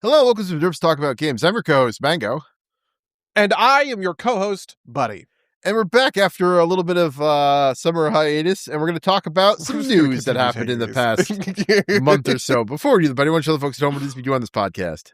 Hello, welcome to Derps Talk About Games. I'm your co-host, Mango. And I am your co-host, Buddy. And we're back after a little bit of summer hiatus, and we're going to talk about some news that happened in the past month or so. Before we do that, Buddy, I want to show the folks at home what it is we do on this podcast.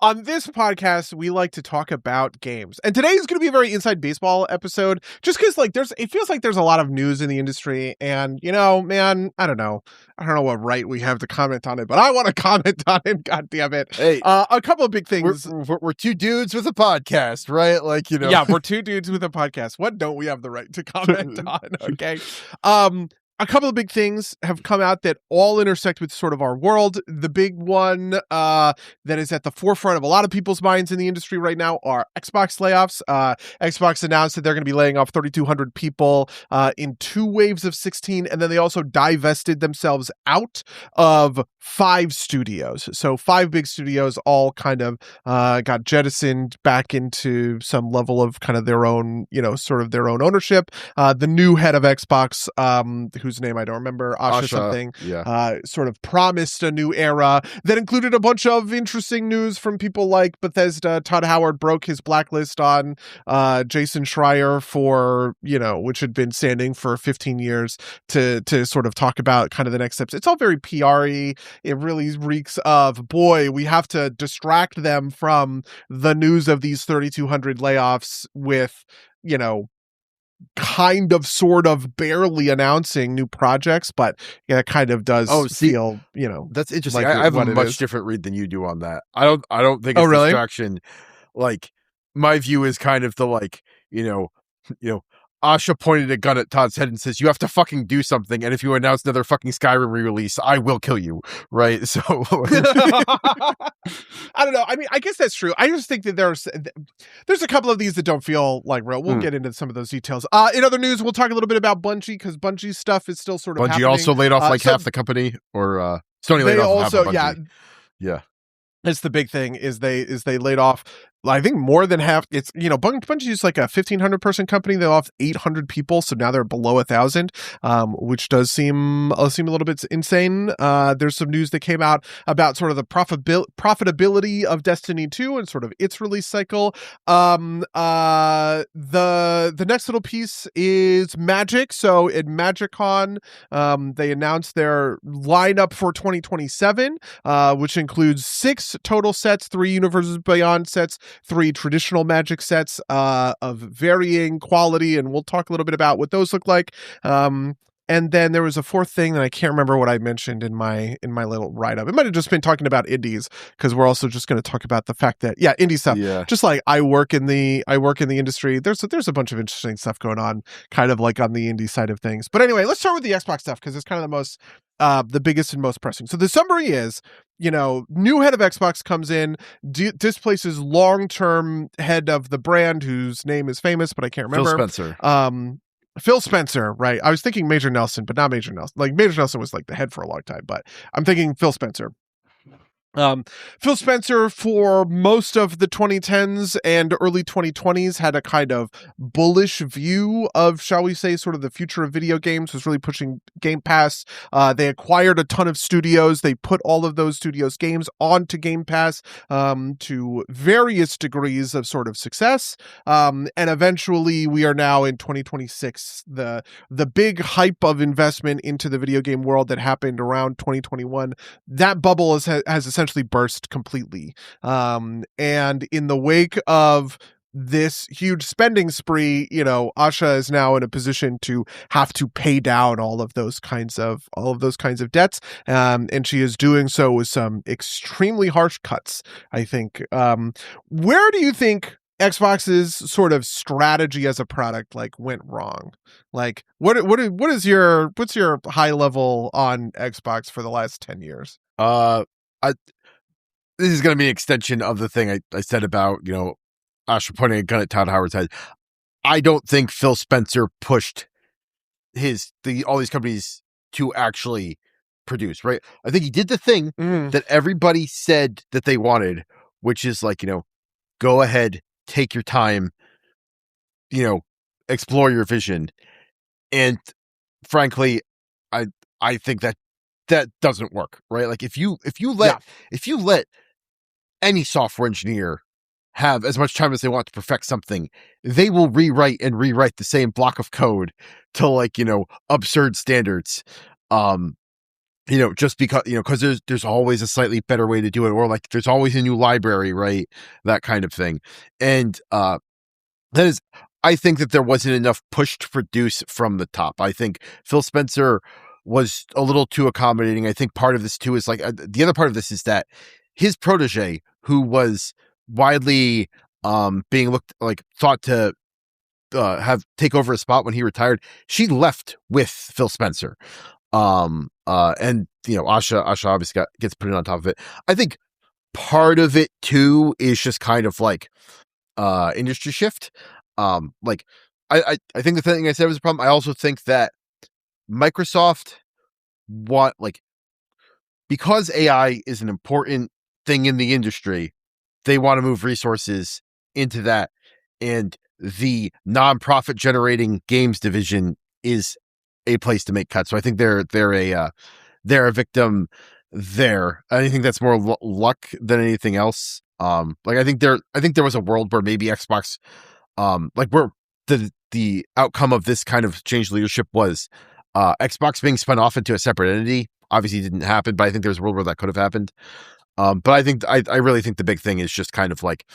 On this podcast, we like to talk about games. And today is going to be a very inside baseball episode, just because it feels like there's a lot of news in the industry. And, man, I don't know what right we have to comment on it, but I want to comment on it. God damn it. Hey, a couple of big things. We're two dudes with a podcast, right? Yeah, we're two dudes with a podcast. What don't we have the right to comment on? Okay. A couple of big things have come out that all intersect with sort of our world. The big one that is at the forefront of a lot of people's minds in the industry right now are Xbox layoffs. Xbox announced that they're going to be laying off 3,200 people in 2 waves of 16, and then they also divested themselves out of 5 studios. So 5 big studios all kind of got jettisoned back into some level of kind of their own, sort of their own ownership. The new head of Xbox, whose name I don't remember, Asha something, sort of promised a new era that included a bunch of interesting news from people like Bethesda. Todd Howard broke his blacklist on Jason Schreier for, which had been standing for 15 years to sort of talk about kind of the next steps. It's all very PR-y. It really reeks of, boy, we have to distract them from the news of these 3,200 layoffs with, kind of sort of barely announcing new projects, but it kind of does feel, that's interesting. like I have a much is. different read than you do on that. I don't think it's really? distraction. Like, my view is kind of the Asha pointed a gun at Todd's head and says, "You have to fucking do something, and if you announce another fucking Skyrim re-release, I will kill you." Right? So I don't know. I mean, I guess that's true. I just think that there's a couple of these that don't feel like real. We'll get into some of those details. In other news, we'll talk a little bit about Bungie, because Bungie stuff is still sort of happening. Bungie also laid off half the company, or Sony laid off half of Bungie. Yeah. It's the big thing is they laid off, I think, more than half. It's, Bungie is like a 1,500 person company. They lost 800 people, so now they're below 1,000, which does seem a little bit insane. There's some news that came out about sort of the profitability of Destiny 2 and sort of its release cycle. The next little piece is Magic. So at MagicCon, they announced their lineup for 2027, which includes 6 total sets, 3 Universes Beyond sets, 3 traditional Magic sets of varying quality, and we'll talk a little bit about what those look like. And then there was a 4th thing that I can't remember what I mentioned in my little write-up. It might have just been talking about indies, because we're also just going to talk about the fact that indie stuff. Yeah. Just like I work in the industry. There's a bunch of interesting stuff going on, kind of like on the indie side of things. But anyway, let's start with the Xbox stuff, because it's kind of the most the biggest and most pressing. So the summary is, new head of Xbox comes in, displaces long-term head of the brand, whose name is famous, but I can't remember. Phil Spencer. Phil Spencer, right? I was thinking Major Nelson, but not Major Nelson. Like, Major Nelson was like the head for a long time, but I'm thinking Phil Spencer. Phil Spencer, for most of the 2010s and early 2020s, had a kind of bullish view of, shall we say, sort of the future of video games, was really pushing Game Pass. They acquired a ton of studios. They put all of those studios' games onto Game Pass to various degrees of sort of success. And eventually, we are now in 2026. The big hype of investment into the video game world that happened around 2021, that bubble has essentially burst completely. And in the wake of this huge spending spree, Asha is now in a position to have to pay down all of those kinds of debts. And she is doing so with some extremely harsh cuts, I think. Where do you think Xbox's sort of strategy as a product went wrong? Like, what's your high level on Xbox for the last 10 years? This is going to be an extension of the thing I said about, Asha pointing a gun at Todd Howard's head. I don't think Phil Spencer pushed all these companies to actually produce, right? I think he did the thing that everybody said that they wanted, which is go ahead, take your time, explore your vision. And frankly, I think that doesn't work, right? Like if you let any software engineer have as much time as they want to perfect something, they will rewrite the same block of code to like, absurd standards. Just because there's always a slightly better way to do it, or like there's always a new library, right? That kind of thing. And that is, I think that there wasn't enough push to produce from the top. I think Phil Spencer was a little too accommodating. I think part of this too is like the other part of this is that his protege, who was widely being thought to take over a spot when he retired, she left with Phil Spencer. And Asha obviously gets put in on top of it. I think part of it too is just kind of like industry shift. I think the thing I said was a problem. I also think that Microsoft because AI is an important thing in the industry, they want to move resources into that, and the non-profit generating games division is a place to make cuts. So I think they're a victim there. I think that's more luck than anything else. I think there was a world where maybe Xbox, where the outcome of this kind of change leadership was Xbox being spun off into a separate entity. Obviously didn't happen, but I think there's a world where that could have happened. But I think I really think the big thing is just kind of like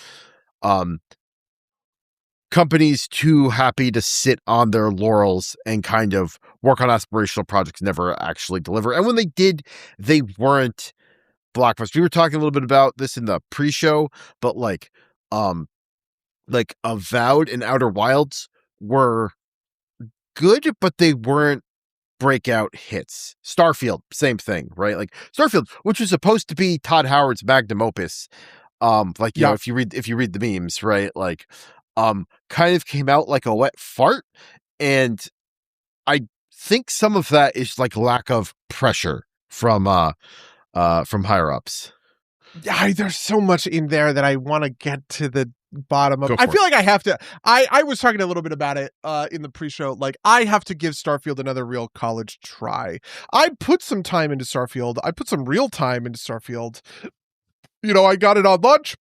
companies too happy to sit on their laurels and kind of work on aspirational projects, never actually deliver. And when they did, they weren't blockbusters. We were talking a little bit about this in the pre-show, but like Avowed and Outer Wilds were good, but they weren't breakout hits. Starfield, same thing, right? Like Starfield, which was supposed to be Todd Howard's magnum opus. If you read the memes, right? Kind of came out like a wet fart, and I think some of that is like lack of pressure from higher ups. Yeah, there's so much in there that I want to get to the bottom of. I feel like I have to. I was talking a little bit about it in the pre-show. Like, I have to give Starfield another real college try. I put some time into Starfield. I put some real time into Starfield. I got it on launch.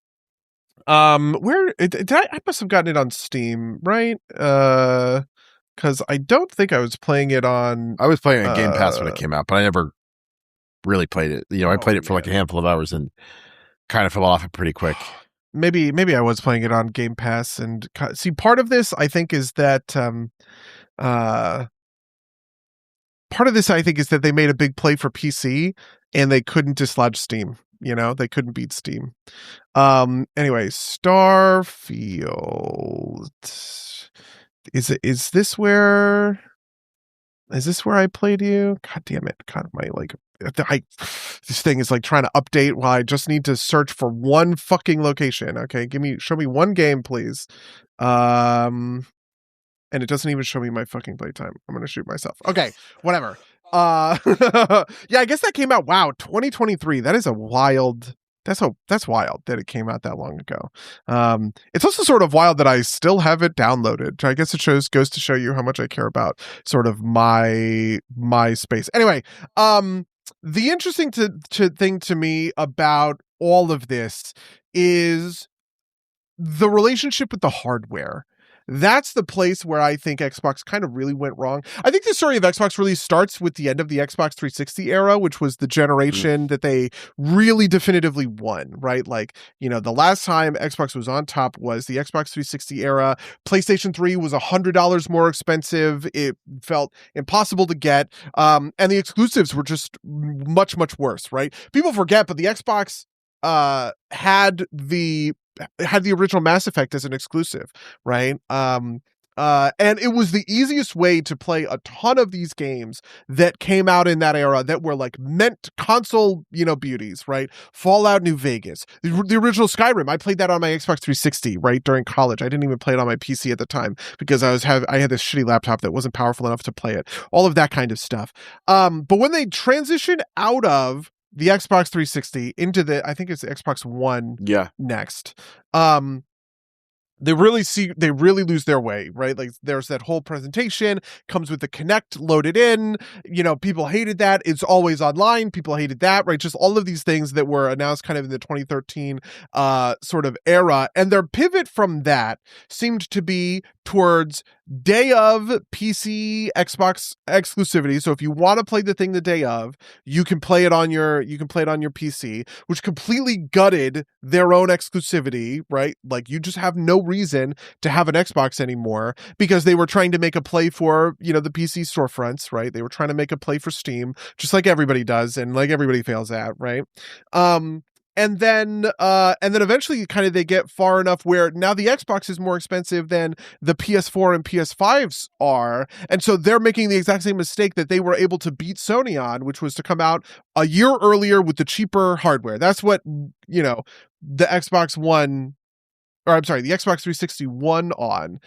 Where did I must have gotten it on Steam, right? Because I don't think I was playing it on. I was playing on Game Pass when it came out, but I never really played it. I played it for like a handful of hours and kind of fell off it pretty quick. Maybe I was playing it on Game Pass, and see, part of this I think is that they made a big play for PC and they couldn't dislodge Steam. They couldn't beat Steam. Anyway, Starfield. Is this where I played you? God damn it. God, this thing is like trying to update while I just need to search for one fucking location. Okay, show me one game, please. And it doesn't even show me my fucking playtime. I'm gonna shoot myself. Okay, whatever. Yeah, I guess that came out. Wow, 2023. That is a wild. That's wild that it came out that long ago. It's also sort of wild that I still have it downloaded. I guess it goes to show you how much I care about sort of my space. Anyway, the interesting thing to me about all of this is the relationship with the hardware. That's the place where I think Xbox kind of really went wrong. I think the story of Xbox really starts with the end of the Xbox 360 era, which was the generation that they really definitively won, right? The last time Xbox was on top was the Xbox 360 era. PlayStation 3 was $100 more expensive. It felt impossible to get. And the exclusives were just much, much worse, right? People forget, but the Xbox had the original Mass Effect as an exclusive, right? And it was the easiest way to play a ton of these games that came out in that era that were like meant console, beauties, right? Fallout New Vegas, the original Skyrim. I played that on my Xbox 360, right, during college. I didn't even play it on my PC at the time because I had this shitty laptop that wasn't powerful enough to play it. All of that kind of stuff. But when they transitioned out of the Xbox 360 into I think it's the Xbox One next. they really lose their way, right? Like there's that whole presentation comes with the Kinect loaded in, people hated that. It's always online. People hated that, right? Just all of these things that were announced kind of in the 2013 sort of era. And their pivot from that seemed to be towards day of PC Xbox exclusivity. So if you want to play the thing the day of, you can play it on your PC, which completely gutted their own exclusivity, right? Like you just have no reason to have an Xbox anymore because they were trying to make a play for, the PC storefronts, right? They were trying to make a play for Steam, just like everybody does and like everybody fails at, right? And then eventually kind of they get far enough where now the Xbox is more expensive than the PS4 and PS5s are. And so they're making the exact same mistake that they were able to beat Sony on, which was to come out a year earlier with the cheaper hardware. That's what, the Xbox One, or I'm sorry, the Xbox 360 won on.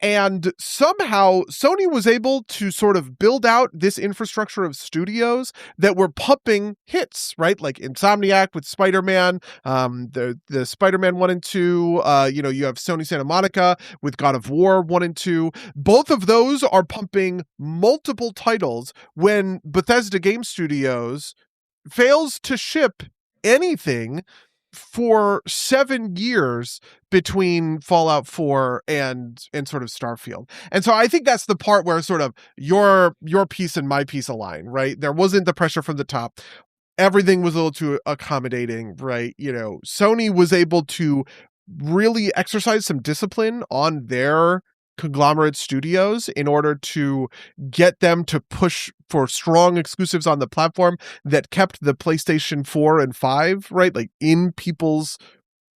And somehow Sony was able to sort of build out this infrastructure of studios that were pumping hits, right? Like Insomniac with Spider-Man, the Spider-Man 1 and 2, you have Sony Santa Monica with God of War 1 and 2. Both of those are pumping multiple titles when Bethesda Game Studios fails to ship anything for 7 years between Fallout 4 and sort of Starfield. And so I think that's the part where sort of your piece and my piece align, right? There wasn't the pressure from the top. Everything was a little too accommodating, right? Sony was able to really exercise some discipline on their conglomerate studios in order to get them to push for strong exclusives on the platform that kept the PlayStation 4 and 5, right? Like in people's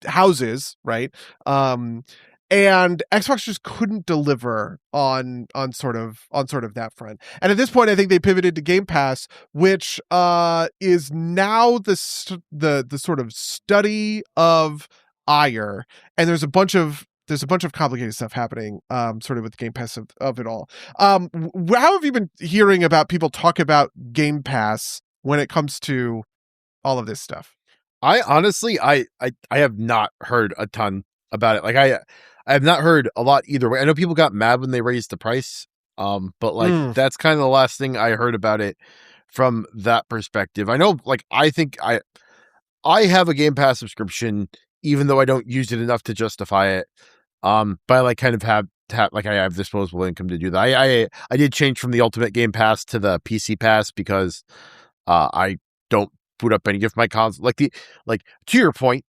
houses, right? And Xbox just couldn't deliver on sort of that front. And at this point, I think they pivoted to Game Pass, which is now the sort of study of ire. And there's a bunch of complicated stuff happening, sort of with Game Pass of it all. How have you been hearing about people talk about Game Pass when it comes to all of this stuff? I honestly, I have not heard a ton about it. Like I have not heard a lot either way. I know people got mad when they raised the price, but like that's kind of the last thing I heard about it from that perspective. I know, like I think I have a Game Pass subscription, even though I don't use it enough to justify it. But I like kind of have like I have disposable income to do that. I did change from the Ultimate Game Pass to the PC Pass because I don't boot up any of my consoles. Like to your point,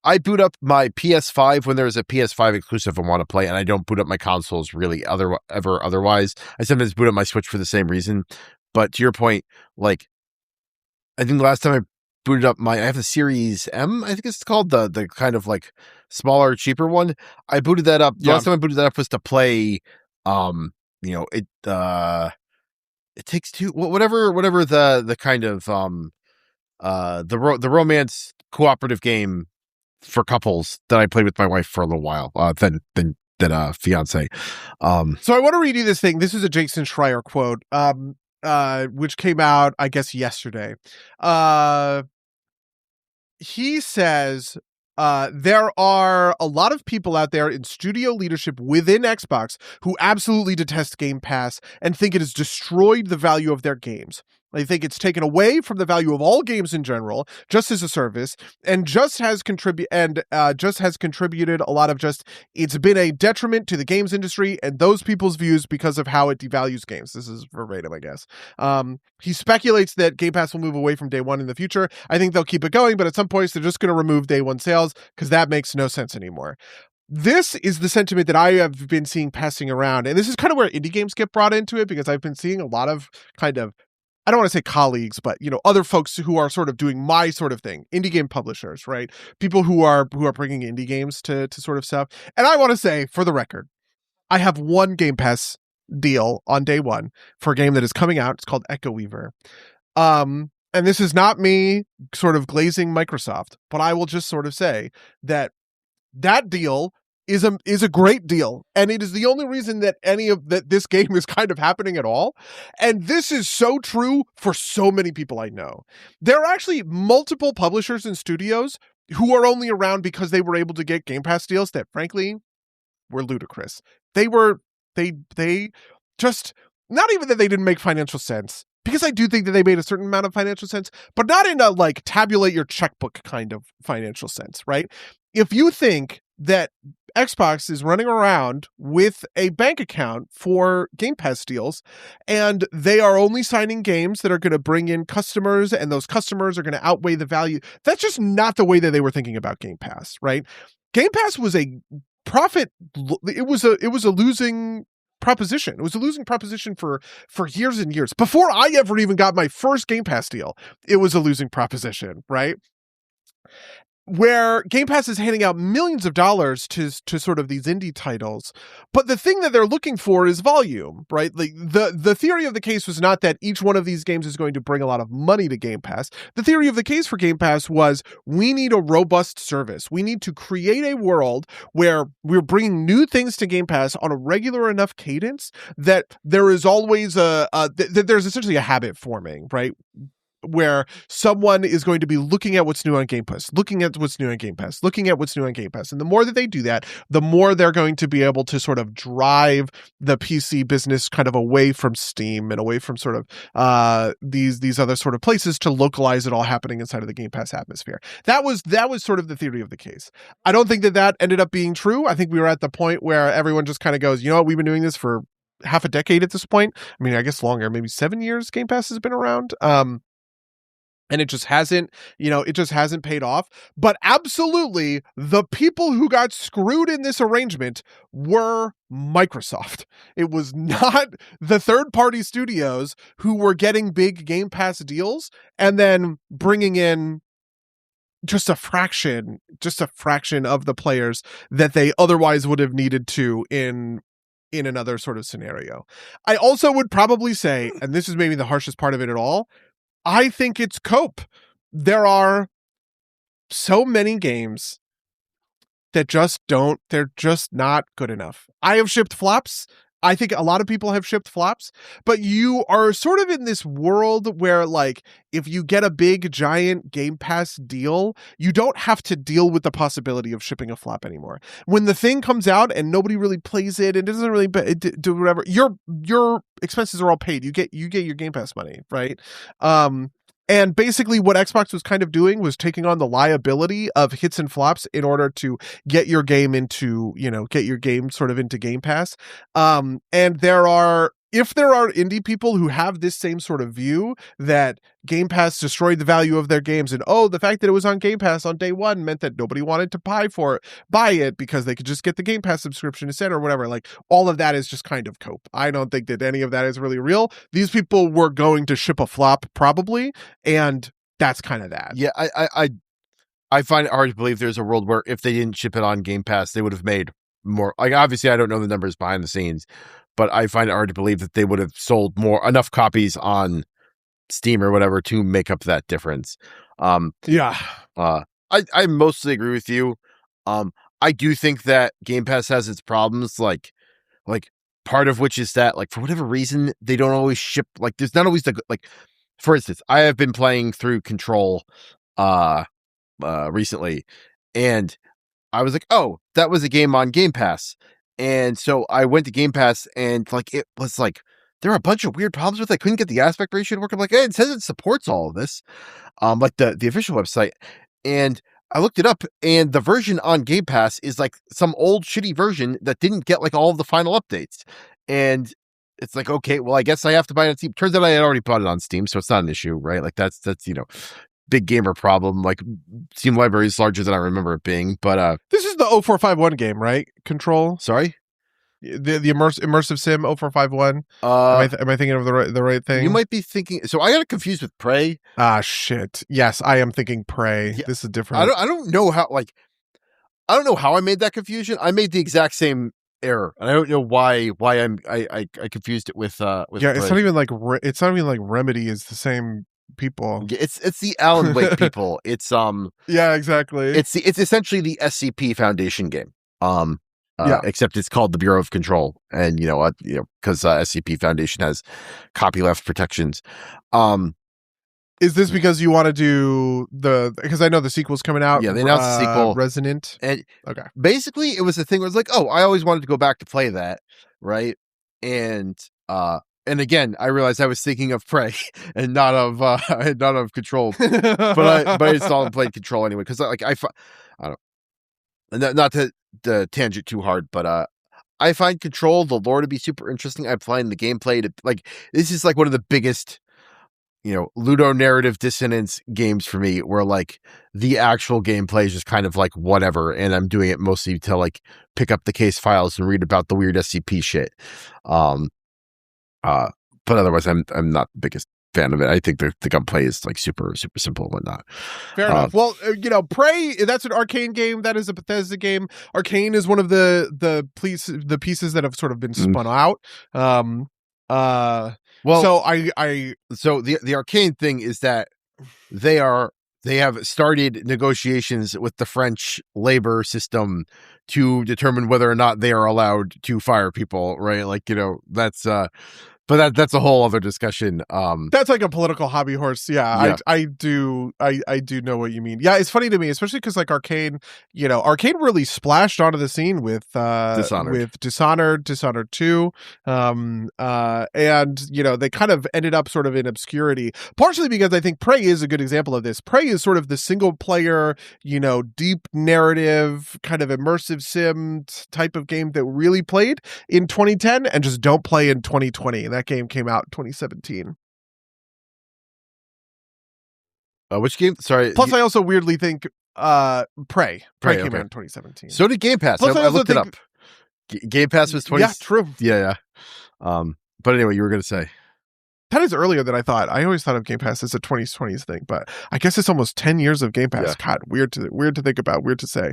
I boot up my PS5 when there's a PS5 exclusive I want to play, and I don't boot up my consoles really ever otherwise. I sometimes boot up my Switch for the same reason. But to your point, like I think the last time I booted up I have the Series M, I think it's called, the kind of like smaller, cheaper one. I booted that up. The last time I booted that up was to play, it Takes Two, whatever the kind of the romance cooperative game for couples that I played with my wife for a little while. Then fiance. So I want to read you this thing. This is a Jason Schreier quote, which came out, I guess, yesterday. He says, there are a lot of people out there in studio leadership within Xbox who absolutely detest Game Pass and think it has destroyed the value of their games. They think it's taken away from the value of all games in general, just as a service, and just has contributed a lot of it's been a detriment to the games industry and those people's views because of how it devalues games. This is verbatim, I guess. He speculates that Game Pass will move away from day one in the future. I think they'll keep it going, but at some points they're just going to remove day one sales because that makes no sense anymore. This is the sentiment that I have been seeing passing around. And this is kind of where indie games get brought into it, because I've been seeing a lot of kind of, I don't want to say colleagues, but other folks who are sort of doing my sort of thing, indie game publishers, right? People who are bringing indie games to sort of stuff. And I want to say, for the record, I have one Game Pass deal on day one for a game that is coming out. It's called Echo Weaver. And this is not me sort of glazing Microsoft, but I will just sort of say that deal is a great deal, and it is the only reason that this game is kind of happening at all. And this is so true for so many people I know. There are actually multiple publishers and studios who are only around because they were able to get Game Pass deals that, frankly, were ludicrous. They just, not even that they didn't make financial sense, because I do think that they made a certain amount of financial sense, but not in a like tabulate your checkbook kind of financial sense, right? If you think that Xbox is running around with a bank account for Game Pass deals, and they are only signing games that are going to bring in customers, and those customers are going to outweigh the value, that's just not the way that they were thinking about Game Pass, right? Game Pass was a profit. It was a losing proposition. It was a losing proposition for years and years. Before I ever even got my first Game Pass deal, it was a losing proposition, right? Where Game Pass is handing out millions of dollars to sort of these indie titles, but the thing that they're looking for is volume, right? Like the theory of the case was not that each one of these games is going to bring a lot of money to Game Pass. The theory of the case for Game Pass was, we need a robust service. We need to create a world where we're bringing new things to Game Pass on a regular enough cadence that there is always that there's essentially a habit forming, right? Where someone is going to be looking at what's new on Game Pass, looking at what's new on Game Pass, looking at what's new on Game Pass. And the more that they do that, the more they're going to be able to sort of drive the PC business kind of away from Steam and away from sort of these other sort of places to localize it all happening inside of the Game Pass atmosphere. That was sort of the theory of the case. I don't think that ended up being true. I think we were at the point where everyone just kind of goes, you know what, we've been doing this for half a decade at this point. I mean, I guess longer, maybe 7 years Game Pass has been around. And it just hasn't paid off. But absolutely, the people who got screwed in this arrangement were Microsoft. It was not the third-party studios who were getting big Game Pass deals and then bringing in just a fraction of the players that they otherwise would have needed to in another sort of scenario. I also would probably say, and this is maybe the harshest part of it at all, I think it's cope. There are so many games that they're just not good enough. I have shipped flops. I think a lot of people have shipped flops, but you are sort of in this world where, like, if you get a big giant Game Pass deal, you don't have to deal with the possibility of shipping a flop anymore. When the thing comes out and nobody really plays it, it doesn't really do whatever. Your expenses are all paid. You get your Game Pass money, right? And basically what Xbox was kind of doing was taking on the liability of hits and flops in order to get your game sort of into Game Pass. And if there are indie people who have this same sort of view that Game Pass destroyed the value of their games, and the fact that it was on Game Pass on day one meant that nobody wanted to buy it because they could just get the Game Pass subscription instead or whatever, like, all of that is just kind of cope. I don't think that any of that is really real. These people were going to ship a flop probably, and that's kind of that. Yeah, I find it hard to believe there's a world where if they didn't ship it on Game Pass, they would have made more. Like, obviously, I don't know the numbers behind the scenes, but I find it hard to believe that they would have sold enough copies on Steam or whatever to make up that difference. Yeah. I mostly agree with you. I do think that Game Pass has its problems, like part of which is that, like, for whatever reason, they don't always ship, like, there's not always like, for instance, I have been playing through Control recently, and I was like, oh, that was a game on Game Pass. And so I went to Game Pass, and like, it was like, there were a bunch of weird problems with it. I couldn't get the aspect ratio to work. I'm like, hey, it says it supports all of this, like the official website. And I looked it up, and the version on Game Pass is like some old shitty version that didn't get like all of the final updates. And it's like, okay, well, I guess I have to buy it on Steam. Turns out I had already bought it on Steam, so it's not an issue, right? Like, that's big gamer problem. Like, Steam library is larger than I remember it being, but this is the 0451 game, right? Control. Sorry, the immersive sim 0451. Am I thinking of the right thing? You might be thinking. So I got it confused with Prey. Ah, shit. Yes, I am thinking Prey. Yeah, this is different. I don't know how. Like, I don't know how I made that confusion. I made the exact same error, and I don't know why I confused it with yeah. Prey. It's not even like Remedy is the same people. It's the Alan Wake people. It's yeah, exactly. It's essentially the SCP Foundation game. Except it's called the Bureau of Control, and because SCP Foundation has copyleft protections. Is this because you want to do because I know the sequel's coming out? Yeah, they announced the sequel. Resonant. And okay. Basically, it was a thing where it's like, oh, I always wanted to go back to play that, right? And again, I realized I was thinking of Prey and not of Control. but I installed and played Control anyway because like I don't not to the tangent too hard, but I find Control the lore to be super interesting. I find the gameplay to like this is like one of the biggest ludonarrative dissonance games for me, where like the actual gameplay is just kind of like whatever, and I'm doing it mostly to like pick up the case files and read about the weird SCP shit. But otherwise, I'm not the biggest fan of it. I think the gunplay is like super simple and whatnot. Fair enough. Well, Prey, that's an Arcane game. That is a Bethesda game. Arcane is one of the pieces that have sort of been spun out. Well, so the Arcane thing is that they have started negotiations with the French labor system to determine whether or not they are allowed to fire people, right? Like, that's but that's a whole other discussion. That's like a political hobby horse. Yeah. I do know what you mean. Yeah, it's funny to me, especially because like Arcane really splashed onto the scene with Dishonored 2, and they kind of ended up sort of in obscurity. Partially because I think Prey is a good example of this. Prey is sort of the single player, deep narrative kind of immersive sim type of game that really played in 2010 and just don't play in 2020. That game came out in 2017. Which game? Sorry. Plus, I also weirdly think Prey came out in 2017. So did Game Pass. Plus, I looked it up. Game Pass was 20. Yeah, true. Yeah. But anyway, you were going to say. That is earlier than I thought. I always thought of Game Pass as a 2020s thing, but I guess it's almost 10 years of Game Pass. Yeah. God, weird to think about, weird to say.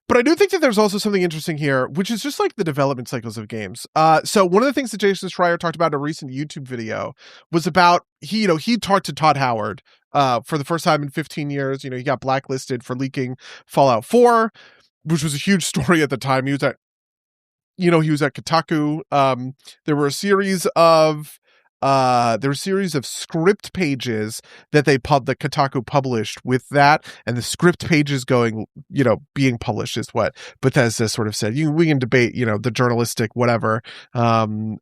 But I do think that there's also something interesting here, which is just like the development cycles of games. So one of the things that Jason Schreier talked about in a recent YouTube video was about he talked to Todd Howard for the first time in 15 years. He got blacklisted for leaking Fallout 4, which was a huge story at the time. He was at Kotaku. There were a series of script pages that Kotaku published with that, and the script pages being published is what Bethesda sort of said. We can debate, the journalistic whatever, on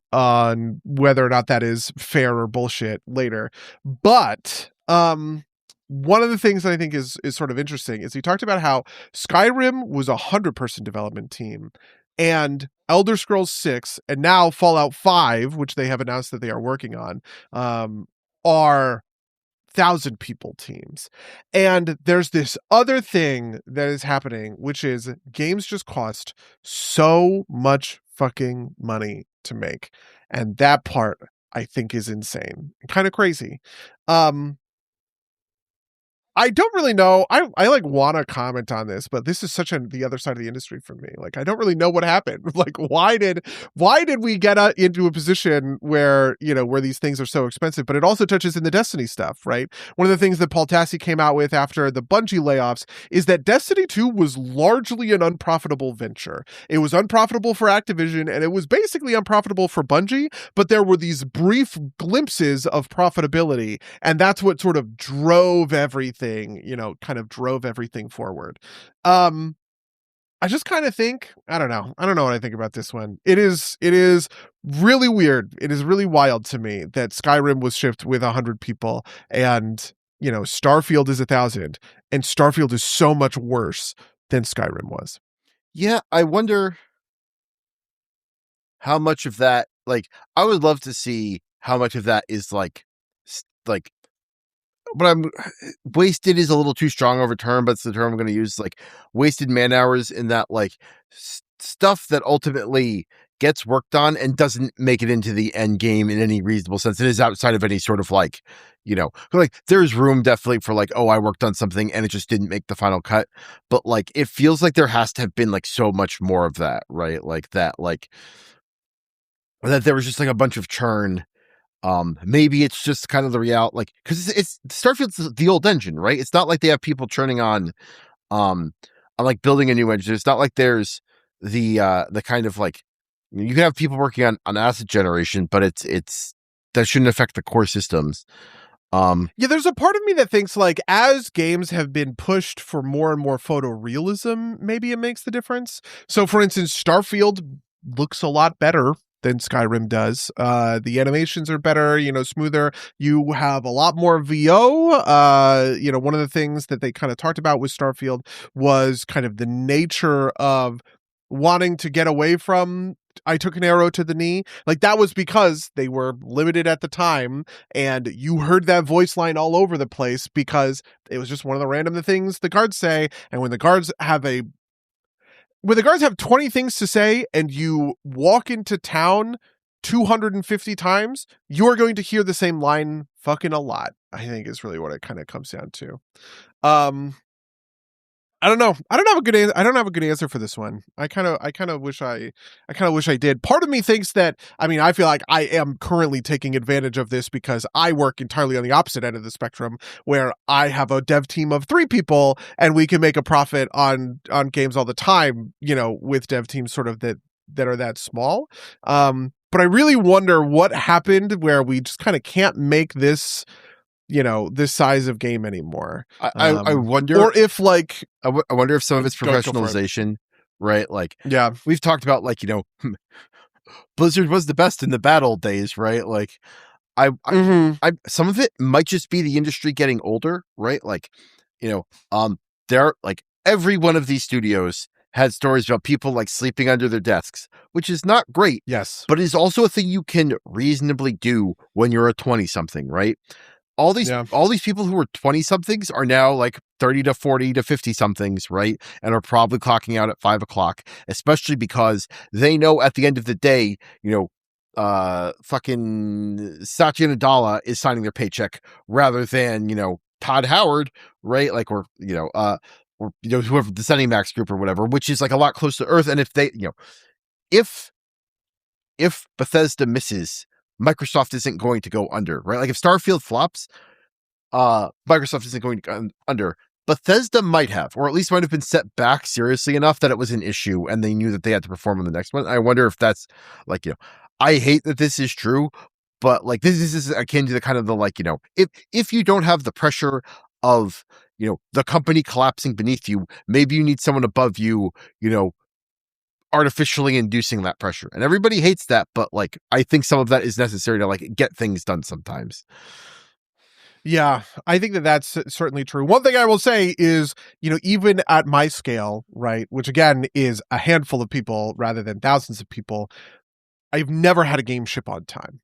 whether or not that is fair or bullshit later. But, one of the things that I think is sort of interesting is he talked about how Skyrim was 100-person development team, and Elder Scrolls 6 and now Fallout 5, which they have announced that they are working on, are 1,000-people teams. And there's this other thing that is happening, which is games just cost so much fucking money to make. And that part, I think, is insane. Kind of crazy. I don't really know. I want to comment on this, but this is such the other side of the industry for me. Like, I don't really know what happened. Like, why did we get into a position where these things are so expensive? But it also touches in the Destiny stuff, right? One of the things that Paul Tassi came out with after the Bungie layoffs is that Destiny 2 was largely an unprofitable venture. It was unprofitable for Activision, and it was basically unprofitable for Bungie, but there were these brief glimpses of profitability, and that's what sort of drove everything. Drove everything forward. I just kind of think, I don't know what I think about this one. It is really weird. It is really wild to me that Skyrim was shipped with 100 people and, Starfield is 1,000, and Starfield is so much worse than Skyrim was. Yeah. I wonder how much of that, like, I would love to see how much of that is like, but I'm wasted is a little too strong of a term, but it's the term I'm going to use, like wasted man hours, in that like stuff that ultimately gets worked on and doesn't make it into the end game in any reasonable sense. It is outside of any sort of like there's room definitely for like, oh, I worked on something and it just didn't make the final cut. But like, it feels like there has to have been like so much more of that, right? Like that there was just like a bunch of churn. Maybe it's just kind of the reality, like, because it's Starfield's the old engine, right? It's not like they have people churning on like building a new engine. It's not like there's the kind of like, you can have people working on asset generation, but it's that shouldn't affect the core systems. Yeah, there's a part of me that thinks like as games have been pushed for more and more photorealism, maybe it makes the difference. So for instance, Starfield looks a lot better than Skyrim does. The animations are better, smoother. You have a lot more VO. One of the things that they kind of talked about with Starfield was kind of the nature of wanting to get away from I took an arrow to the knee. Like that was because they were limited at the time and you heard that voice line all over the place because it was just one of the random things the guards say. And when the guards have 20 things to say and you walk into town 250 times, you're going to hear the same line fucking a lot, I think is really what it kind of comes down to. I don't know. I don't have a good answer for this one. I kind of wish I did. Part of me thinks that, I feel like I am currently taking advantage of this because I work entirely on the opposite end of the spectrum where I have a dev team of 3 people and we can make a profit on games all the time, with dev teams sort of that are that small. But I really wonder what happened where we just kind of can't make this this size of game anymore. I wonder, or if like, I wonder if some of it's go for it. professionalization, right? Like, yeah, we've talked about like, Blizzard was the best in the bad old days, right? Like, some of it might just be the industry getting older, right? Like, there, like every one of these studios had stories about people like sleeping under their desks, which is not great. Yes, but is also a thing you can reasonably do when you're a 20 something, right? All these people who were 20 somethings are now like 30 to 40 to 50 somethings, right? And are probably clocking out at 5 o'clock, especially because they know at the end of the day, fucking Satya Nadella is signing their paycheck rather than, Todd Howard, right? Like, or whoever the ZeniMax group or whatever, which is like a lot closer to earth. And if they, if Bethesda misses, Microsoft isn't going to go under, right? Like if Starfield flops, Microsoft isn't going to go under. Bethesda might have, or at least might have been set back seriously enough that it was an issue and they knew that they had to perform on the next one. I wonder if that's like, I hate that this is true, but like this is akin to the kind of the like, if you don't have the pressure of, the company collapsing beneath you, maybe you need someone above you, artificially inducing that pressure. And everybody hates that, but like I think some of that is necessary to like get things done sometimes. Yeah, I think that that's certainly true. One thing I will say is, even at my scale, right, which again is a handful of people rather than thousands of people, I've never had a game ship on time.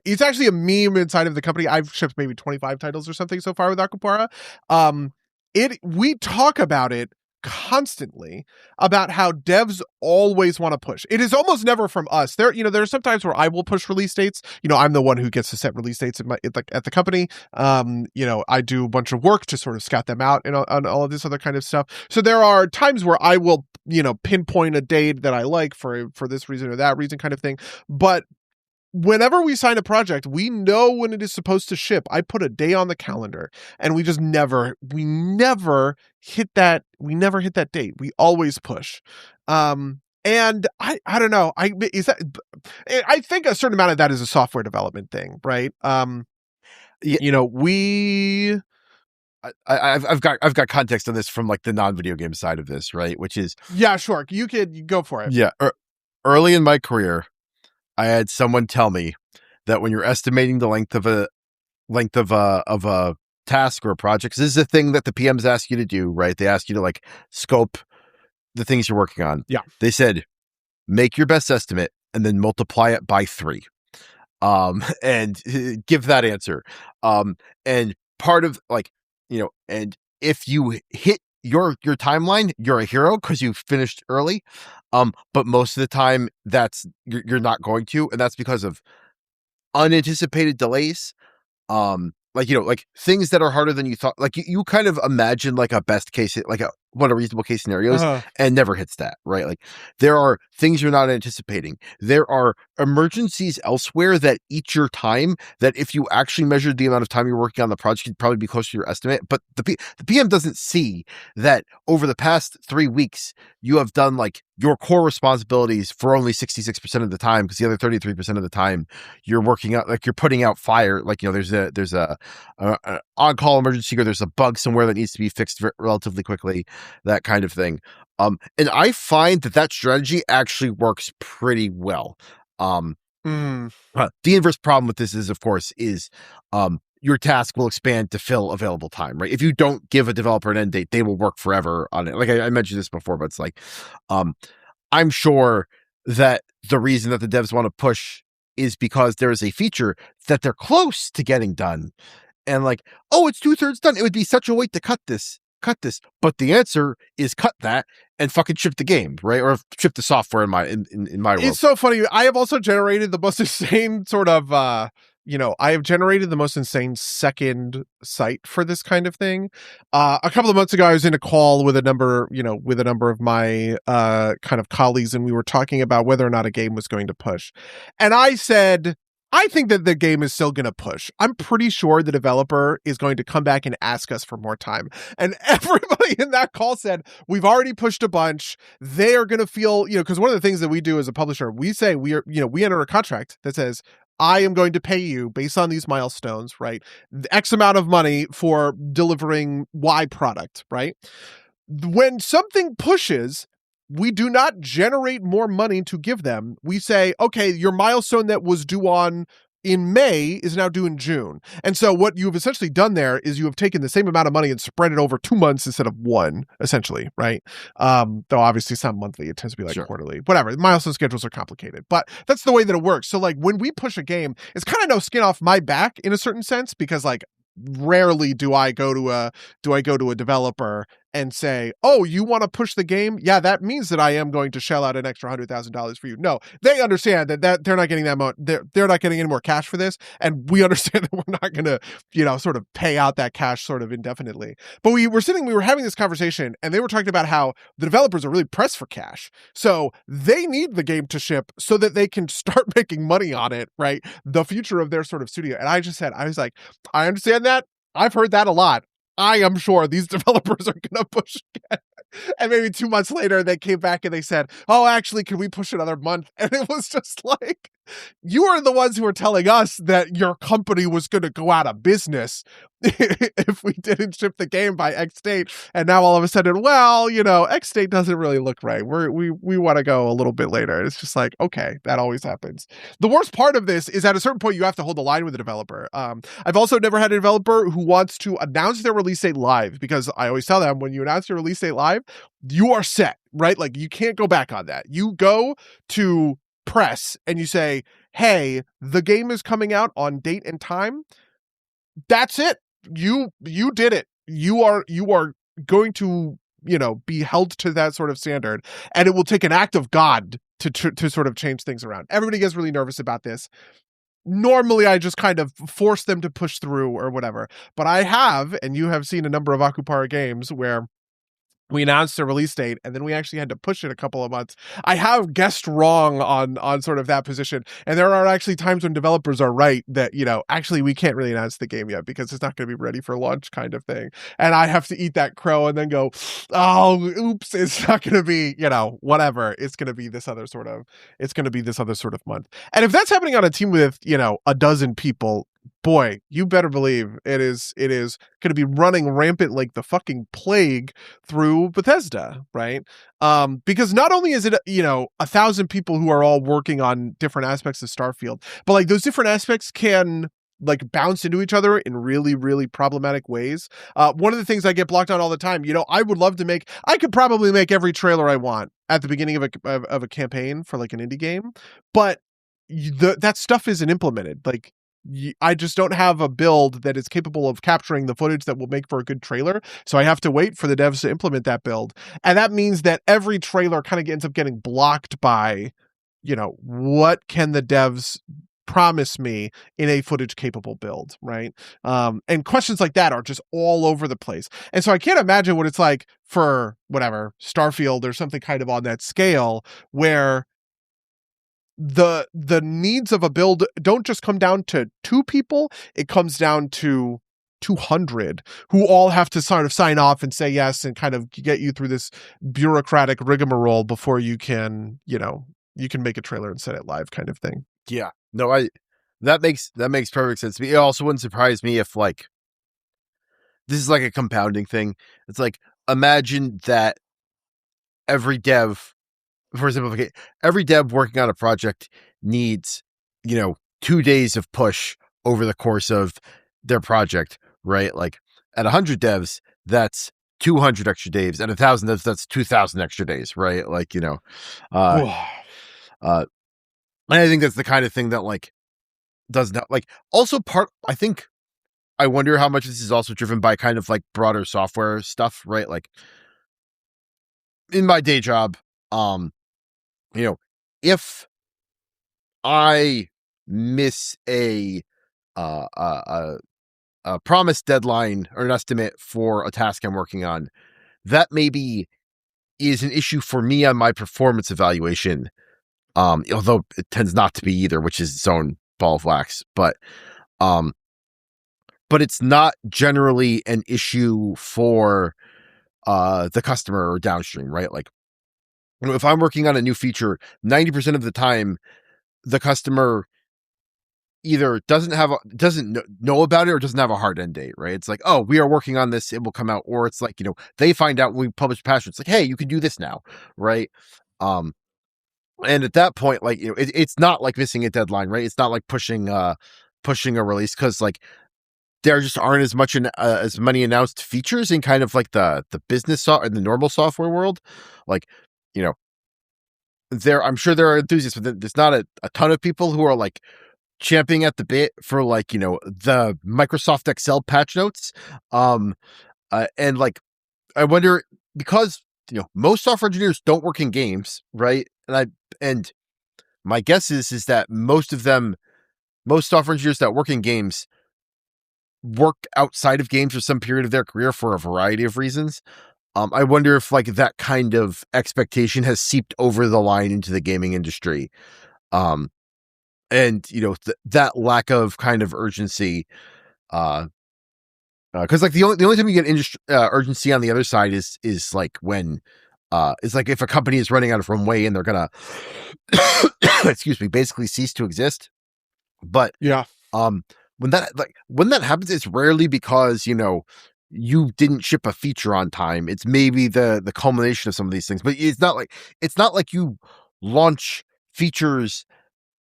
It's actually a meme inside of the company. I've shipped maybe 25 titles or something so far with Aquapara. We talk about it constantly about how devs always want to push. It is almost never from us. There are some times where I will push release dates. I'm the one who gets to set release dates at the company. I do a bunch of work to sort of scout them out and on all of this other kind of stuff. So there are times where I will, pinpoint a date that I like for this reason or that reason kind of thing. But whenever we sign a project, we know when it is supposed to ship. I put a day on the calendar and we never hit that date. We always push. And I don't know. I think a certain amount of that is a software development thing, right? I've got context on this from like the non-video game side of this, right? Which is, yeah, sure. You go for it. Yeah. Early in my career, I had someone tell me that when you're estimating the length of a task or a project, 'cause this is a thing that the PMs ask you to do, right? They ask you to like scope the things you're working on. Yeah. They said, make your best estimate and then multiply it by 3. And give that answer. And part of like, and if you hit your timeline, you're a hero because you finished early. But most of the time you're not going to, and that's because of unanticipated delays. Like things that are harder than you thought. Like you kind of imagine like a best case, like what a reasonable case scenario is, Uh-huh. and never hits that, right? Like, there are things you're not anticipating. There are emergencies elsewhere that eat your time, that if you actually measured the amount of time you're working on the project, you'd probably be closer to your estimate. But the PM doesn't see that over the past 3 weeks, you have done like your core responsibilities for only 66% of the time, because the other 33% of the time you're working out, like you're putting out fire. Like, there's a on-call emergency, or there's a bug somewhere that needs to be fixed relatively quickly, that kind of thing. And I find that strategy actually works pretty well. The inverse problem with this is, of course, your task will expand to fill available time, right? If you don't give a developer an end date, they will work forever on it. Like I mentioned this before, but it's like, I'm sure that the reason that the devs want to push is because there is a feature that they're close to getting done. And like, oh, it's 2/3 done. It would be such a weight to cut this. But the answer is cut that and fucking ship the game, right? Or ship the software in my world. It's so funny. I have also generated the most insane sort of, I have generated the most insane second site for this kind of thing. A couple of months ago, I was in a call with a number of my kind of colleagues, and we were talking about whether or not a game was going to push. And I said, I think that the game is still going to push. I'm pretty sure the developer is going to come back and ask us for more time. And everybody in that call said, we've already pushed a bunch. They are going to feel, because one of the things that we do as a publisher, we say we enter a contract that says, I am going to pay you based on these milestones, right? X amount of money for delivering Y product, right? When something pushes, we do not generate more money to give them. We say, okay, your milestone that was due on in May is now due in June. And so what you've essentially done there is you have taken the same amount of money and spread it over 2 months instead of one, essentially, right? Though obviously it's not monthly, it tends to be like quarterly, whatever. Milestone schedules are complicated, but that's the way that it works. So like when we push a game, it's kind of no skin off my back in a certain sense, because like rarely do I go to a developer and say, oh, you want to push the game? Yeah, that means that I am going to shell out an extra $100,000 for you. No, they understand that they're not getting that much. They're not getting any more cash for this. And we understand that we're not going to, sort of pay out that cash sort of indefinitely. But we were having this conversation, and they were talking about how the developers are really pressed for cash. So they need the game to ship so that they can start making money on it, right? The future of their sort of studio. And I was like, I understand that. I've heard that a lot. I am sure these developers are going to push again. And maybe 2 months later, they came back and they said, oh, actually, can we push another month? And it was just like, you are the ones who are telling us that your company was going to go out of business if we didn't ship the game by X date. And now all of a sudden, well, X date doesn't really look right. We want to go a little bit later. It's just like, okay, that always happens. The worst part of this is at a certain point, you have to hold the line with the developer. I've also never had a developer who wants to announce their release date live, because I always tell them, when you announce your release date live, you are set, right? Like you can't go back on that. You go to press and you say, hey, the game is coming out on date and time. That's it. You did it. You are going to, be held to that sort of standard, and it will take an act of God to sort of change things around. Everybody gets really nervous about this. Normally, I just kind of force them to push through or whatever. But I have, and you have seen a number of Akupara games where we announced a release date and then we actually had to push it a couple of months. I have guessed wrong on sort of that position. And there are actually times when developers are right that, actually we can't really announce the game yet because it's not going to be ready for launch kind of thing. And I have to eat that crow and then go, oh, oops, it's not going to be, whatever. It's going to be this other sort of month. And if that's happening on a team with, a dozen people, boy, you better believe it is going to be running rampant like the fucking plague through Bethesda, right? Because not only is it 1,000 people who are all working on different aspects of Starfield, but like those different aspects can like bounce into each other in really, really problematic ways. One of the things I get blocked on all the time, I could probably make every trailer I want at the beginning of a campaign for like an indie game, but that stuff isn't implemented. Like, I just don't have a build that is capable of capturing the footage that will make for a good trailer. So I have to wait for the devs to implement that build. And that means that every trailer kind of ends up getting blocked by, what can the devs promise me in a footage capable build, right? And questions like that are just all over the place. And so I can't imagine what it's like for whatever, Starfield or something kind of on that scale, where the needs of a build don't just come down to 2 people, it comes down to 200 who all have to sort of sign off and say yes and kind of get you through this bureaucratic rigmarole before you can, you can make a trailer and set it live kind of thing. Yeah. No, that makes perfect sense to me. It also wouldn't surprise me if like this is like a compounding thing. It's like, imagine that every dev, for example, every dev working on a project needs, 2 days of push over the course of their project, right? Like at 100 devs, that's 200 extra days, and 1,000 devs, that's 2,000 extra days, right? Like, and I think that's the kind of thing that like does not like also I wonder how much this is also driven by kind of like broader software stuff, right? Like in my day job, if I miss a promised deadline or an estimate for a task I'm working on, that maybe is an issue for me on my performance evaluation. Although it tends not to be either, which is its own ball of wax. But it's not generally an issue for the customer or downstream, right? Like, if I'm working on a new feature, 90% of the time, the customer either doesn't know about it or doesn't have a hard end date, right? It's like, oh, we are working on this, it will come out. Or it's like, they find out when we publish a patch, it's like, hey, you can do this now, right? And at that point, like, it's not like missing a deadline, right? It's not like pushing a release, because like there just aren't as many announced features in kind of like the business in the normal software world. Like, I'm sure there are enthusiasts, but there's not a ton of people who are like champing at the bit for like, the Microsoft Excel patch notes. And like, I wonder, because, most software engineers don't work in games, right? And my guess is that most software engineers that work in games work outside of games for some period of their career for a variety of reasons. I wonder if like that kind of expectation has seeped over the line into the gaming industry. And that lack of kind of urgency, because like the only time you get urgency on the other side is like when it's like if a company is running out of runway and they're gonna excuse me, basically cease to exist. But yeah, when that happens, it's rarely because you didn't ship a feature on time. It's maybe the culmination of some of these things, but it's not like you launch features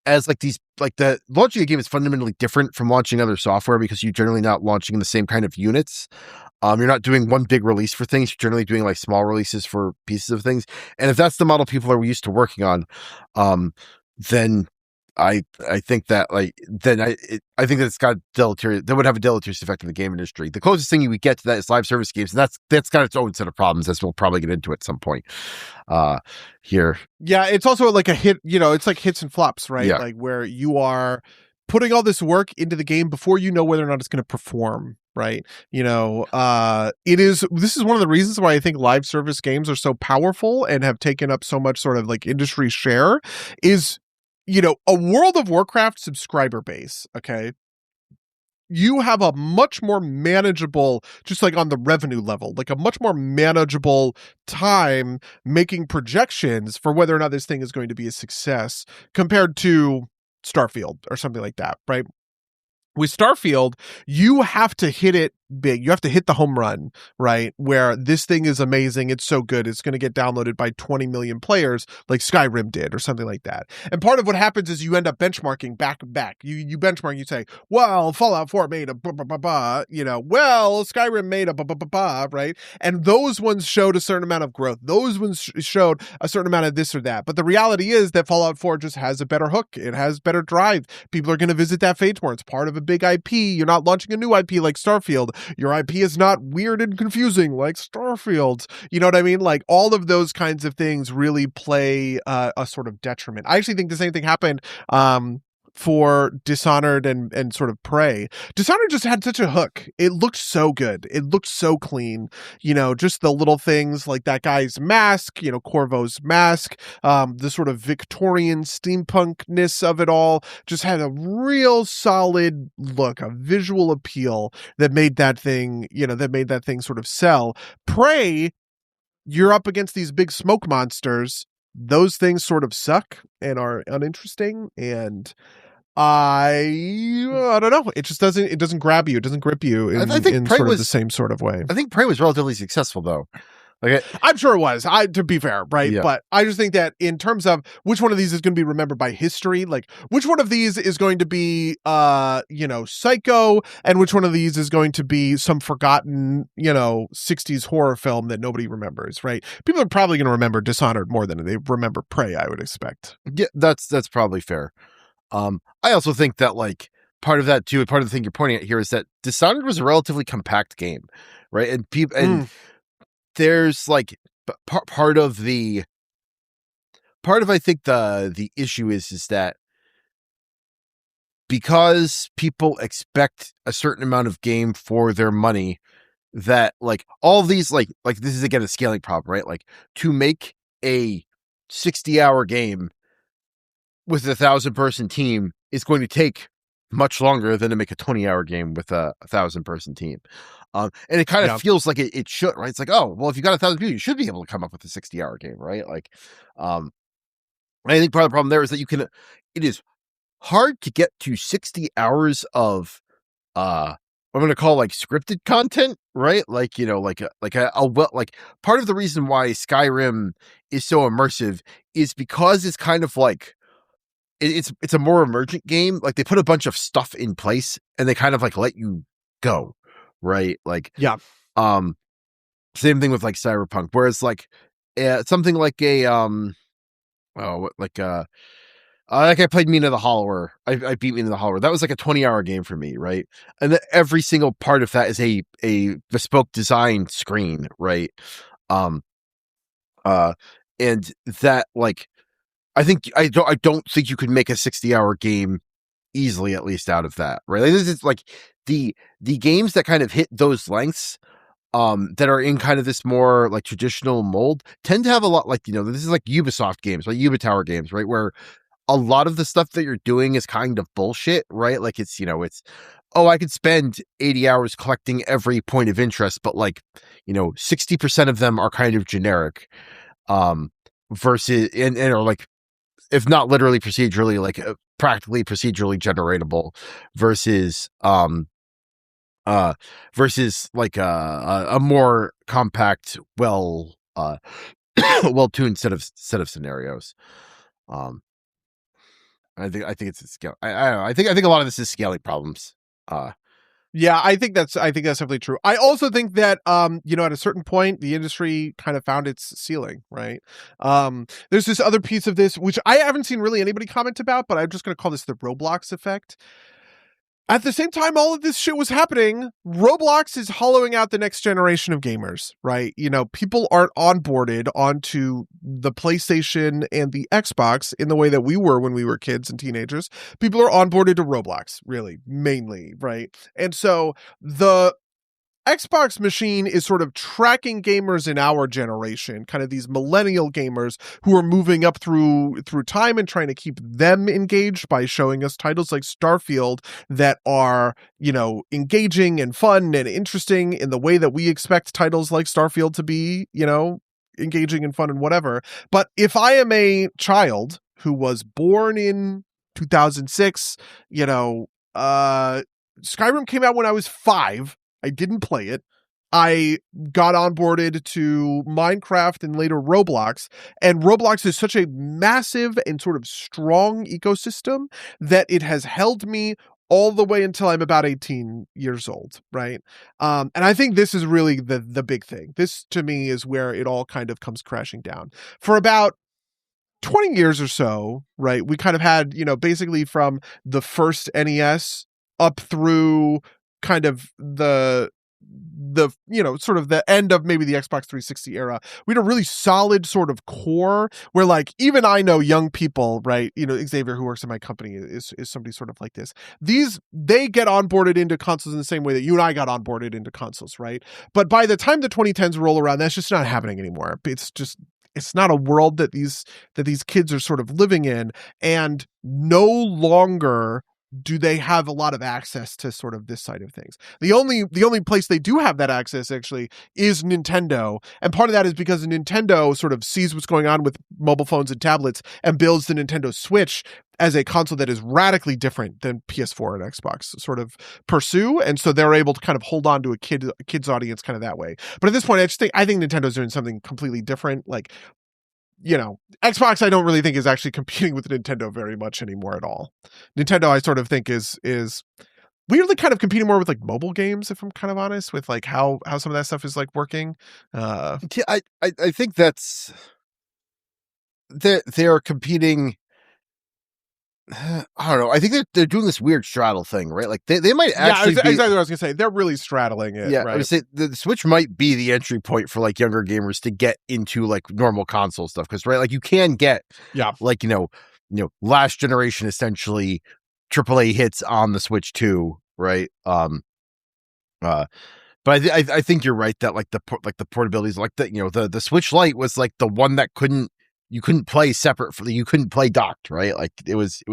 as like these, like the launching a game is fundamentally different from launching other software, because you're generally not launching in the same kind of units. You're not doing one big release for things. You're generally doing like small releases for pieces of things. And if that's the model people are used to working on, then I think that like I think that it's got deleterious. That would have a deleterious effect on the game industry. The closest thing you would get to that is live service games, and that's got its own set of problems, as we'll probably get into at some point here. Yeah, it's also like a hit. It's like hits and flops, right? Yeah. Like where you are putting all this work into the game before you know whether or not it's going to perform, right? This is one of the reasons why I think live service games are so powerful and have taken up so much sort of like industry share is, a World of Warcraft subscriber base, okay? You have a much more manageable, just like on the revenue level, like a much more manageable time making projections for whether or not this thing is going to be a success compared to Starfield or something like that, right? With Starfield, you have to hit it big. You have to hit the home run, right? Where this thing is amazing. It's so good. It's going to get downloaded by 20 million players like Skyrim did or something like that. And part of what happens is you end up benchmarking back. You benchmark, you say, well, Fallout 4 made a blah, blah, blah, blah, well, Skyrim made a blah, blah, blah, blah, right? And those ones showed a certain amount of growth. Those ones showed a certain amount of this or that. But the reality is that Fallout 4 just has a better hook. It has better drive. People are going to visit that fate more. It's part of a big IP. You're not launching a new IP like Starfield. Your IP is not weird and confusing like Starfield. You know what I mean? Like all of those kinds of things really play a sort of detriment. I actually think the same thing happened for Dishonored and sort of Prey. Dishonored just had such a hook. It looked so good. It looked so clean. Just the little things like that guy's mask, Corvo's mask, the sort of Victorian steampunkness of it all just had a real solid look, a visual appeal that made that thing, sort of sell. Prey, you're up against these big smoke monsters. Those things sort of suck and are uninteresting, and I don't know. It just doesn't grab you. It doesn't grip you in sort of the same sort of way. I think Prey was relatively successful though. I'm sure it was. To be fair, right? Yeah. But I just think that in terms of which one of these is going to be remembered by history, like which one of these is going to be, Psycho, and which one of these is going to be some forgotten, 60s horror film that nobody remembers, right? People are probably going to remember Dishonored more than they remember Prey, I would expect. Yeah, that's probably fair. I also think that part of that too, part of the thing you're pointing at here is that Dishonored was a relatively compact game, right? And people there's part of I think the issue is that because people expect a certain amount of game for their money, that all these this is again a scaling problem, right? To make a 60-hour game with a 1,000-person team is going to take much longer than to make a 20-hour game with a 1,000-person team. And it kind of feels like it should, right? It's like, oh, well, if you got 1,000 people, you should be able to come up with a 60-hour game, right? I think part of the problem there is that it is hard to get to 60 hours of, I'm going to call scripted content, right? Part of the reason why Skyrim is so immersive is because it's kind of it's a more emergent game. They put a bunch of stuff in place and they kind of let you go, right? Same thing with Cyberpunk, whereas something I played Mina the Hollower. I beat Mina the Hollower. That was a 20-hour game for me, right? And every single part of that is a bespoke design screen, right? And that I don't think you could make a 60-hour game easily, at least out of that, right? This is the games that kind of hit those lengths, that are in kind of this more traditional mold tend to have a lot this is Ubisoft games, like Ubitower games, right? Where a lot of the stuff that you're doing is kind of bullshit, right? It's I could spend 80 hours collecting every point of interest, but 60% of them are kind of generic, versus and are if not literally procedurally, practically procedurally generatable, versus a more compact, well tuned set of scenarios. I think it's a scale. I don't know. I think a lot of this is scaling problems. Yeah, I think that's definitely true. I also think that at a certain point the industry kind of found its ceiling, right? There's this other piece of this which I haven't seen really anybody comment about, but I'm just going to call this the Roblox effect. At the same time all of this shit was happening, Roblox is hollowing out the next generation of gamers, right? People aren't onboarded onto the PlayStation and the Xbox in the way that we were when we were kids and teenagers. People are onboarded to Roblox, really, mainly, right? And so the Xbox machine is sort of tracking gamers in our generation, kind of these millennial gamers who are moving up through time and trying to keep them engaged by showing us titles like Starfield that are, engaging and fun and interesting in the way that we expect titles like Starfield to be, engaging and fun and whatever. But if I am a child who was born in 2006, Skyrim came out when I was 5. I didn't play it. I got onboarded to Minecraft and later Roblox, and Roblox is such a massive and sort of strong ecosystem that it has held me all the way until I'm about 18 years old, right? And I think this is really the big thing. This, to me, is where it all kind of comes crashing down. For about 20 years or so, right, we kind of had, basically from the first NES up through kind of the sort of the end of maybe the Xbox 360 era, we had a really solid sort of core where like even I know young people, right? Xavier, who works in my company, is somebody sort of like this. They get onboarded into consoles in the same way that you and I got onboarded into consoles, right? But by the time the 2010s roll around, that's just not happening anymore. It's not a world that these kids are sort of living in, and no longer do they have a lot of access to sort of this side of things. The only place they do have that access actually is Nintendo. And part of that is because Nintendo sort of sees what's going on with mobile phones and tablets and builds the Nintendo Switch as a console that is radically different than PS4 and Xbox sort of pursue. And so they're able to kind of hold on to a kid's audience kind of that way. But at this point, I think Nintendo's doing something completely different. Like, Xbox, I don't really think is actually competing with Nintendo very much anymore at all. Nintendo, I sort of think is weirdly kind of competing more with like mobile games, if I'm kind of honest, with like how some of that stuff is like working. Yeah, I think that's they're competing. I don't know. I think they're doing this weird straddle thing, right? Like they might actually exactly what I was gonna say. They're really straddling it. Yeah, right? I would say the Switch might be the entry point for like younger gamers to get into like normal console stuff, because right, like you can get like last generation essentially AAA hits on the Switch too, right? But I think you're right that like the portabilities, like the Switch Lite was like the one that you couldn't play separate you couldn't play docked, right? Like it was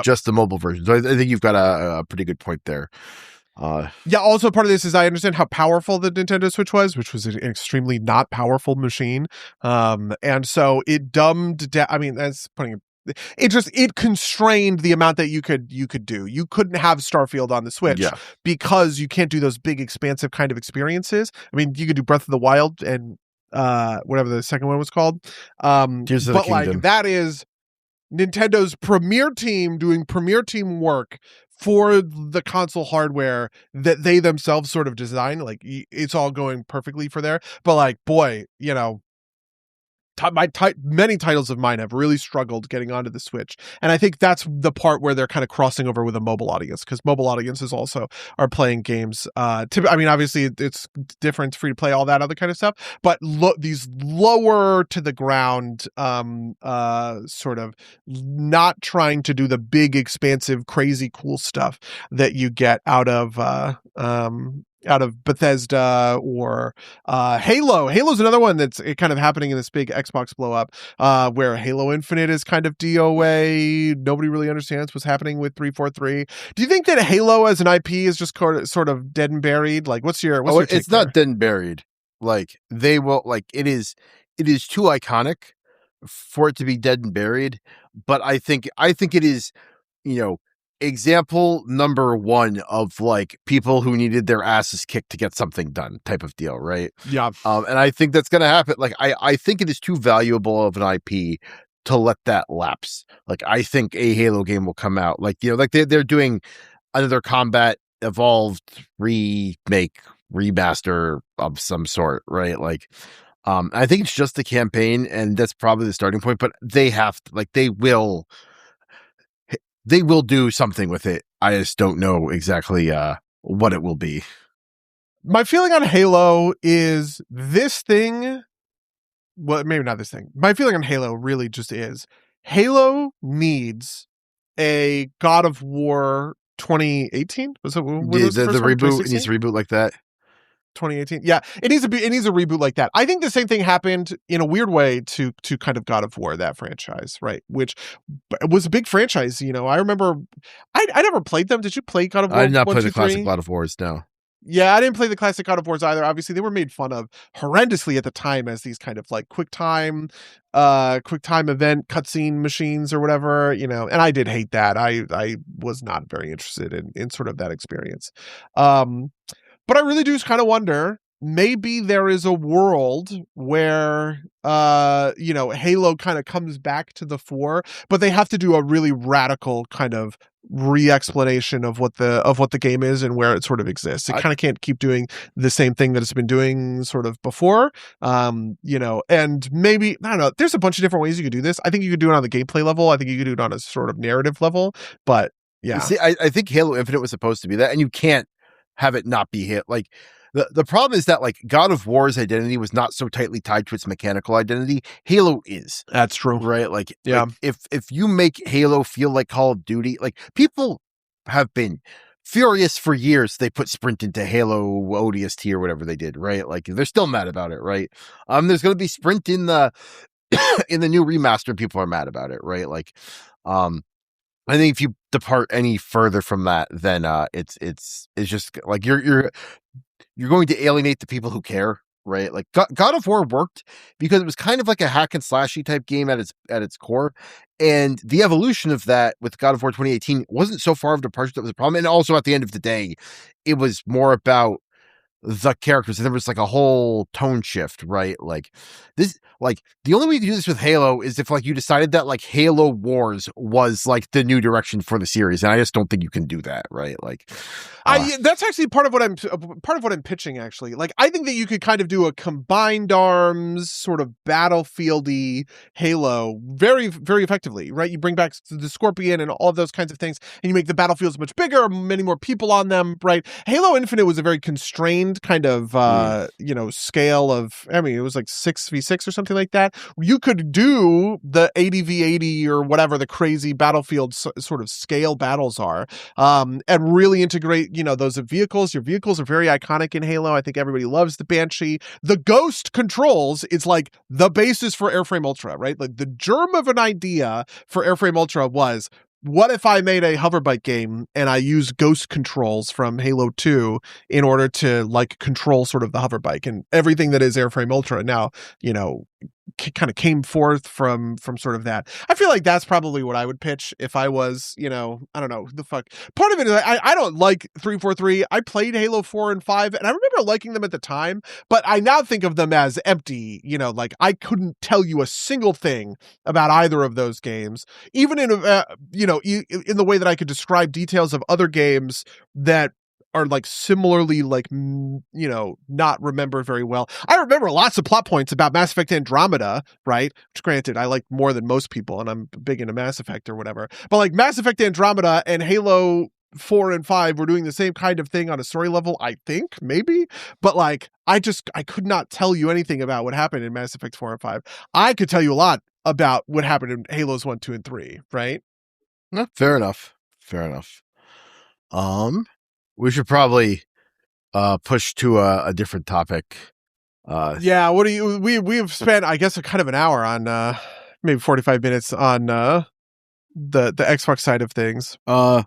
just the mobile version. So I think you've got a pretty good point there. Also part of this is I understand how powerful the Nintendo Switch was, which was an extremely not powerful machine. And so it dumbed down. I mean, that's putting it constrained the amount that you could do. You couldn't have Starfield on the Switch because you can't do those big expansive kind of experiences. I mean, you could do Breath of the Wild and whatever the second one was called. Tears of the Kingdom. Like that is Nintendo's premier team doing premier team work for the console hardware that they themselves sort of design. Like it's all going perfectly for there. But like, boy, many titles of mine have really struggled getting onto the Switch, and I think that's the part where they're kind of crossing over with a mobile audience, because mobile audiences also are playing games. I mean, obviously it's different, free to play, all that other kind of stuff, but these lower to the ground, sort of not trying to do the big, expansive, crazy, cool stuff that you get out of Bethesda or Halo. Halo's another one that's kind of happening in this big Xbox blow up, where Halo Infinite is kind of DOA. Nobody really understands what's happening with 343. Do you think that Halo as an IP is just sort of dead and buried? Like, what's your take it's there? Not dead and buried. Like they will, like it is too iconic for it to be dead and buried. But I think it is, example number one of like people who needed their asses kicked to get something done type of deal, right? Yeah. And I think that's going to happen. Like, I think it is too valuable of an IP to let that lapse. Like, I think a Halo game will come out. Like, like they're doing another Combat Evolved remake, remaster of some sort, right? Like, I think it's just the campaign, and that's probably the starting point, but they have to, like, they will do something with it. I just don't know exactly what it will be. My feeling on Halo is this thing. Well, maybe not this thing. My feeling on Halo really just is Halo needs a God of War 2018. Was it the reboot? It needs to reboot like that. 2018. Yeah, it needs a reboot like that. I think the same thing happened in a weird way to kind of God of War, that franchise, right? Which was a big franchise. I remember I never played them. Did you play God of War? I did not play the classic God of Wars, no. Yeah, I didn't play the classic God of Wars either. Obviously, they were made fun of horrendously at the time as these kind of like quick time event cutscene machines or whatever, and I did hate that. I was not very interested in sort of that experience. But I really do kind of wonder, maybe there is a world where, Halo kind of comes back to the fore, but they have to do a really radical kind of re-explanation of what the game is and where it sort of exists. It kind of can't keep doing the same thing that it's been doing sort of before, and maybe, I don't know, there's a bunch of different ways you could do this. I think you could do it on the gameplay level. I think you could do it on a sort of narrative level, but yeah. See, I think Halo Infinite was supposed to be that, and you can't have it not be hit. Like, the problem is that like God of War's identity was not so tightly tied to its mechanical identity. Halo is. That's true. Right? Like, Yeah. if you make Halo feel like Call of Duty, like people have been furious for years they put sprint into Halo ODST or whatever they did, right? Like they're still mad about it, right? There's gonna be sprint in the in the new remaster, people are mad about it, right? Like I think if you depart any further from that, then it's just like you're going to alienate the people who care, right? Like God of War worked because it was kind of like a hack and slashy type game at its core, and the evolution of that with God of War 2018 wasn't so far of a departure that was a problem. And also at the end of the day, it was more about the characters, and there was like a whole tone shift, right? Like this, like the only way you can do this with Halo is if like you decided that like Halo Wars was like the new direction for the series, and I just don't think you can do that, right? Like that's actually part of what I'm pitching, actually. Like, I think that you could kind of do a combined arms sort of battlefieldy Halo very, very effectively, right? You bring back the Scorpion and all of those kinds of things, and you make the battlefields much bigger, many more people on them, right? Halo Infinite was a very constrained kind of scale of, I mean, it was like 6v6 or something like that. You could do the 80v80 or whatever the crazy battlefield sort of scale battles are, and really integrate, those vehicles. Your vehicles are very iconic in Halo. I think everybody loves the Banshee. The Ghost controls is like the basis for Airframe Ultra, right? Like the germ of an idea for Airframe Ultra was, what if I made a hoverbike game and I used Ghost controls from Halo 2 in order to like control sort of the hoverbike, and everything that is Airframe Ultra now, kind of came forth from sort of that. I feel like that's probably what I would pitch if I was, I don't know, the fuck. Part of it is I don't like 343. I played Halo 4 and 5, and I remember liking them at the time, but I now think of them as empty, like I couldn't tell you a single thing about either of those games, even in, in the way that I could describe details of other games that are like similarly like not remembered very well. I remember lots of plot points about Mass Effect Andromeda, right? Which granted I like more than most people, and I'm big into Mass Effect or whatever. But like Mass Effect Andromeda and Halo 4 and 5 were doing the same kind of thing on a story level, I think, maybe. But like I could not tell you anything about what happened in Mass Effect 4 and 5. I could tell you a lot about what happened in Halos 1, 2, and 3, right? No, fair enough. We should probably push to a different topic. Yeah, what do you we've spent, I guess, a kind of an hour on maybe 45 minutes on the Xbox side of things. We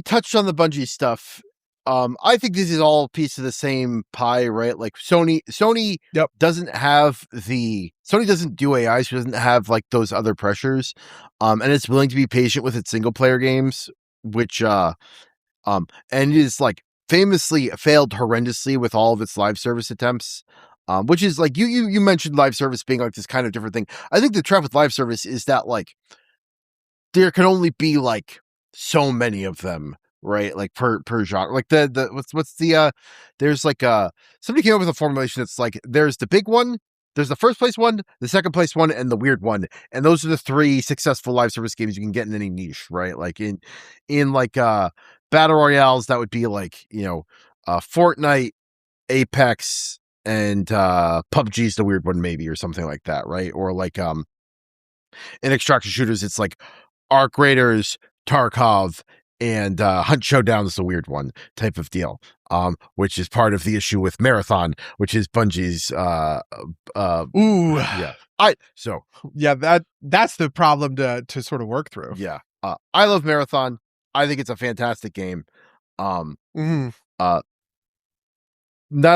touched on the Bungie stuff. I think this is all a piece of the same pie, right? Like Sony Yep. doesn't do AI, so doesn't have like those other pressures. And it's willing to be patient with its single player games, which and it is like famously failed horrendously with all of its live service attempts. Which is like you mentioned live service being like this kind of different thing. I think the trap with live service is that like there can only be like so many of them, right? Like per genre. Like the what's the there's like somebody came up with a formulation that's like there's the big one, there's the first place one, the second place one, and the weird one. And those are the three successful live service games you can get in any niche, right? Like in like battle royales, that would be like, Fortnite, Apex, and PUBG's the weird one maybe, or something like that, right? Or like in extraction shooters, it's like Arc Raiders, Tarkov, and Hunt Showdown is the weird one type of deal, which is part of the issue with Marathon, which is Bungie's that's the problem to sort of work through. Yeah. I love Marathon. I think it's a fantastic game. Not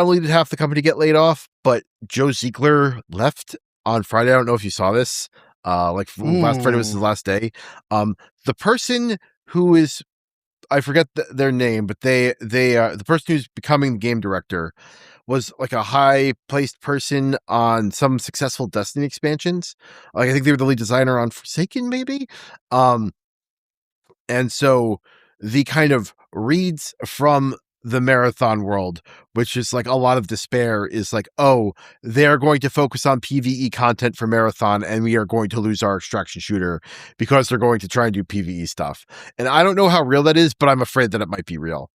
only did half the company get laid off, but Joe Ziegler left on Friday. I don't know if you saw this. Last Friday was his last day. The person who is, I forget their name, but the person who's becoming the game director was like a high placed person on some successful Destiny expansions. Like I think they were the lead designer on Forsaken, maybe. And so the kind of reads from the Marathon world, which is like a lot of despair, is like, oh, they're going to focus on PvE content for Marathon, and we are going to lose our extraction shooter because they're going to try and do PvE stuff. And I don't know how real that is, but I'm afraid that it might be real.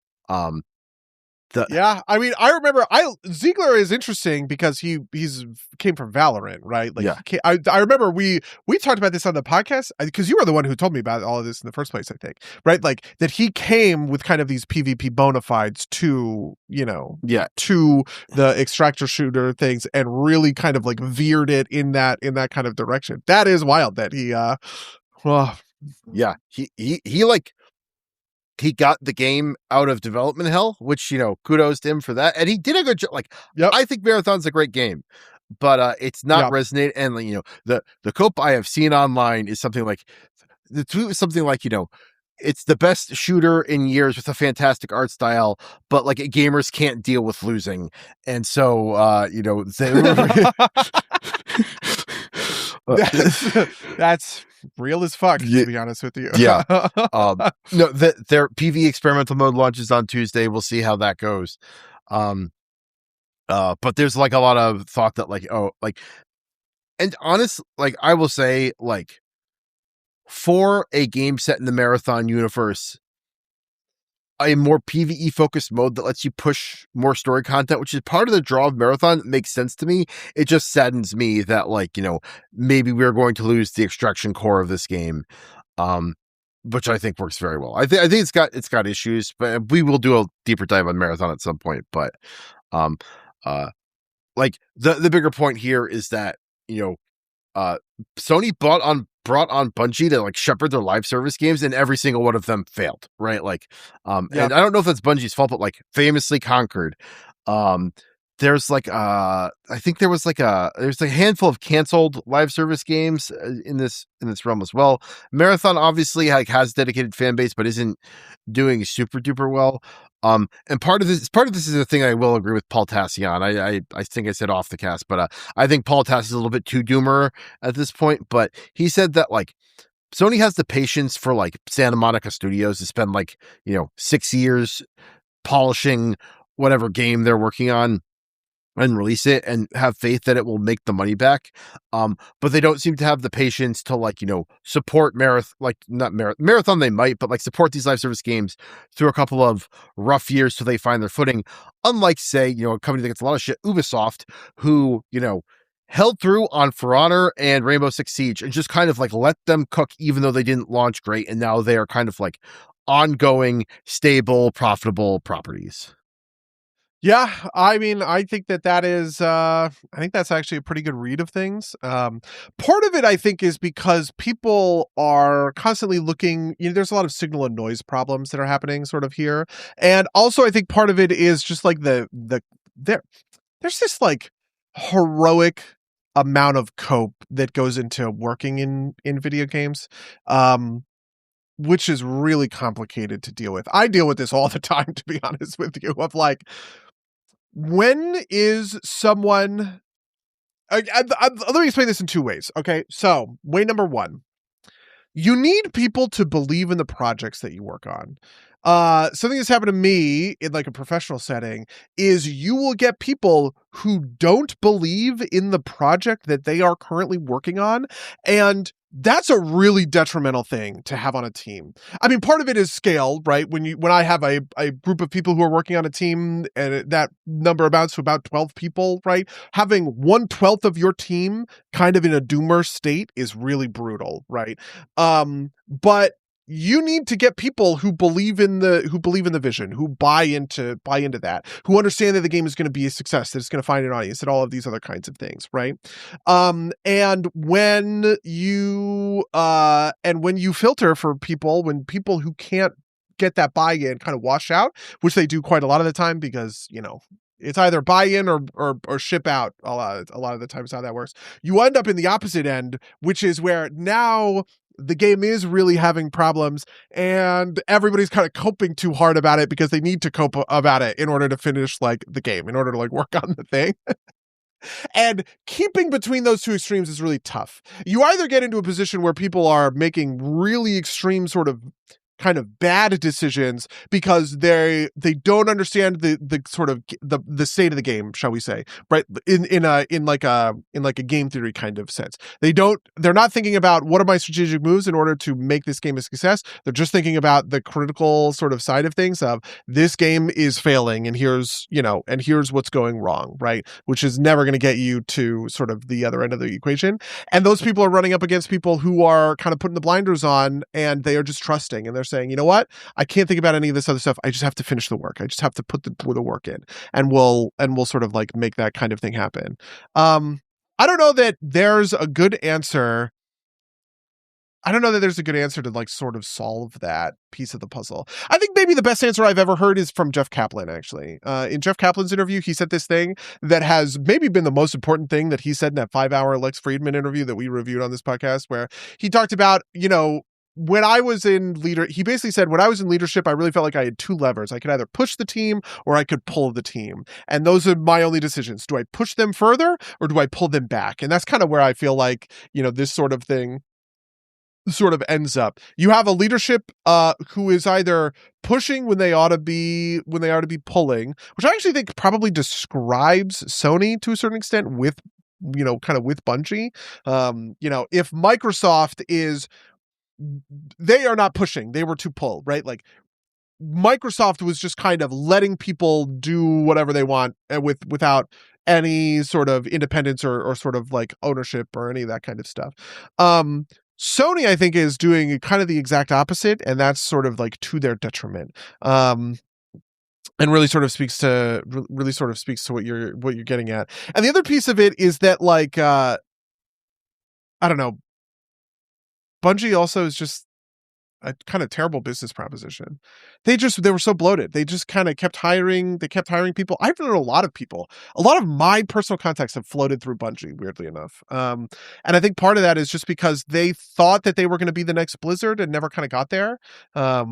Yeah, I mean, I remember Ziegler is interesting because he's came from Valorant, right? Like, Yeah. I remember we talked about this on the podcast because you were the one who told me about all of this in the first place, I think, right? Like that he came with kind of these PvP bona fides to to the extractor shooter things and really kind of like veered it in that kind of direction. That is wild that he well, yeah, he like. He got the game out of development hell, which, kudos to him for that. And he did a good job. Like, yep. I think Marathon's a great game, but it's not resonating. And, the cope I have seen online is something like, the tweet was something like, it's the best shooter in years with a fantastic art style, but like gamers can't deal with losing. And so, that's real as fuck, to be honest with you. Yeah. No, their PV experimental mode launches on Tuesday. We'll see how that goes. But there's like a lot of thought that and honest, like I will say, like for a game set in the Marathon universe, a more PvE focused mode that lets you push more story content, which is part of the draw of Marathon, makes sense to me. It just saddens me that maybe we're going to lose the extraction core of this game, which I think works very well. I think it's got issues, but we will do a deeper dive on Marathon at some point. But like the bigger point here is that Sony brought on Bungie to like shepherd their live service games, and every single one of them failed, right? Like, and I don't know if that's Bungie's fault, but like famously Conquered. There's like I think there's a handful of canceled live service games in this realm as well. Marathon obviously like has dedicated fan base, but isn't doing super duper well. And part of this is a thing I will agree with Paul Tassion. I think I said off the cast, but I think Paul Tass is a little bit too doomer at this point. But he said that like Sony has the patience for like Santa Monica Studios to spend 6 years polishing whatever game they're working on and release it and have faith that it will make the money back. But they don't seem to have the patience to support Marathon. They might, but support these live service games through a couple of rough years till they find their footing. Unlike say, a company that gets a lot of shit, Ubisoft, who, held through on For Honor and Rainbow Six Siege and just kind of let them cook, even though they didn't launch great. And now they are kind of ongoing, stable, profitable properties. Yeah, I mean, I think that is, I think that's actually a pretty good read of things. Part of it, I think, is because people are constantly looking, there's a lot of signal and noise problems that are happening sort of here. And also, I think part of it is just there's this heroic amount of cope that goes into working in video games. Which is really complicated to deal with. I deal with this all the time, to be honest with you, of when is someone let me explain this in two ways. Okay. So way number one, you need people to believe in the projects that you work on. Something that's happened to me in a professional setting is you will get people who don't believe in the project that they are currently working on. And that's a really detrimental thing to have on a team. I mean, part of it is scale, right? When I have a group of people who are working on a team and that number amounts to about 12 people, right? Having 1/12 of your team kind of in a doomer state is really brutal, right? But you need to get people who believe in the vision, who buy into that, who understand that the game is going to be a success, that it's going to find an audience, and all of these other kinds of things, right? And when you filter for people, when people who can't get that buy-in kind of wash out, which they do quite a lot of the time, because it's either buy-in or ship out a lot of the times how that works. You end up in the opposite end, which is where now the game is really having problems and everybody's kind of coping too hard about it because they need to cope about it in order to finish the game, in order to work on the thing. And keeping between those two extremes is really tough. You either get into a position where people are making really extreme sort of kind of bad decisions because they don't understand the sort of the state of the game, shall we say, right? In like a game theory kind of sense. They're not thinking about what are my strategic moves in order to make this game a success. They're just thinking about the critical sort of side of things of this game is failing and here's what's going wrong, right? Which is never going to get you to sort of the other end of the equation. And those people are running up against people who are kind of putting the blinders on, and they are just trusting, and they're saying, you know what? I can't think about any of this other stuff. I just have to finish the work. I just have to put the work in, and we'll sort of like make that kind of thing happen. I don't know that there's a good answer. I don't know that there's a good answer to like sort of solve that piece of the puzzle. I think maybe the best answer I've ever heard is from Jeff Kaplan, actually. In Jeff Kaplan's interview, he said this thing that has maybe been the most important thing that he said in that 5-hour Lex Friedman interview that we reviewed on this podcast, where he talked about, when I was in he basically said, when I was in leadership, I really felt like I had two levers. I could either push the team or I could pull the team. And those are my only decisions. Do I push them further or do I pull them back? And that's kind of where I feel like, this sort of thing sort of ends up. You have a leadership who is either pushing when they ought to be pulling, which I actually think probably describes Sony to a certain extent with kind of with Bungie. If Microsoft is, they are not pushing, they were to pull, right? Like Microsoft was just kind of letting people do whatever they want without any sort of independence or sort of like ownership or any of that kind of stuff. Sony, I think, is doing kind of the exact opposite, and that's sort of like to their detriment. And really sort of speaks to what you're getting at. And the other piece of it is that, like, I don't know, Bungie also is just a kind of terrible business proposition. They were so bloated. They just kind of kept hiring. They kept hiring people. I've known a lot of people. A lot of my personal contacts have floated through Bungie, weirdly enough. And I think part of that is just because they thought that they were going to be the next Blizzard and never kind of got there. I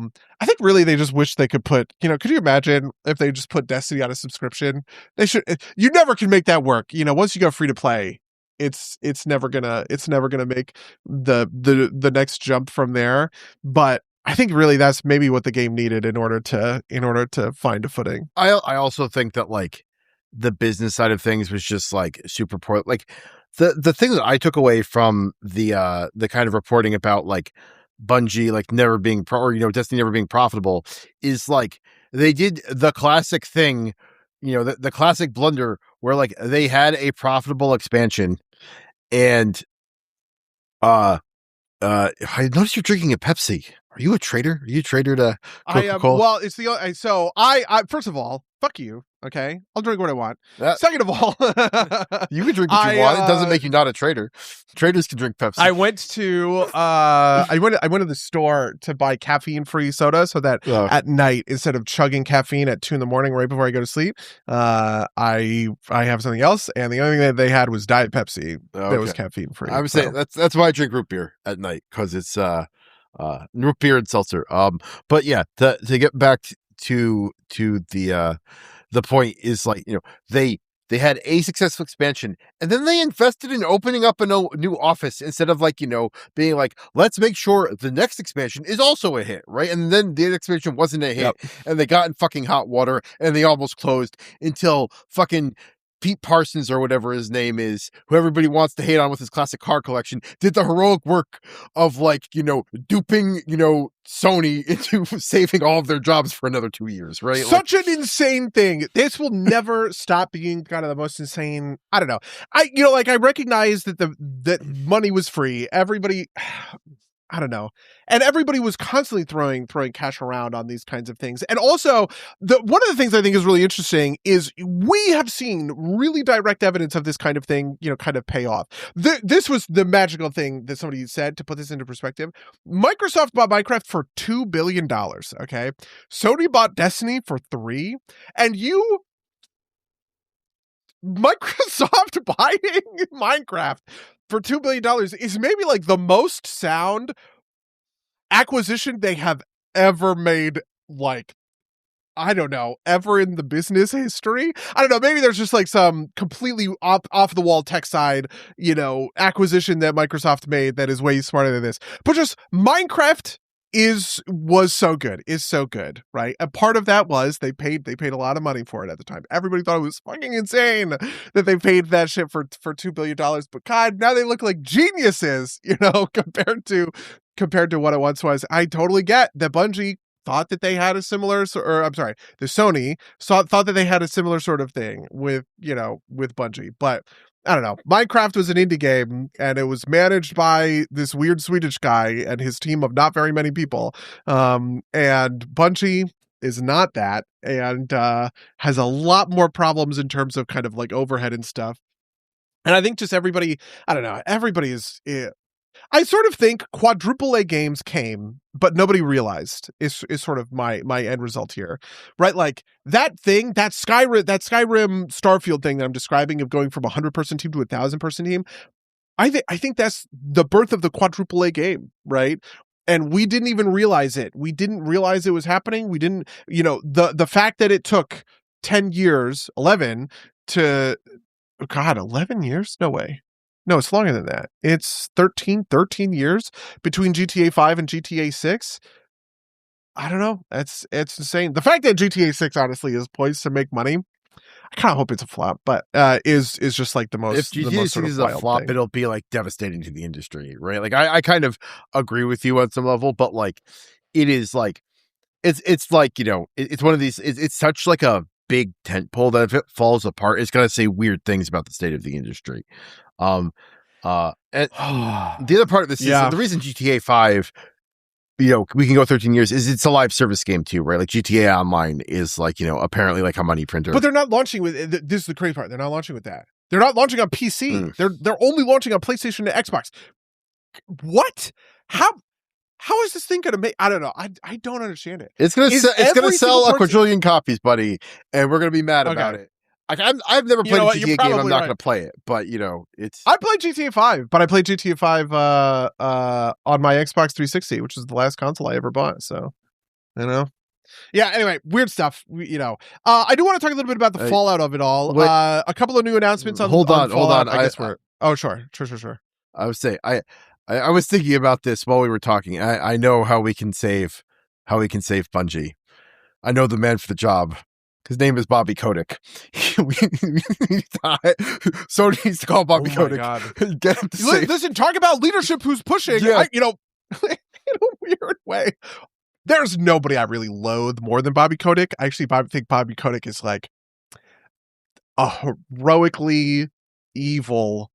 think really they just wish they could put, could you imagine if they just put Destiny on a subscription? They should. You never can make that work. Once you go free to play, it's never gonna make the next jump from there. But I think really that's maybe what the game needed in order to find a footing. I also think that like the business side of things was just like super poor. Like the thing that I took away from the kind of reporting about like Bungie like never being Destiny never being profitable is like they did the classic thing, the classic blunder where like they had a profitable expansion. And I noticed you're drinking a Pepsi. Are you a traitor? Are you a traitor to Coca-Cola? Well, it's I first of all, fuck you. Okay, I'll drink what I want. Second of all, you can drink what you want. It doesn't make you not a traitor. Traders can drink Pepsi. I went to I went to the store to buy caffeine-free soda so that at night, instead of chugging caffeine at 2 a.m. right before I go to sleep, I have something else, and the only thing that they had was Diet Pepsi that was caffeine-free. I would say that's why I drink root beer at night, because it's root beer and seltzer. But yeah, to get back to the point is like, they had a successful expansion and then they invested in opening up a new office instead of like, being like, let's make sure the next expansion is also a hit, right? And then the expansion wasn't a hit and they got in fucking hot water and they almost closed until fucking Pete Parsons or whatever his name is, who everybody wants to hate on with his classic car collection, did the heroic work of like, duping, Sony into saving all of their jobs for another 2 years, right? Such an insane thing. This will never stop being kind of the most insane. I don't know. I recognize that that money was free. Everybody, I don't know. And everybody was constantly throwing cash around on these kinds of things. And also, one of the things I think is really interesting is we have seen really direct evidence of this kind of thing, kind of pay off. This was the magical thing that somebody said, to put this into perspective. Microsoft bought Minecraft for $2 billion, okay? Sony bought Destiny for $3 billion. And Microsoft buying Minecraft for $2 billion is maybe like the most sound acquisition they have ever made, like, I don't know, ever in the business history. I don't know, maybe there's just like some completely off the wall tech side, acquisition that Microsoft made that is way smarter than this. But just Minecraft was so good, is so good, right? And part of that was they paid a lot of money for it at the time. Everybody thought it was fucking insane that they paid that shit for $2 billion. But God, now they look like geniuses, compared to what it once was. I totally get that Bungie thought that they had a similar, or I'm sorry, the Sony thought that they had a similar sort of thing with Bungie, but I don't know. Minecraft was an indie game, and it was managed by this weird Swedish guy and his team of not very many people. And Bungie is not that, and has a lot more problems in terms of kind of like overhead and stuff. And I think just everybody, I don't know, everybody is. I sort of think quadruple A games came, but nobody realized is sort of my end result here, right? Like that thing, that Skyrim Starfield thing that I'm describing of going from 100-person team to 1,000-person team. I think that's the birth of the quadruple A game, right? And we didn't even realize it. We didn't realize it was happening. We didn't, the fact that it took 10 years, 11 to, God, 11 years? No way. No, it's longer than that. It's 13 years between GTA 5 and GTA 6. I don't know. It's insane. The fact that GTA 6 honestly is poised to make money, I kind of hope it's a flop, but is just like the most. If GTA 6 is a flop, it'll be like devastating to the industry, right? Like I kind of agree with you on some level, but like it is like it's like it's one of these. It's such like a big tentpole that if it falls apart, it's gonna say weird things about the state of the industry. And the other part of this is the reason GTA 5, we can go 13 years is it's a live service game too, right? Like GTA Online is like, apparently like a money printer. But they're not launching with, this is the crazy part, they're not launching with that. They're not launching on PC. They're only launching on PlayStation and Xbox. What? How is this thing going to make? I don't know. I don't understand it. It's going to sell a quadrillion copies, buddy, and we're going to to be mad about it. I've never played a GTA game. I'm not going to play it, but it's. I played GTA 5, but I played GTA 5 on my Xbox 360, which is the last console I ever bought. So, yeah. Anyway, weird stuff. I do want to talk a little bit about the fallout of it all. A couple of new announcements on. Hold on. I guess we're. Oh, sure. I would say I was thinking about this while we were talking. I know how we can save Bungie. I know the man for the job. His name is Bobby Kotick. Sony needs to call Bobby Kotick. God. Get him to save. Listen, talk about leadership who's pushing. Yeah. In a weird way. There's nobody I really loathe more than Bobby Kotick. I actually think Bobby Kotick is like a heroically evil,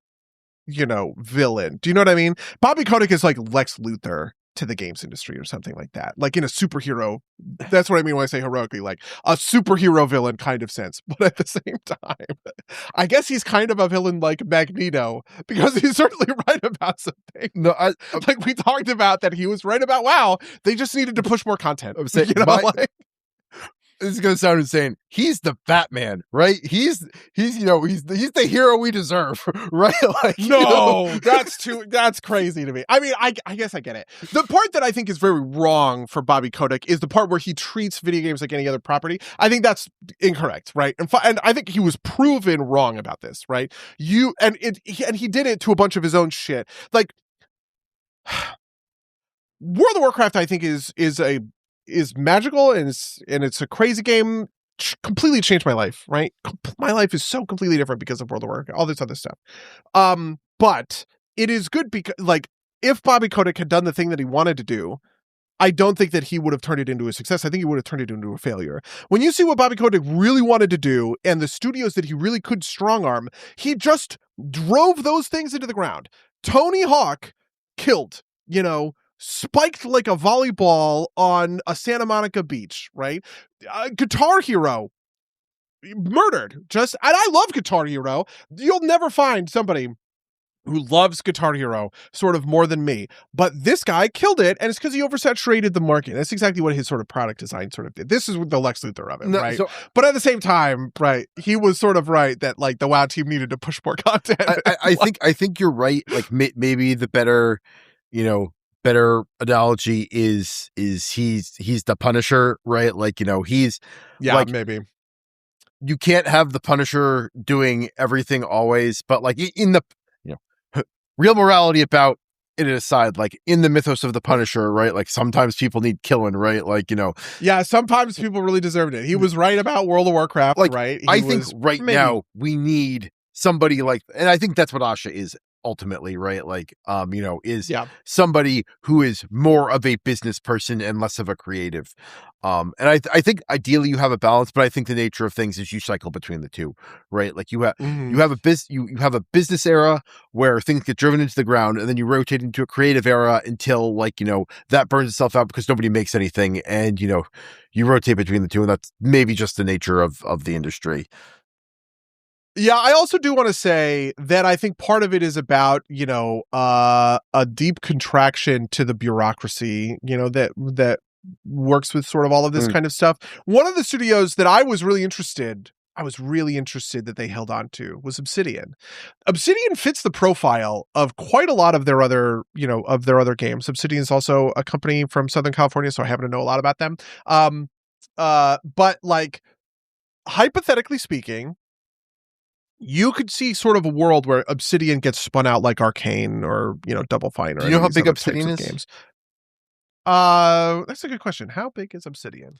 villain. Do you know what I mean? Bobby Kotick is like Lex Luthor to the games industry or something like that. Like in a superhero, that's what I mean when I say heroically, like a superhero villain kind of sense. But at the same time, I guess he's kind of a villain like Magneto, because he's certainly right about something. No, like we talked about that he was right about, wow, they just needed to push more content. I'm saying, this is gonna sound insane. He's the Batman, right? He's the hero we deserve, right? Like, that's crazy to me. I mean, I guess I get it. The part that I think is very wrong for Bobby Kotick is the part where he treats video games like any other property. I think that's incorrect, right? And I think he was proven wrong about this, right? He did it to a bunch of his own shit. Like World of Warcraft, I think is magical, and it's a crazy game. Completely changed my life, right? My life is so completely different because of World of Warcraft, all this other stuff. But it is good because, like, if Bobby Kotick had done the thing that he wanted to do, I don't think that he would have turned it into a success. I think he would have turned it into a failure. When you see what Bobby Kotick really wanted to do and the studios that he really could strong arm, he just drove those things into the ground. Tony Hawk killed, spiked like a volleyball on a Santa Monica beach, right? Guitar Hero murdered. And I love Guitar Hero. You'll never find somebody who loves Guitar Hero sort of more than me. But this guy killed it, and it's because he oversaturated the market. That's exactly what his sort of product design sort of did. This is the Lex Luthor of it, right? But at the same time, right, he was sort of right that like the WoW team needed to push more content. I think you're right. Like maybe the better analogy is he's the Punisher, right? Like, he's like, maybe you can't have the Punisher doing everything always, but like in the real morality about in an aside, like in the mythos of the Punisher, right? Like sometimes people need killing, right? Like, Yeah, sometimes people really deserved it. He was right about World of Warcraft, like right? I think right now we need somebody like, and I think that's what Asha is ultimately, right? Like, is somebody who is more of a business person and less of a creative. And I think ideally you have a balance, but I think the nature of things is you cycle between the two, right? Like you have you have a business era where things get driven into the ground, and then you rotate into a creative era until like, that burns itself out because nobody makes anything. And, you rotate between the two, and that's maybe just the nature of the industry. Yeah, I also do want to say that I think part of it is about, a deep contraction to the bureaucracy, that works with sort of all of this kind of stuff. One of the studios that I was really interested that they held on to was Obsidian. Obsidian fits the profile of quite a lot of their other, games. Obsidian is also a company from Southern California, so I happen to know a lot about them. But like, hypothetically speaking, you could see sort of a world where Obsidian gets spun out like Arcane or, Double Fine or Do you know how big Obsidian is? Games. That's a good question. How big is Obsidian?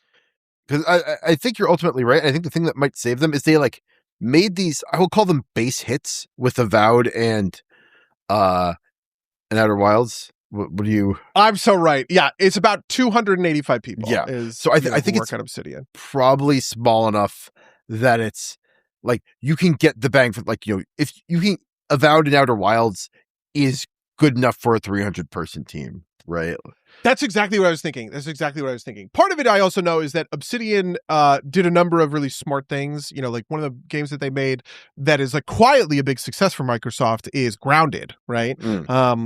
Because I think you're ultimately right. I think the thing that might save them is they like made these, I will call them base hits with Avowed and Outer Wilds. What do you? I'm so right. Yeah, it's about 285 people. Yeah. So I think it's on Obsidian. Probably small enough that it's like you can get the bang for like, if you can, Avowed and Outer Wilds is good enough for a 300 person team, right? That's exactly what I was thinking. Part of it I also know is that Obsidian did a number of really smart things. Like one of the games that they made that is like quietly a big success for Microsoft is Grounded, right?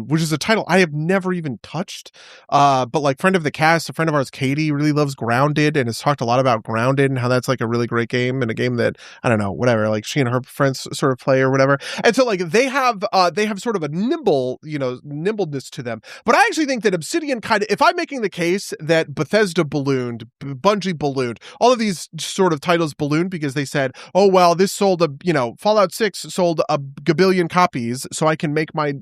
Which is a title I have never even touched. But like friend of the cast, a friend of ours, Katie, really loves Grounded and has talked a lot about Grounded and how that's like a really great game and a game that, I don't know, whatever, like she and her friends sort of play or whatever. And so like they have sort of a nimbleness to them. But I actually think that Obsidian kind of, if I'm making the case that Bethesda ballooned, Bungie ballooned, all of these sort of titles ballooned because they said, oh, well, this sold Fallout 6 sold a gabillion copies, so I can make my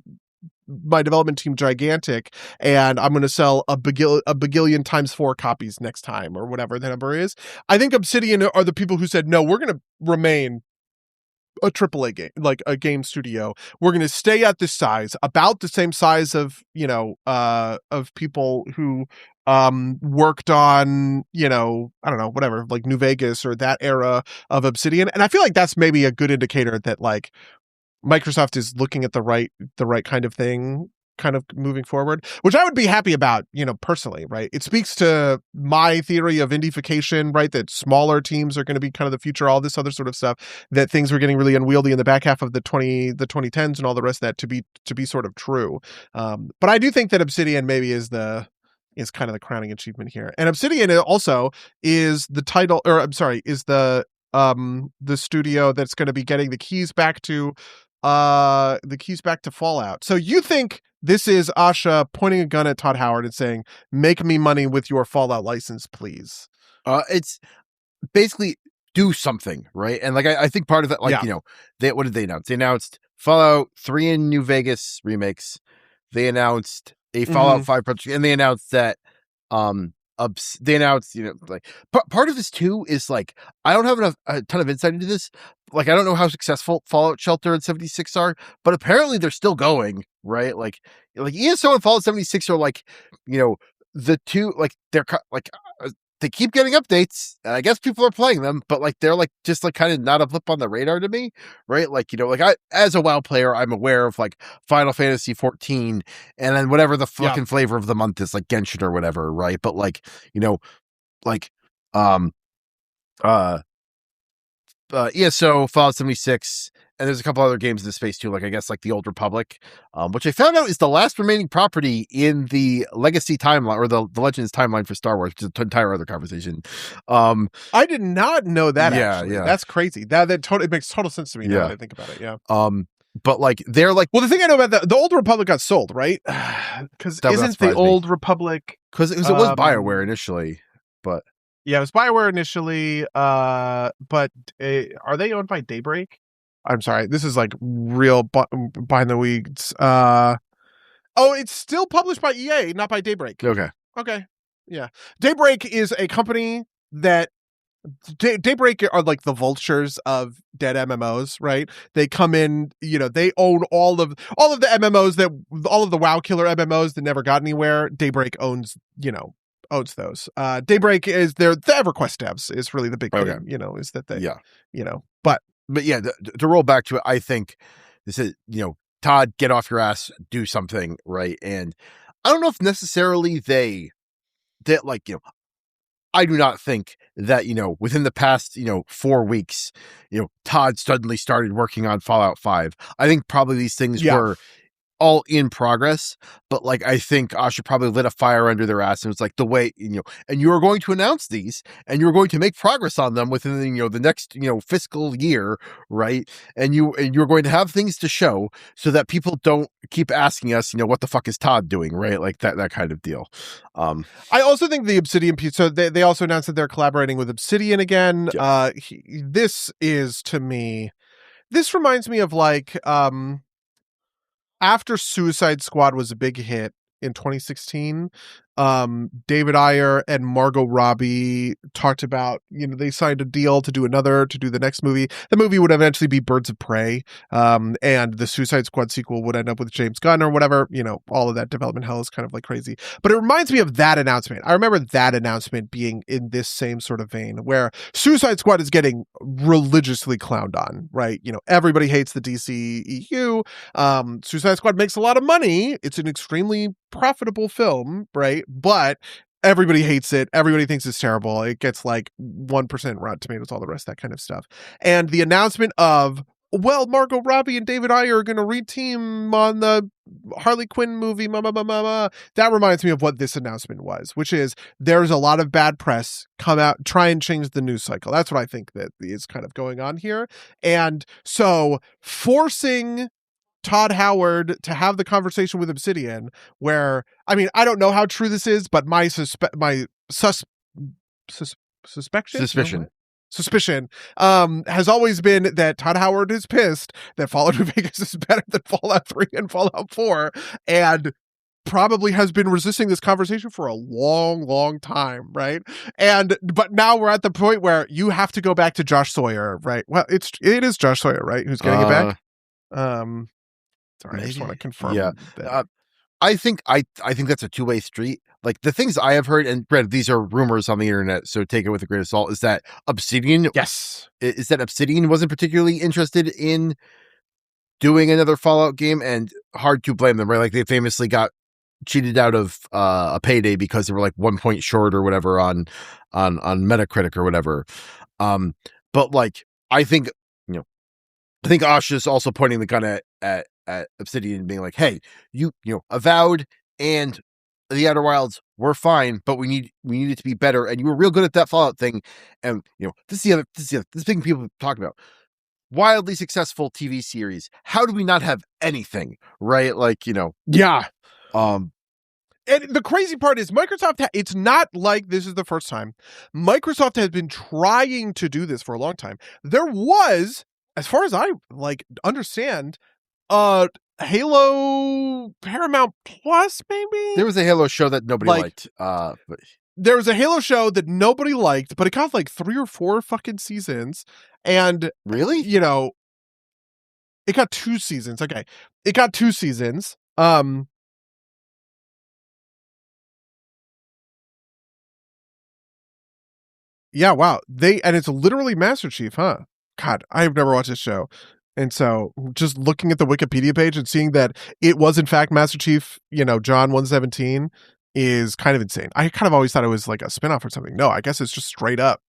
development team gigantic, and I'm going to sell a bagillion times 4 copies next time, or whatever the number is. I think Obsidian are the people who said, no, we're going to remain a AAA game, like a game studio. We're going to stay at this size, about the same size of, of people who worked on, I don't know, whatever, like New Vegas or that era of Obsidian. And I feel like that's maybe a good indicator that like Microsoft is looking at the right kind of thing kind of moving forward, which I would be happy about, personally, right? It speaks to my theory of indification, right? That smaller teams are going to be kind of the future, all this other sort of stuff, that things were getting really unwieldy in the back half of the 2010s and all the rest of that to be sort of true. But I do think that Obsidian maybe is kind of the crowning achievement here. And Obsidian also is the title, or I'm sorry, is the studio that's going to be getting the keys back to Fallout. So you think this is Asha pointing a gun at Todd Howard and saying, make me money with your Fallout license, please? It's basically do something, right? And like, I think part of it, like, what did they announce? They announced Fallout 3 in New Vegas remakes. They announced a Fallout 5 project, and they announced that, they announced, like part of this too is like, I don't have a ton of insight into this. Like, I don't know how successful Fallout Shelter and 76 are, but apparently they're still going, right? Like ESO and Fallout 76 are like, the two, like they're like, they keep getting updates, and I guess people are playing them, but like they're like just like kind of not a blip on the radar to me, right? Like, like I, as a WoW player, I'm aware of like Final Fantasy 14, and then whatever the fucking flavor of the month is, like Genshin or whatever, right? But like, like ESO, Fallout 76, and there's a couple other games in this space too, like I guess like the Old Republic, which I found out is the last remaining property in the Legacy timeline, or the Legends timeline for Star Wars, which is an entire other conversation. I did not know that. Actually, that's crazy. It makes total sense to me now that I think about it. Yeah. But like they're like, well, the thing I know about the Old Republic got sold, right? Because isn't the Old Republic, because it was BioWare initially, but. Yeah, it was BioWare initially, but are they owned by Daybreak? I'm sorry, this is like real behind the weeds. Oh, it's still published by EA, not by Daybreak. Okay. Okay. Yeah. Daybreak is a company that Daybreak are like the vultures of dead MMOs, right? They come in, they own all of the MMOs all of the WoW killer MMOs that never got anywhere. Daybreak owns those. Daybreak is the EverQuest devs is really the big thing, is that they, but yeah, to roll back to it, I think this is, Todd, get off your ass, do something, right? And I don't know if necessarily that like, I do not think that, within the past, 4 weeks, Todd suddenly started working on Fallout 5. I think probably these things were all in progress, but like, I think Asha probably lit a fire under their ass and was like, the way, and you are going to announce these and you're going to make progress on them within, the next, fiscal year, right? And you're going to have things to show so that people don't keep asking us, what the fuck is Todd doing, right? Like that kind of deal. I also think the Obsidian piece, so they also announced that they're collaborating with Obsidian again. Yeah. This reminds me of like, after Suicide Squad was a big hit in 2016, David Ayer and Margot Robbie talked about, they signed a deal to do the next movie. The movie would eventually be Birds of Prey, and the Suicide Squad sequel would end up with James Gunn or whatever. All of that development hell is kind of like crazy. But it reminds me of that announcement. I remember that announcement being in this same sort of vein where Suicide Squad is getting religiously clowned on, right? Everybody hates the DCEU. Suicide Squad makes a lot of money. It's an extremely profitable film, right? But everybody hates it. Everybody thinks it's terrible. It gets like 1% Rotten Tomatoes, all the rest, that kind of stuff. And the announcement of, Margot Robbie and David Ayer are going to reteam on the Harley Quinn movie, that reminds me of what this announcement was, which is there's a lot of bad press come out, try and change the news cycle. That's what I think that is kind of going on here. And so forcing Todd Howard to have the conversation with Obsidian, where, I mean, I don't know how true this is, but my suspicion has always been that Todd Howard is pissed that Fallout New Vegas is better than Fallout 3 and Fallout 4, and probably has been resisting this conversation for a long time, right? But now we're at the point where you have to go back to Josh Sawyer, right? Well, it is Josh Sawyer, right? Who's getting it back? Sorry, I just want to confirm. Yeah, I think that's a two-way street. Like the things I have heard, and granted, these are rumors on the internet, so take it with a grain of salt. Is that Obsidian? Yes, is that Obsidian wasn't particularly interested in doing another Fallout game, and hard to blame them, right? Like they famously got cheated out of a payday because they were like 1 point short or whatever on Metacritic or whatever. But like I think Asha's also pointing the gun at Obsidian, being like, hey, you Avowed and the Outer Wilds were fine, but we need it to be better, and you were real good at that Fallout thing. And this thing people talk about, wildly successful TV series. How do we not have anything, right? Like, yeah. And the crazy part is Microsoft, it's not like this is the first time. Microsoft has been trying to do this for a long time. There was, as far as I understand, Halo Paramount Plus, maybe? There was a Halo show that nobody liked. But there was a Halo show that nobody liked, but it got like 3 or 4 fucking seasons. And really? It got 2 seasons. Okay. It got 2 seasons. Yeah, wow. And it's literally Master Chief, huh? God, I've never watched this show. And so just looking at the Wikipedia page and seeing that it was in fact Master Chief, John 117 is kind of insane. I kind of always thought it was like a spinoff or something. No, I guess it's just straight up.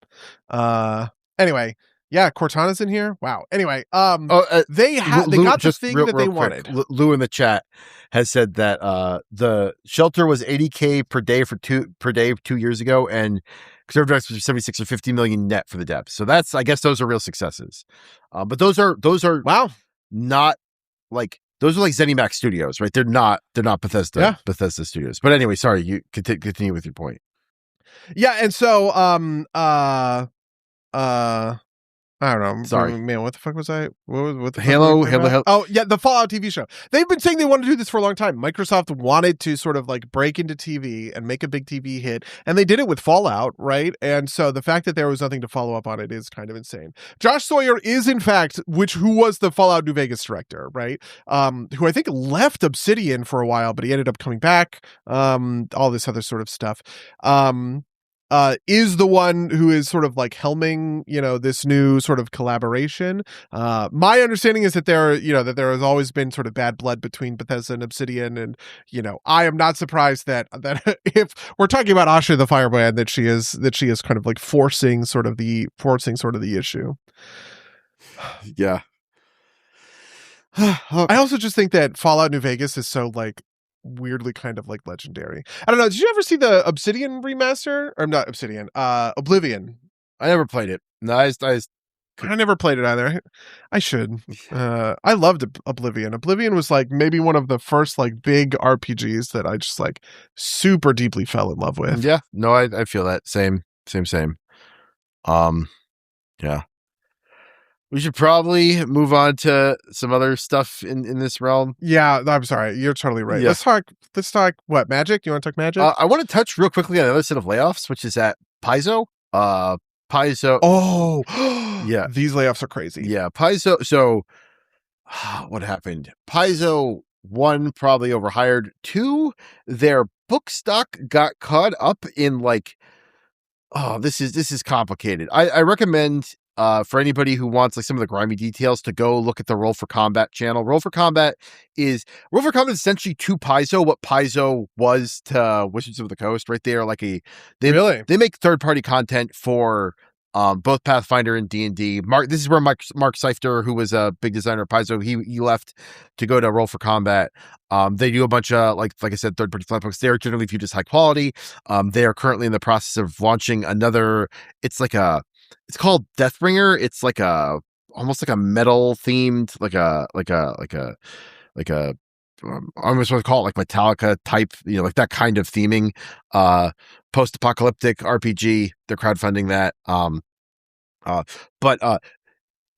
Anyway, yeah, Cortana's in here. Wow. Anyway, they got the thing that they wanted. Lou in the chat has said that the shelter was $80K per day for 2 years ago, and Conservative Directs was 76 or 50 million net for the depth. So that's, I guess those are real successes. But those are wow, not like, those are like ZeniMax Studios, right? They're not Bethesda Studios. But anyway, sorry, you continue with your point. Yeah, and so I don't know. Sorry. Man, what the fuck was I? What the fuck Halo, were we talking Halo, about? Oh, yeah, the Fallout TV show. They've been saying they want to do this for a long time. Microsoft wanted to sort of like break into TV and make a big TV hit, and they did it with Fallout, right? And so the fact that there was nothing to follow up on it is kind of insane. Josh Sawyer is, in fact, who was the Fallout New Vegas director, right? Who I think left Obsidian for a while, but he ended up coming back. All this other sort of stuff. Is the one who is sort of like helming, this new sort of collaboration. My understanding is that there has always been sort of bad blood between Bethesda and Obsidian, and I am not surprised that if we're talking about Asha the Firebrand, that she is kind of like forcing sort of the issue. Yeah. I also just think that Fallout New Vegas is so like weirdly kind of like legendary. I don't know. Did you ever see the Obsidian remaster? Or not Obsidian, Oblivion? I never played it. No, I never played it either. I should. I loved Oblivion. Oblivion was like maybe one of the first like big RPGs that I just like super deeply fell in love with. Yeah. No, I feel that. Same. Yeah. We should probably move on to some other stuff in this realm. Yeah, I'm sorry. You're totally right. Yeah. Let's talk what, Magic? You want to talk Magic? I want to touch real quickly on another set of layoffs, which is at Paizo. Paizo. Oh, yeah. These layoffs are crazy. Yeah, Paizo. So what happened? Paizo, 1, probably overhired. 2, their book stock got caught up in like, this is complicated. I recommend for anybody who wants like some of the grimy details to go look at the Roll for Combat channel. Roll for Combat is essentially to Paizo what Paizo was to Wizards of the Coast, right? They are like they make third-party content for both Pathfinder and D&D. This is where Mark Seifter, who was a big designer of Paizo, he left to go to Roll for Combat. They do a bunch of like I said, third-party flat books. They're generally viewed as high quality. They are currently in the process of launching another. It's called Deathbringer. It's like almost like a metal themed, I almost want to call it like Metallica type, like that kind of theming, post-apocalyptic RPG. They're crowdfunding that. But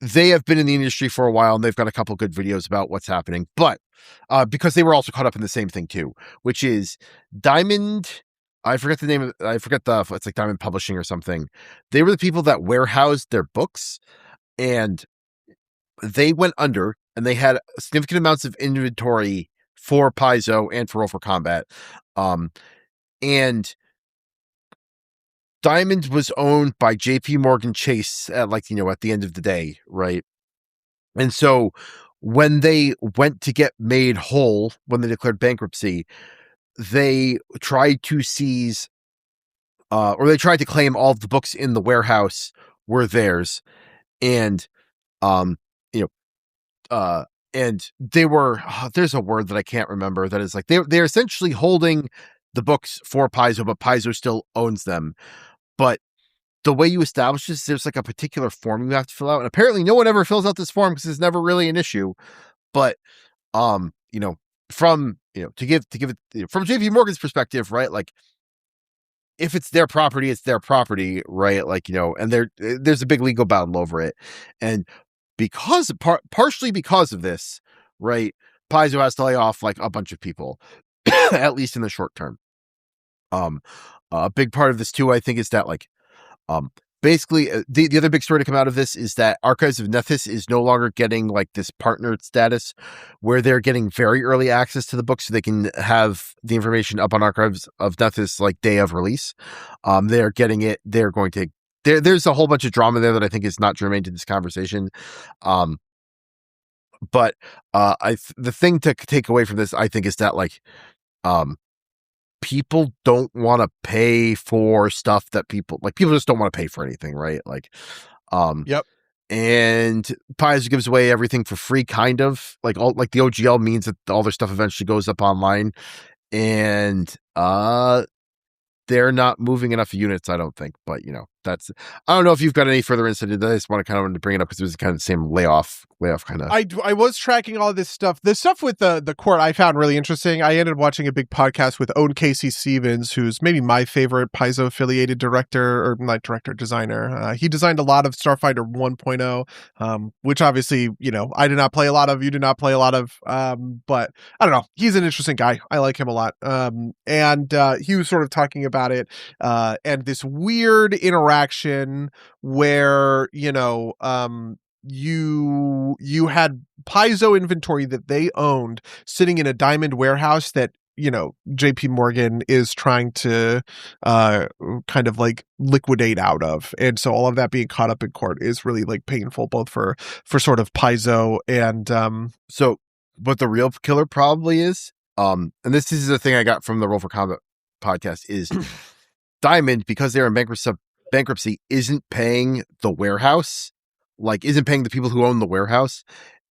they have been in the industry for a while and they've got a couple good videos about what's happening, but, because they were also caught up in the same thing too, which is Diamond. I forget the name it's like Diamond Publishing or something. They were the people that warehoused their books, and they went under, and they had significant amounts of inventory for Paizo and for Roll for Combat. And Diamond was owned by JP Morgan Chase at at the end of the day, right? And so when they went to get made whole, when they declared bankruptcy, they tried to seize, or they tried to claim all of the books in the warehouse were theirs. And, and they were, there's a word that I can't remember that is like, they're essentially holding the books for Paizo, but Paizo still owns them. But the way you establish this, there's like a particular form you have to fill out. And apparently no one ever fills out this form because it's never really an issue. But, from to give it from JP Morgan's perspective, right? Like, if it's their property, it's their property, right? Like, and there's a big legal battle over it. And partially because of this, right, Paizo has to lay off like a bunch of people, at least in the short term. A big part of this too, I think, is that like, basically, the other big story to come out of this is that Archives of Nethys is no longer getting like this partnered status where they're getting very early access to the book so they can have the information up on Archives of Nethys like day of release. They're getting it. They're going to, there's a whole bunch of drama there that I think is not germane to this conversation. But the thing to take away from this, I think, is that like, people don't want to pay for stuff that people just don't want to pay for anything, right? Like, yep. And Paizo gives away everything for free, kind of like the OGL means that all their stuff eventually goes up online, and they're not moving enough units, I don't think. But that's, I don't know if you've got any further insight into this. I just want to kind of bring it up because it was kind of the same layoff kind of. I was tracking all this stuff. The stuff with the court I found really interesting. I ended up watching a big podcast with Owen Casey Stevens, who's maybe my favorite Paizo affiliated director, or not director, designer. He designed a lot of Starfighter 1.0, which obviously, I did not play a lot of, you did not play a lot of, but I don't know. He's an interesting guy. I like him a lot. And he was sort of talking about it, and this weird interaction where, you had Paizo inventory that they owned sitting in a diamond warehouse that JP Morgan is trying to kind of like liquidate out of, and so all of that being caught up in court is really like painful, both for sort of Paizo and so what the real killer probably is, and this is the thing I got from the Roll for Combat podcast, is Diamond, because they're in bankruptcy, isn't paying the warehouse, like isn't paying the people who own the warehouse,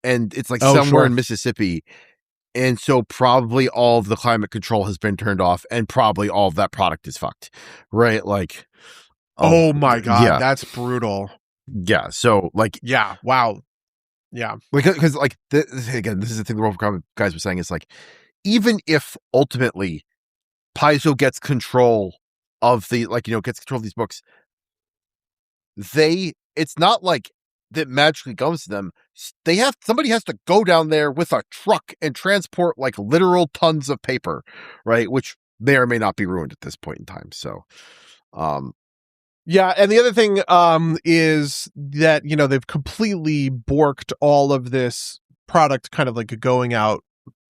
and it's like somewhere in Mississippi, and so probably all of the climate control has been turned off, and probably all of that product is fucked, right? Like, oh my god, that's brutal. Yeah, so like, yeah, wow, yeah, because like again, this is the thing the World Comic guys were saying, is like, even if ultimately Paizo gets control of the, like, gets control of these books, it's not like that magically comes to them. Somebody has to go down there with a truck and transport like literal tons of paper, right? Which may or may not be ruined at this point in time. So, yeah, and the other thing is that they've completely borked all of this product kind of like going out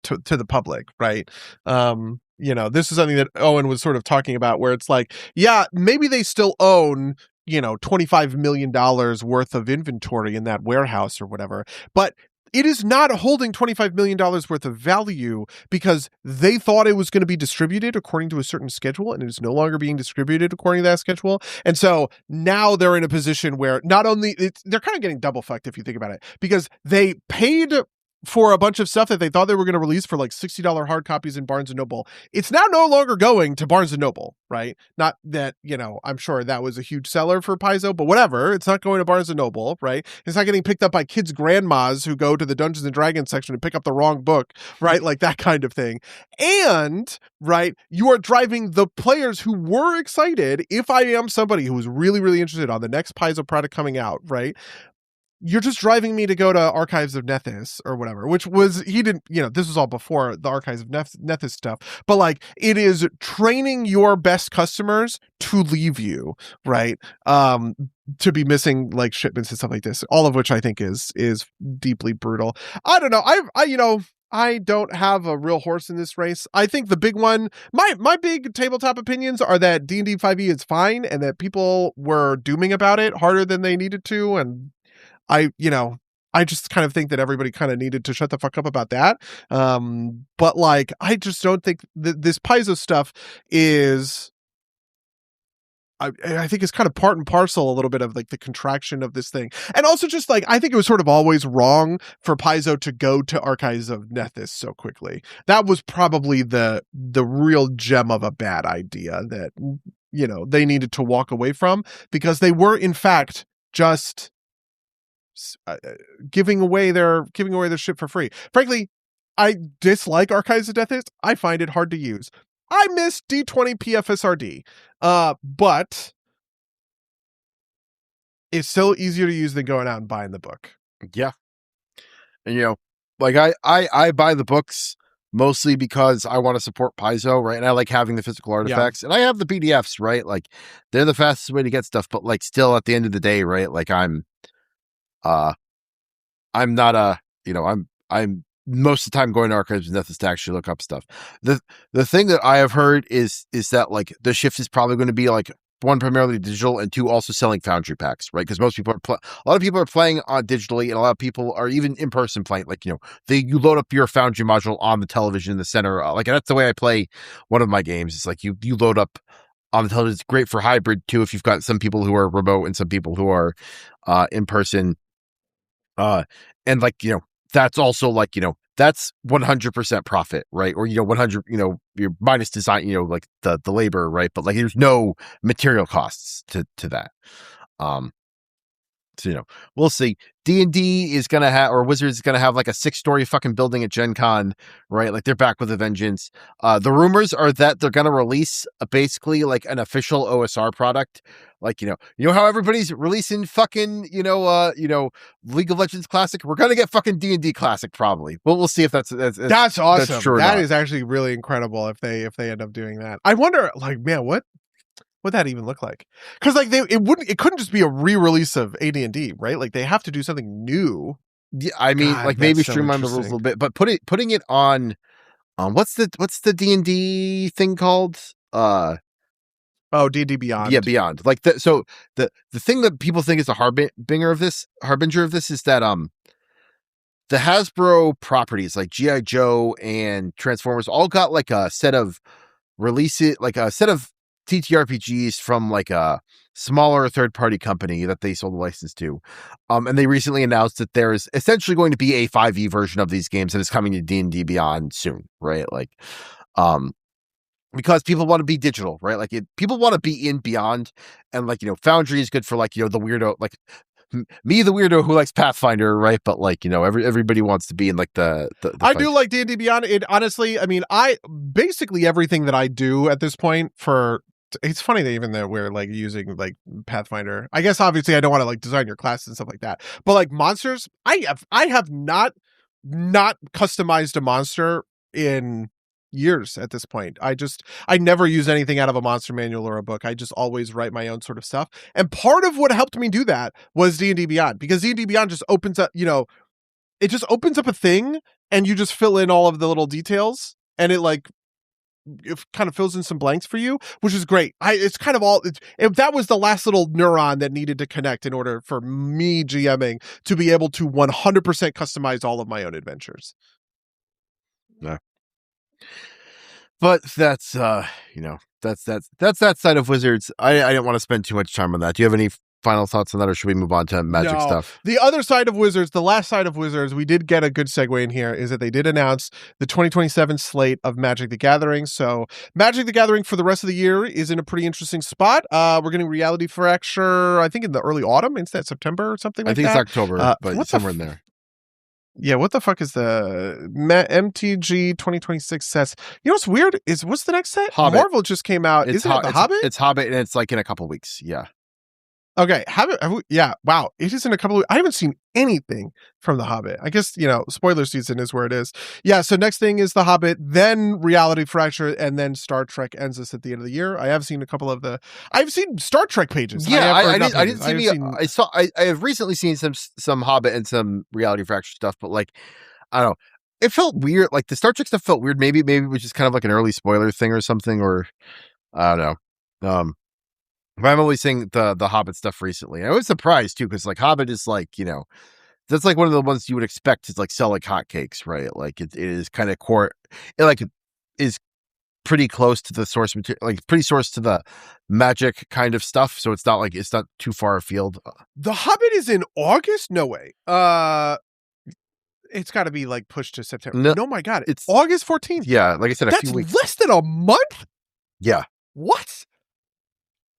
to the public, right? This is something that Owen was sort of talking about, where it's like, yeah, maybe they still own $25 million worth of inventory in that warehouse or whatever, but it is not holding $25 million worth of value because they thought it was going to be distributed according to a certain schedule, and it is no longer being distributed according to that schedule. And so now they're in a position where not only they're kind of getting double fucked, if you think about it, because they paid for a bunch of stuff that they thought they were going to release for like $60 hard copies in Barnes & Noble. It's now no longer going to Barnes & Noble, right? Not that, I'm sure that was a huge seller for Paizo, but whatever. It's not going to Barnes & Noble, right? It's not getting picked up by kids' grandmas who go to the Dungeons & Dragons section and pick up the wrong book, right? Like that kind of thing. And, right, you are driving the players who were excited. If I am somebody who was really, really interested on the next Paizo product coming out, right? You're just driving me to go to Archives of Nethys or whatever, which was, this was all before the Archives of Nethys stuff, but like, it is training your best customers to leave you, right? To be missing like shipments and stuff like this, all of which I think is deeply brutal. I don't know. I don't have a real horse in this race. I think the big one, my big tabletop opinions are that D&D 5e is fine, and that people were dooming about it harder than they needed to, and I just kind of think that everybody kind of needed to shut the fuck up about that. But like, I just don't think this Paizo stuff is, I think it's kind of part and parcel a little bit of like the contraction of this thing. And also just like, I think it was sort of always wrong for Paizo to go to Archives of Nethys so quickly. That was probably the real gem of a bad idea that, they needed to walk away from, because they were in fact just giving away their shit for free. Frankly, I dislike Archives of Nethys. I find it hard to use. I miss D20 PFSRD, but it's still easier to use than going out and buying the book. Yeah, and like I buy the books mostly because I want to support Paizo, right? And I like having the physical artifacts, and I have the PDFs, right? Like, they're the fastest way to get stuff. But like, still at the end of the day, right? Like, I'm not I'm most of the time going to Archives of Nethys to actually look up stuff. The thing that I have heard is that like the shift is probably going to be like, one, primarily digital, and two, also selling Foundry packs, right? Because most people a lot of people are playing digitally, and a lot of people are even in person playing. Like, you load up your Foundry module on the television in the center. Like, that's the way I play one of my games. It's like you load up on the television. It's great for hybrid too, if you've got some people who are remote and some people who are in person. And like, that's also like, that's 100% profit, right? Or 100, you're minus design, like the labor, right? But like there's no material costs to that. So we'll see. D&D is gonna have, or Wizards is gonna have like a 6-story fucking building at Gen Con, right? Like they're back with a vengeance. The rumors are that they're gonna release basically like an official OSR product. Like how everybody's releasing fucking League of Legends Classic. We're gonna get fucking D&D Classic probably, but we'll see if that's awesome. That's true. That is actually really incredible if they end up doing that. I wonder, like, man, what would that even look like? Because like it couldn't just be a re-release of AD&D, right? Like they have to do something new. Yeah, I mean, God, like maybe streamline the rules a little bit, but putting it on what's the D&D thing called? D&D Beyond. Yeah, Beyond. Like the thing that people think is the harbinger of this is that the Hasbro properties like G.I. Joe and Transformers all got like a set of TTRPGs from like a smaller third-party company that they sold the license to. And they recently announced that there's essentially going to be a 5e version of these games that is coming to D&D Beyond soon, right? Like, because people want to be digital, right? Like people want to be in Beyond, and like, Foundry is good for like, the weirdo, like me, the weirdo who likes Pathfinder, right? But like, everybody wants to be in like the I do like D&D Beyond. It honestly, I mean, I basically everything that I do at this point it's funny that even that we're like using like Pathfinder. I guess obviously I don't want to like design your classes and stuff like that. But like monsters, I have not customized a monster in years at this point. I never use anything out of a monster manual or a book. I just always write my own sort of stuff. And part of what helped me do that was D&D Beyond, because D&D Beyond just opens up, it just opens up a thing and you just fill in all of the little details, and it kind of fills in some blanks for you, which is great. It's kind of all, that was the last little neuron that needed to connect in order for me GMing to be able to 100% customize all of my own adventures. Yeah. But that's that's that side of Wizards. I didn't want to spend too much time on that. Do you have any final thoughts on that, or should we move on to Magic stuff? The other side of Wizards, the last side of Wizards, we did get a good segue in here, is that they did announce the 2027 slate of Magic the Gathering. So Magic the Gathering for the rest of the year is in a pretty interesting spot. We're getting Reality Fracture, I think in the early autumn, instead September or something like that. I think it's October, but somewhere in there. Yeah, what the fuck is the MTG 2026 sets? You know what's weird is, what's the next set? Hobbit. Marvel just came out. Isn't it The Hobbit? It's Hobbit, and it's like in a couple weeks. Yeah. Okay, yeah, wow. It is in a couple of, I haven't seen anything from The Hobbit. I guess, spoiler season is where it is. Yeah, so next thing is The Hobbit, then Reality Fracture, and then Star Trek ends us at the end of the year. I have seen a couple of I've seen Star Trek pages. Yeah, I didn't see I have recently seen some Hobbit and some Reality Fracture stuff, but like, I don't know. It felt weird. Like the Star Trek stuff felt weird. Maybe it was just kind of like an early spoiler thing or something, or I don't know. But I'm only seeing the Hobbit stuff recently. I was surprised too, because like Hobbit is like, that's like one of the ones you would expect to like sell like hotcakes, right? Like it is kind of core, it is pretty close to the source material, like pretty source to the Magic kind of stuff. So it's not too far afield. The Hobbit is in August? No way. It's got to be like pushed to September. No, my God, it's August 14th. Yeah, like I said, a few weeks. Less than a month. Yeah. What?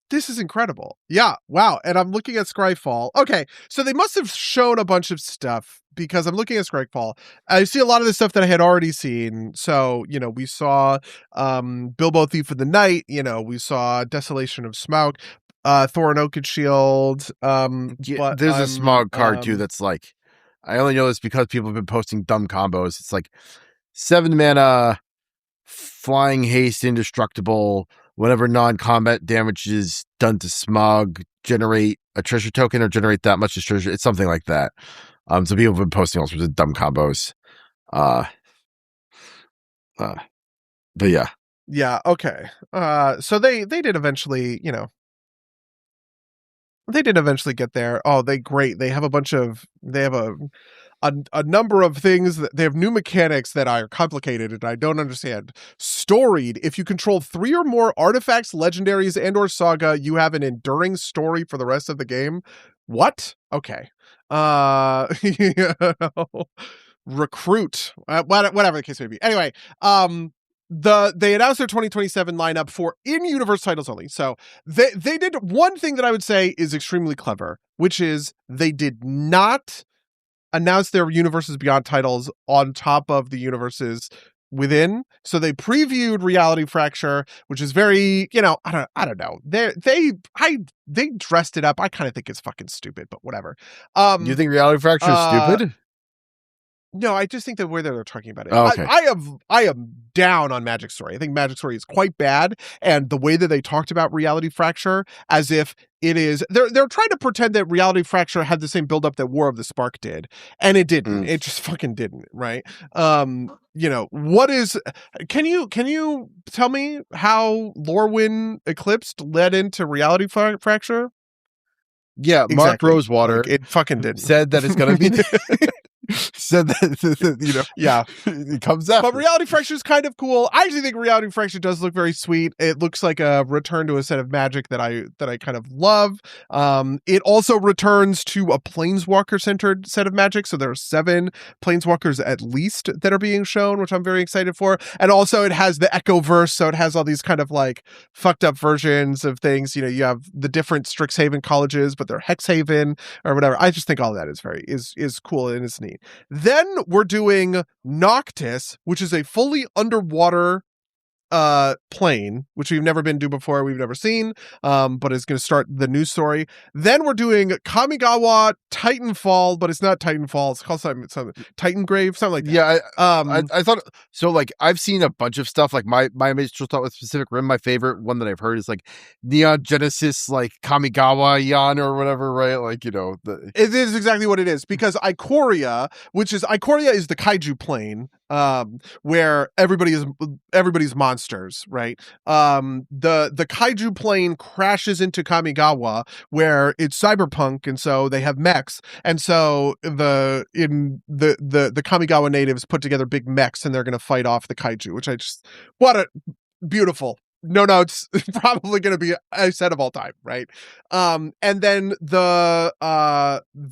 This is incredible. Yeah. Wow. And I'm looking at Scryfall. Okay. So they must have shown a bunch of stuff, because I'm looking at Scryfall. I see a lot of the stuff that I had already seen. So, we saw Bilbo Thief of the Night. We saw Desolation of Smaug, Thorin Oakenshield. There's a Smaug card too that's like, I only know this because people have been posting dumb combos. It's like 7 mana, flying haste, indestructible. Whenever non-combat damage is done to Smog, generate a treasure token or generate that much as treasure. It's something like that. So people have been posting all sorts of dumb combos. But yeah. Yeah, okay. So they did eventually, they did eventually get there. Oh, they have a number of things that they have new mechanics that are complicated and I don't understand. Storied. If you control 3 or more artifacts, legendaries, and or saga, you have an enduring story for the rest of the game. What? Okay. recruit, whatever the case may be. Anyway, they announced their 2027 lineup for in-universe titles only. So they did one thing that I would say is extremely clever, which is they did not announce their Universes Beyond titles on top of the universes within. So they previewed Reality Fracture, which is very, I don't know. They dressed it up. I kind of think it's fucking stupid, but whatever. You think Reality Fracture is stupid? No, I just think that where they're talking about it. Oh, okay. I am down on Magic Story. I think Magic Story is quite bad, and the way that they talked about Reality Fracture as if it is, they're trying to pretend that Reality Fracture had the same buildup that War of the Spark did, and it didn't. It just fucking didn't, right? What is? Can you tell me how Lorwyn Eclipsed led into Reality Fracture? Yeah, exactly. Mark Rosewater it fucking didn't. said that it's going to be. Said that, yeah, it comes out. But Reality Fracture is kind of cool. I actually think Reality Fracture does look very sweet. It looks like a return to a set of Magic that I kind of love. It also returns to a Planeswalker centered set of Magic. So there are 7 Planeswalkers at least that are being shown, which I'm very excited for. And also it has the Echoverse, so it has all these kind of like fucked up versions of things. You have the different Strixhaven colleges, but they're Hexhaven or whatever. I just think all of that is cool and is neat. Then we're doing Noctis, which is a fully underwater plane, which we've never been to before, we've never seen, but is going to start the news story. Then we're doing Kamigawa Titanfall, but it's not Titanfall, it's called something Titan Grave, something like that. Yeah, I thought so. Like, I've seen a bunch of stuff. Like my initial thought with Pacific Rim, my favorite one that I've heard is like Neon Genesis, like Kamigawa Yan or whatever, right? Like, it is exactly what it is, because Ikoria is the kaiju plane, where everybody's monsters, right? The kaiju plane crashes into Kamigawa, where it's cyberpunk, and so they have mechs, and so the Kamigawa natives put together big mechs, and they're going to fight off the kaiju, which what a beautiful. No notes, probably going to be a set of all time, right? And then the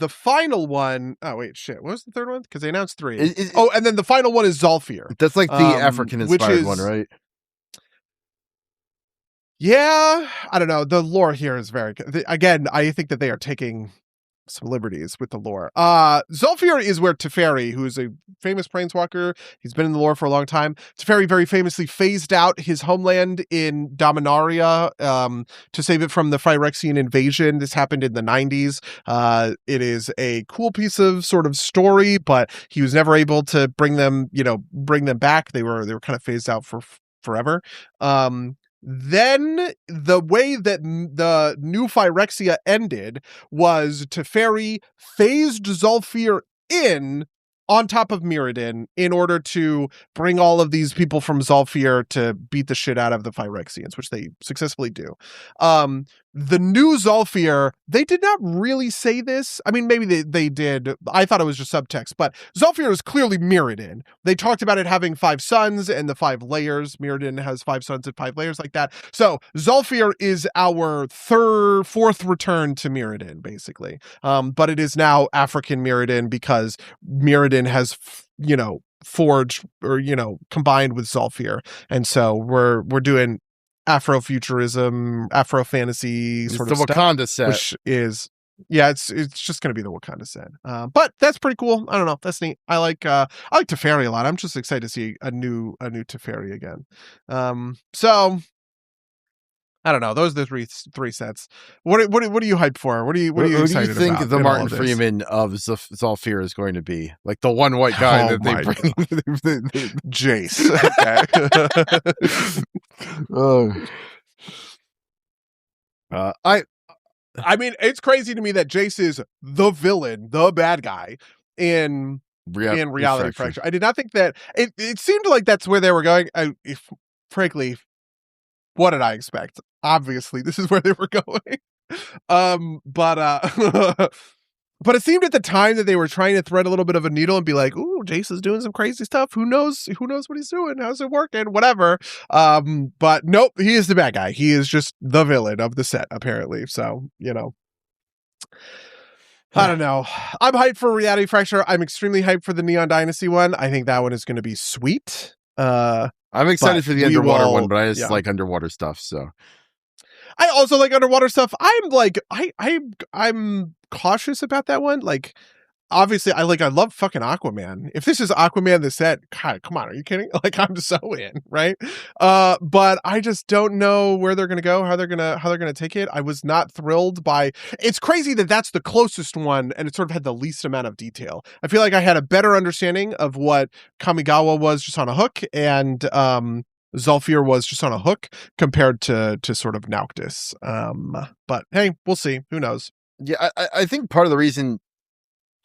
final one. Oh wait, shit. What was the third one? Because they announced 3. And then the final one is Zolfir. That's like the African inspired one, right? Yeah, I don't know. The lore here is very. Again, I think that they are taking some liberties with the lore. Zolfir is where Teferi, who is a famous planeswalker, he's been in the lore for a long time. Teferi very famously phased out his homeland in Dominaria to save it from the Phyrexian invasion. This happened in the 90s. It is a cool piece of sort of story, but he was never able to bring them back. They were kind of phased out for forever. Then the way that the new Phyrexia ended was Teferi phased Zolfir in on top of Mirrodin in order to bring all of these people from Zolfir to beat the shit out of the Phyrexians, which they successfully do. The new Zolfir, they did not really say this. I mean, maybe they did. I thought it was just subtext, but Zolfir is clearly Mirrodin. They talked about it having 5 suns and the 5 layers. Mirrodin has 5 suns and 5 layers like that. So Zolfir is our 4th return to Mirrodin, basically. But it is now African Mirrodin because Mirrodin has, forged or, combined with Zolfir. And so we're doing Afrofuturism, Afro-fantasy sort of stuff. It's the Wakanda set. Which is, it's just going to be the Wakanda set. But that's pretty cool. I don't know. That's neat. I like Teferi a lot. I'm just excited to see a new Teferi again. So I don't know. Those are the three sets. What are you hyped for? What are you excited about? What do you think the Martin Freeman of Zolfir is going to be? Like the one white guy that they bring. Jace. Okay. I mean, it's crazy to me that Jace is the villain, the bad guy in Reality Fracture. I did not think that it seemed like that's where they were going. Frankly, what did I expect? Obviously, this is where they were going. But it seemed at the time that they were trying to thread a little bit of a needle and be like, "Ooh, Jace is doing some crazy stuff. Who knows what he's doing? How's it working? Whatever." But nope, he is the bad guy. He is just the villain of the set, apparently. So, I don't know. I'm hyped for Reality Fracture. I'm extremely hyped for the Neon Dynasty one. I think that one is going to be sweet. I'm excited for the underwater one, but I just like underwater stuff. So I also like underwater stuff. I'm like, I'm cautious about that one. Like, obviously, I love fucking Aquaman. If this is Aquaman the set, God, come on, are you kidding? Like, I'm so in, right? But I just don't know where they're gonna go, how they're gonna take it. I was not thrilled by. It's crazy that that's the closest one, and it sort of had the least amount of detail. I feel like I had a better understanding of what Kamigawa was just on a hook, and Zulfir was just on a hook compared to sort of Noctis. But hey, we'll see. Who knows? Yeah, I think part of the reason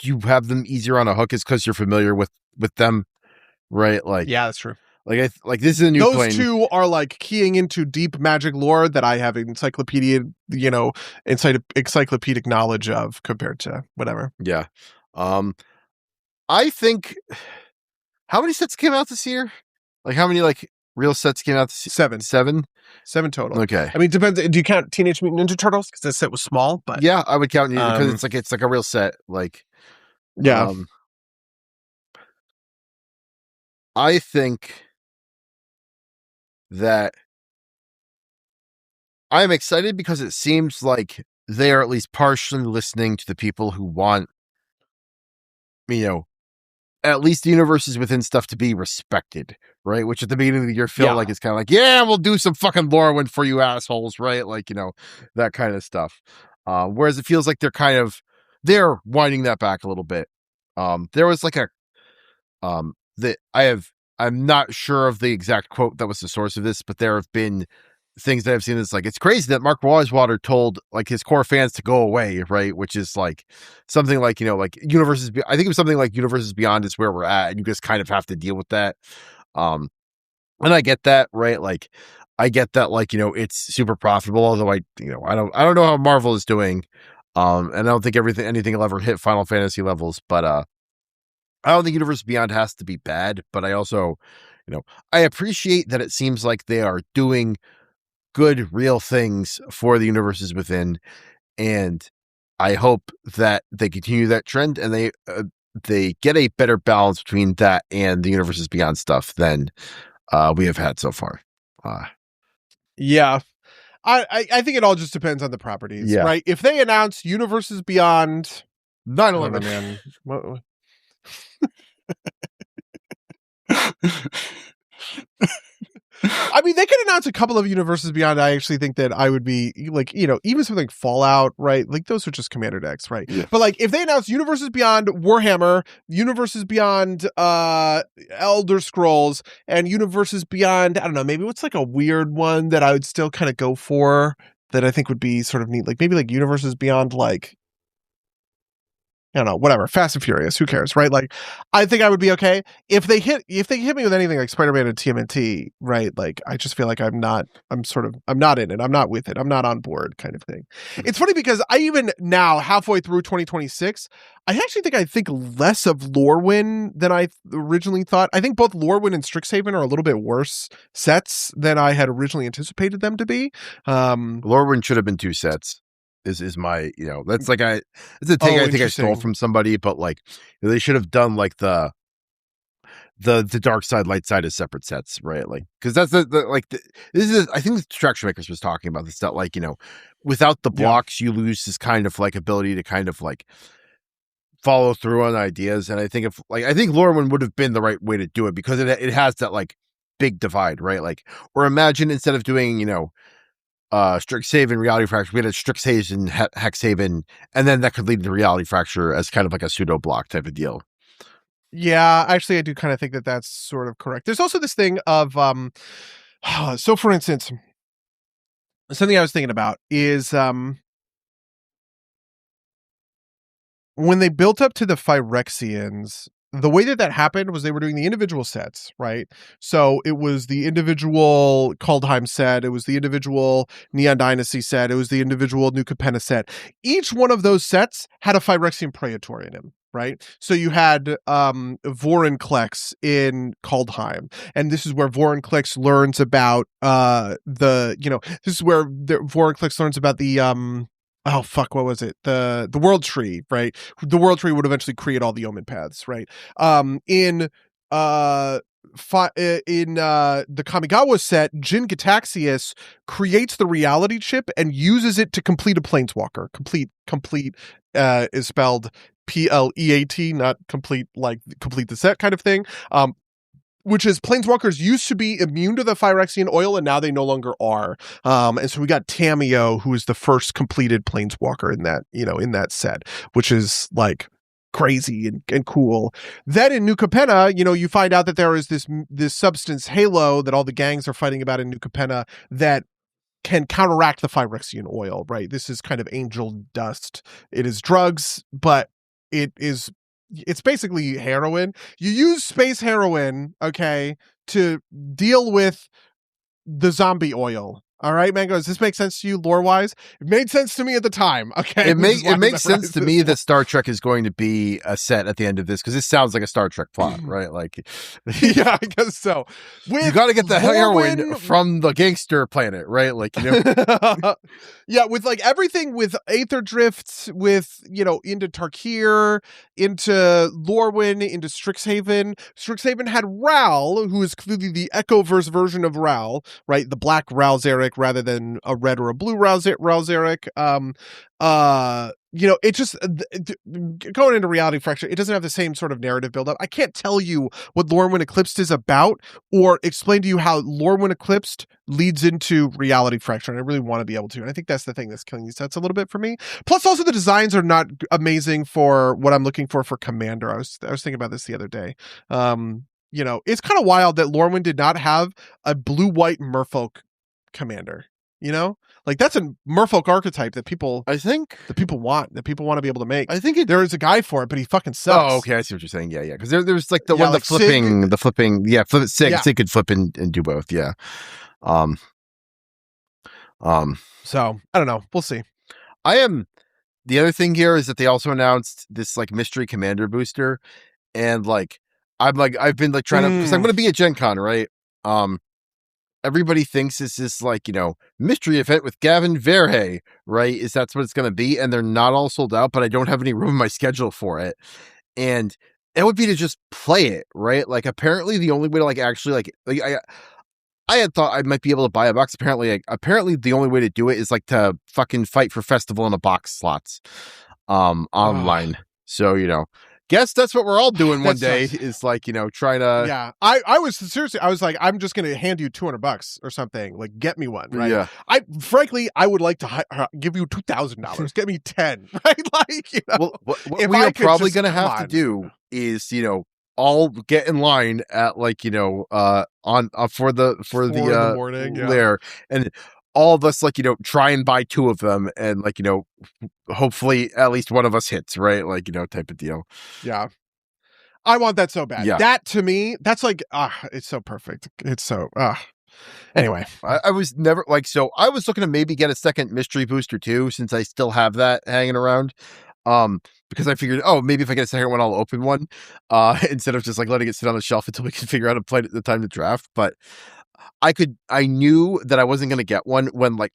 you have them easier on a hook is because you're familiar with them, right? Like, yeah, that's true. Like this is a new plane. Those two are like keying into deep magic lore that I have encyclopedic knowledge of compared to whatever. Yeah. I think how many sets came out this year? Like how many like real sets came out this year? Seven total. Okay. I mean, depends. Do you count Teenage Mutant Ninja Turtles? Because that set was small, but yeah, I would count because it's like a real set. Like, yeah. I think that I'm excited because it seems like they are at least partially listening to the people who want, at least the universes within stuff to be respected, right? Which at the beginning of the year feel like it's kind of like, yeah, we'll do some fucking Lorwyn for you assholes, right? Like, that kind of stuff. Whereas it feels like they're winding that back a little bit. There was like I'm not sure of the exact quote that was the source of this, but there have been things that I've seen that's like, it's crazy that Mark Wahlwater told like his core fans to go away, right? Which is like something like, like Universes. I think it was something like Universes Beyond is where we're at, and you just kind of have to deal with that. And I get that, right? Like, I get that, like, it's super profitable, although I don't know how Marvel is doing. And I don't think anything will ever hit Final Fantasy levels, but I don't think Universe Beyond has to be bad, but I also, I appreciate that it seems like they are doing good, real things for the universes within, and I hope that they continue that trend and they get a better balance between that and the Universes Beyond stuff than we have had so far. Yeah. I think it all just depends on the properties, right? If they announce Universes Beyond 9/11, man. I mean, they could announce a couple of Universes Beyond. I actually think that I would be like, even something like Fallout, right? Like those are just Commander decks, right? Yeah. But like if they announce Universes Beyond Warhammer, Universes Beyond Elder Scrolls, and Universes Beyond, I don't know, maybe what's like a weird one that I would still kind of go for that I think would be sort of neat. Like maybe like Universes Beyond, like, I don't know, whatever, Fast and Furious, who cares, right? Like, I think I would be okay if they hit me with anything like Spider-Man and TMNT, right? Like, I just feel like I'm not in it, I'm not with it, I'm not on board, kind of thing. It's funny because I even now, halfway through 2026, I actually think less of Lorwyn than I originally thought. I think both Lorwyn and Strixhaven are a little bit worse sets than I had originally anticipated them to be. Lorwyn should have been 2 sets. Is my that's like it's a take I think I stole from somebody, but like they should have done like the dark side, light side as separate sets, right? Like because that's this is I think the Distraction Makers was talking about this, that like without the blocks you lose this kind of like ability to kind of like follow through on ideas, and I think Lorwyn would have been the right way to do it because it has that like big divide, right? Like, or imagine instead of doing Strixhaven, Reality Fracture, we had a Strixhaven, Hexhaven, and then that could lead to Reality Fracture as kind of like a pseudo block type of deal. Yeah, actually, I do kind of think that that's sort of correct. There's also this thing of, so for instance, something I was thinking about is when they built up to the Phyrexians, the way that happened was they were doing the individual sets, right? So it was the individual Kaldheim set, it was the individual Neon Dynasty set, it was the individual New Capenna set. Each one of those sets had a Phyrexian Praetor in him, right? So you had Vorinclex in Kaldheim, and this is where Vorinclex learns about Vorinclex learns about the oh fuck, what was it? The world tree, right? The world tree would eventually create all the omen paths, right? In the Kamigawa set, Jin Gitaxias creates the reality chip and uses it to complete a planeswalker. Complete is spelled PLEAT, not complete like complete the set kind of thing. Which is planeswalkers used to be immune to the Phyrexian oil, and now they no longer are. And so we got Tamio, who is the first completed planeswalker in that, in that set, which is like crazy and cool. Then in New Capenna, you find out that there is this substance Halo that all the gangs are fighting about in New Capenna that can counteract the Phyrexian oil, right? This is kind of angel dust. It is drugs, but it's basically heroin. You use space heroin, okay, to deal with the zombie oil. All right, Mango, does this make sense to you lore-wise? It made sense to me at the time, okay? It makes sense to me that Star Trek is going to be a set at the end of this, because this sounds like a Star Trek plot, right? Like, yeah, I guess so. You got to get the heroin from the gangster planet, right? Like, yeah, with like everything with Aether Drifts, with, into Tarkir, into Lorwyn, into Strixhaven. Strixhaven had Ral, who is clearly the Echoverse version of Ral, right? The black Ral Zarek rather than a red or a blue Ral Zarek. It just going into Reality Fracture, it doesn't have the same sort of narrative buildup. I can't tell you what Lorwyn Eclipsed is about, or explain to you how Lorwyn Eclipsed leads into Reality Fracture, and I really want to be able to. And I think that's the thing that's killing these sets a little bit for me. Plus, also the designs are not amazing for what I'm looking for Commander. I was thinking about this the other day. It's kind of wild that Lorwyn did not have a blue-white Merfolk commander. Like that's a Merfolk archetype that people want to be able to make. I think there is a guy for it, but he fucking sucks. Oh, okay, I see what you're saying. Yeah, because there's like the one like flipping, flip it. Sig could flip and do both. Yeah. So I don't know. We'll see. The other thing here is that they also announced this like mystery commander booster, and I've been like trying to, because I'm going to be at Gen Con, right? Everybody thinks this is like, mystery event with Gavin Verhey, right? That's what it's going to be. And they're not all sold out, but I don't have any room in my schedule for it. And it would be to just play it, right? Like apparently the only way to like actually I had thought I might be able to buy a box. Apparently the only way to do it is like to fucking fight for festival in a box slots, online. So, guess that's what we're all doing one day is like, try to. Yeah. I was like, I'm just going to hand you $200 or something. Like, get me one. Right. Yeah. I would like to give you $2,000. Get me 10. Right. Like, well, what we are probably going to have to do is, all get in line at like, for the morning, there. And all of us, like, try and buy 2 of them, and like, hopefully at least one of us hits, right? Like, type of deal. Yeah. I want that so bad. Yeah. That to me, that's like, it's so perfect. It's so, anyway. I was never like, so I was looking to maybe get a second mystery booster too, since I still have that hanging around. Because I figured, maybe if I get a second one, I'll open one, instead of just like letting it sit on the shelf until we can figure out how to play it at the time to draft. But I knew that I wasn't going to get one when I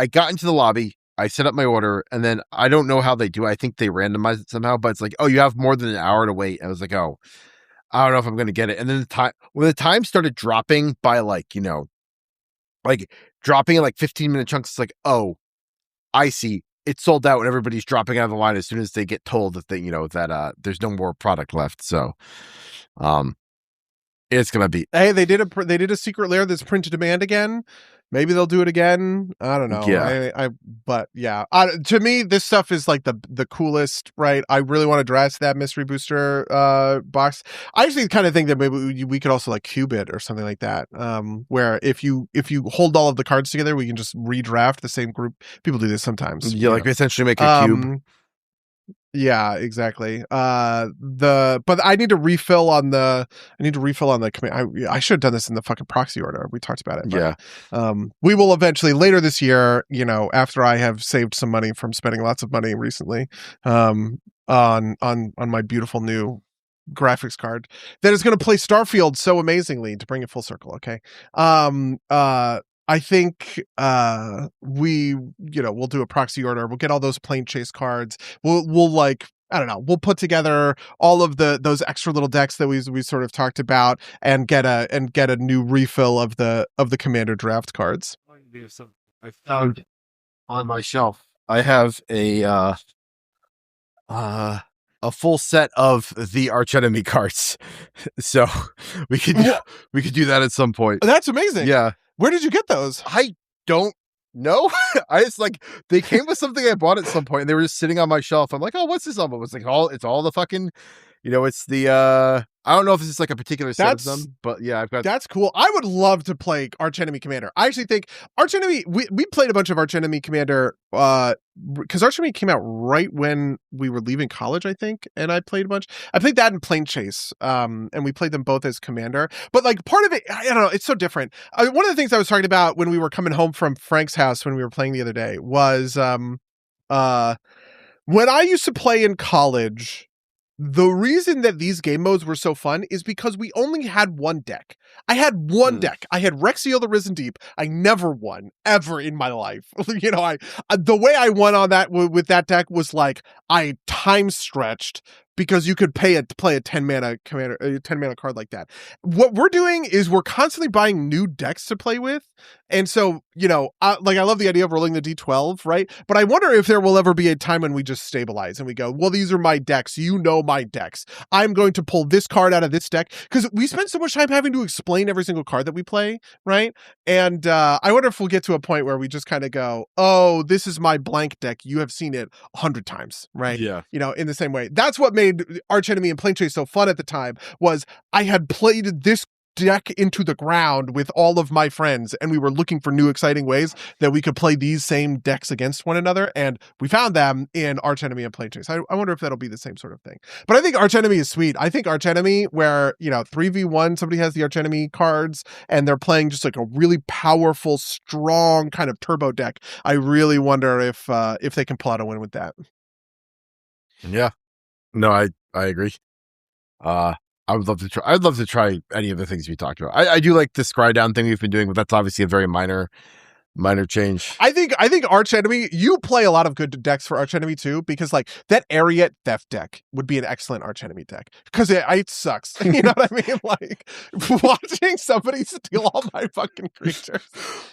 got into the lobby, I set up my order, and then I don't know how they do. I think they randomize it somehow, but it's like, you have more than an hour to wait. I was like, I don't know if I'm going to get it. And then when the time started dropping by dropping in like 15-minute chunks, it's like, I see. It's sold out, and everybody's dropping out of the line as soon as they get told that that there's no more product left. So, it's gonna be. Hey, they did a secret layer that's print to demand again. Maybe they'll do it again. I don't know. Yeah. But yeah. To me, this stuff is like the coolest, right? I really want to dress that mystery booster box. I actually kind of think that maybe we could also like cube it or something like that. Where if you hold all of the cards together, we can just redraft the same group. People do this sometimes. Yeah, like essentially make a cube. Yeah, exactly. But I need to refill on the command. I should have done this in the fucking proxy order. We talked about it. But, yeah. We will eventually later this year, after I have saved some money from spending lots of money recently, on my beautiful new graphics card that is going to play Starfield so amazingly, to bring it full circle. Okay. I think we'll do a proxy order. We'll get all those plane chase cards. We'll like, I don't know, we'll put together all of those extra little decks that we sort of talked about and get a new refill of the commander draft cards. I found on my shelf. I have a full set of the archenemy cards. So we could do that at some point. That's amazing. Yeah. Where did you get those? I don't know. I just like they came with something I bought at some point and they were just sitting on my shelf. I'm like, oh, what's this album? It's like it's all the fucking, it's the I don't know if it's like a particular set of them, but yeah, I've got. That's cool. I would love to play Archenemy Commander. I actually think Archenemy. We played a bunch of Archenemy Commander because Archenemy came out right when we were leaving college, I think, and I played a bunch. I played that in Plane Chase, and we played them both as Commander. But like part of it, I don't know, it's so different. One of the things I was talking about when we were coming home from Frank's house when we were playing the other day was when I used to play in college. The reason that these game modes were so fun is because we only had one deck. I had one deck. I had Rexio the Risen Deep. I never won ever in my life. The way I won on that with that deck was like I time stretched because you could play a 10 mana commander, a 10 mana card like that. What we're doing is we're constantly buying new decks to play with. And so, I love the idea of rolling the D12, right? But I wonder if there will ever be a time when we just stabilize and we go, well, these are my decks. My decks. I'm going to pull this card out of this deck because we spend so much time having to explain every single card that we play, right? And I wonder if we'll get to a point where we just kind of go, oh, this is my blank deck. You have seen it 100 times, right? Yeah. In the same way. That's what made Archenemy and Plane Chase so fun at the time was I had played this deck into the ground with all of my friends and we were looking for new exciting ways that we could play these same decks against one another, and we found them in Archenemy and Plane Chase. I wonder if that'll be the same sort of thing. But I think Archenemy is sweet. I think Archenemy where 3v1 somebody has the Archenemy cards and they're playing just like a really powerful strong kind of turbo deck. I really wonder if they can pull out a win with that. Yeah. No, I agree. I would love to try. I'd love to try any of the things we talked about. I do like the scry down thing we've been doing, but that's obviously a very minor change. I think Archenemy, you play a lot of good decks for Archenemy too, because like that Ariat Theft deck would be an excellent Archenemy deck because it sucks. You know what I mean? Like watching somebody steal all my fucking creatures.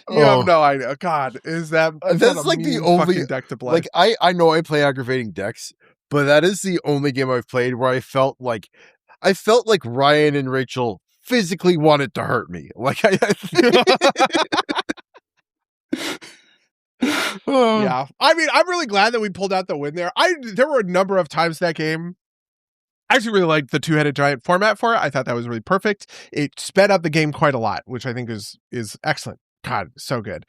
You have no idea. God, that's like the only deck to play. Like I know I play aggravating decks, but that is the only game I've played where I felt like Ryan and Rachel physically wanted to hurt me. Like yeah. I mean, I'm really glad that we pulled out the win there. There were a number of times that game. I actually really liked the two-headed giant format for it. I thought that was really perfect. It sped up the game quite a lot, which I think is excellent. God, so good.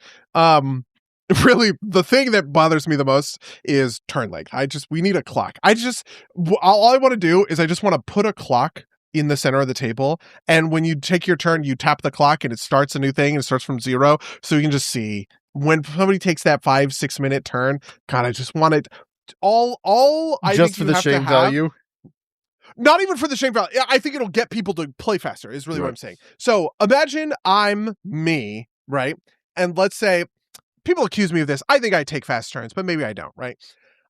Really, the thing that bothers me the most is turn length. We need a clock. All I want to do is I just want to put a clock in the center of the table. And when you take your turn, you tap the clock and it starts a new thing and it starts from 0. So you can just see when somebody takes that 5-6 minute turn. God, I just want it all. I just think for the shame value. Not even for the shame value. I think it'll get people to play faster is really what I'm saying. So imagine I'm me, right? And let's say, people accuse me of this. I think I take fast turns, but maybe I don't, right?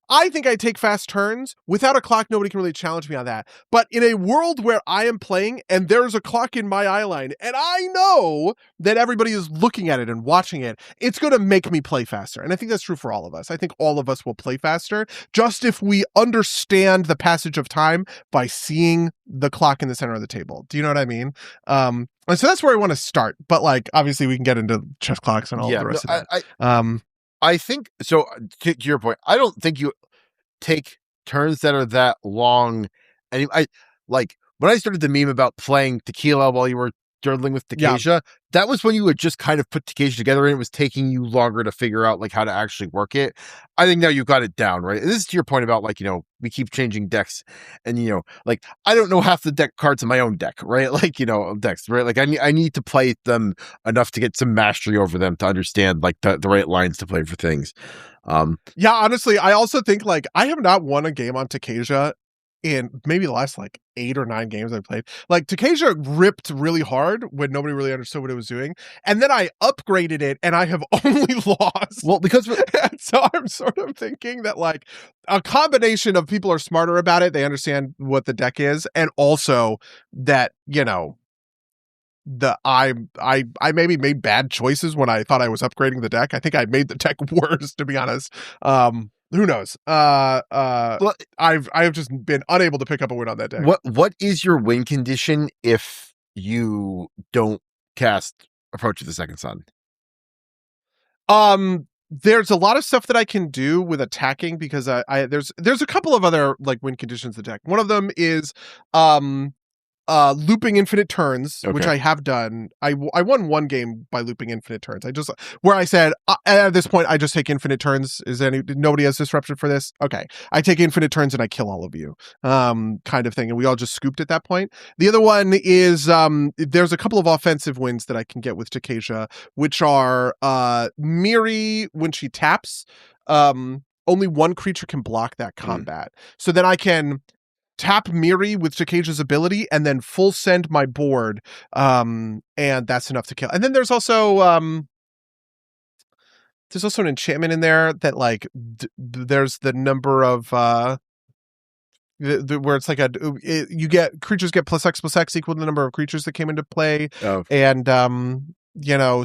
I think I take fast turns. Without a clock, nobody can really challenge me on that. But in a world where I am playing and there's a clock in my eye line, and I know that everybody is looking at it and watching it, it's going to make me play faster. And I think that's true for all of us. I think all of us will play faster just if we understand the passage of time by seeing the clock in the center of the table. Do you know what I mean? And so that's where I want to start. But like, obviously we can get into chess clocks and all the rest of that. I think so. To your point, I don't think you take turns that are that long. And I like when I started the meme about playing tequila while you were journaling with Tecasia, that was when you would just kind of put Tecasia together and it was taking you longer to figure out like how to actually work it. I think now you've got it down, right? And this is to your point about like, we keep changing decks and, like, I don't know half the deck cards in my own deck, right? Like, decks, right? Like I need to play them enough to get some mastery over them to understand like the right lines to play for things. Yeah, honestly, I also think like I have not won a game on Tecasia in maybe the last like 8 or 9 games I played. Like Takesha ripped really hard when nobody really understood what it was doing, and then I upgraded it, and I have only lost. Well, because And so I'm sort of thinking that like a combination of people are smarter about it, they understand what the deck is, and also that I maybe made bad choices when I thought I was upgrading the deck. I think I made the deck worse, to be honest. Who knows? well, I've just been unable to pick up a win on that deck. what is your win condition if you don't cast Approach of the Second Sun? There's a lot of stuff that I can do with attacking because there's a couple of other like win conditions in the deck. One of them is looping infinite turns, which I have done. I won one game by looping infinite turns. Where I said at this point I just take infinite turns. Nobody has disruption for this? Okay, I take infinite turns and I kill all of you, kind of thing, and we all just scooped at that point. The other one is there's a couple of offensive wins that I can get with Takesha, which are Miri when she taps. Only one creature can block that combat, so then I can tap Miri with Takesha's ability and then full send my board, and that's enough to kill. And then there's also an enchantment in there that like there's the number of where it's like you get creatures get +X equal to the number of creatures that came into play, and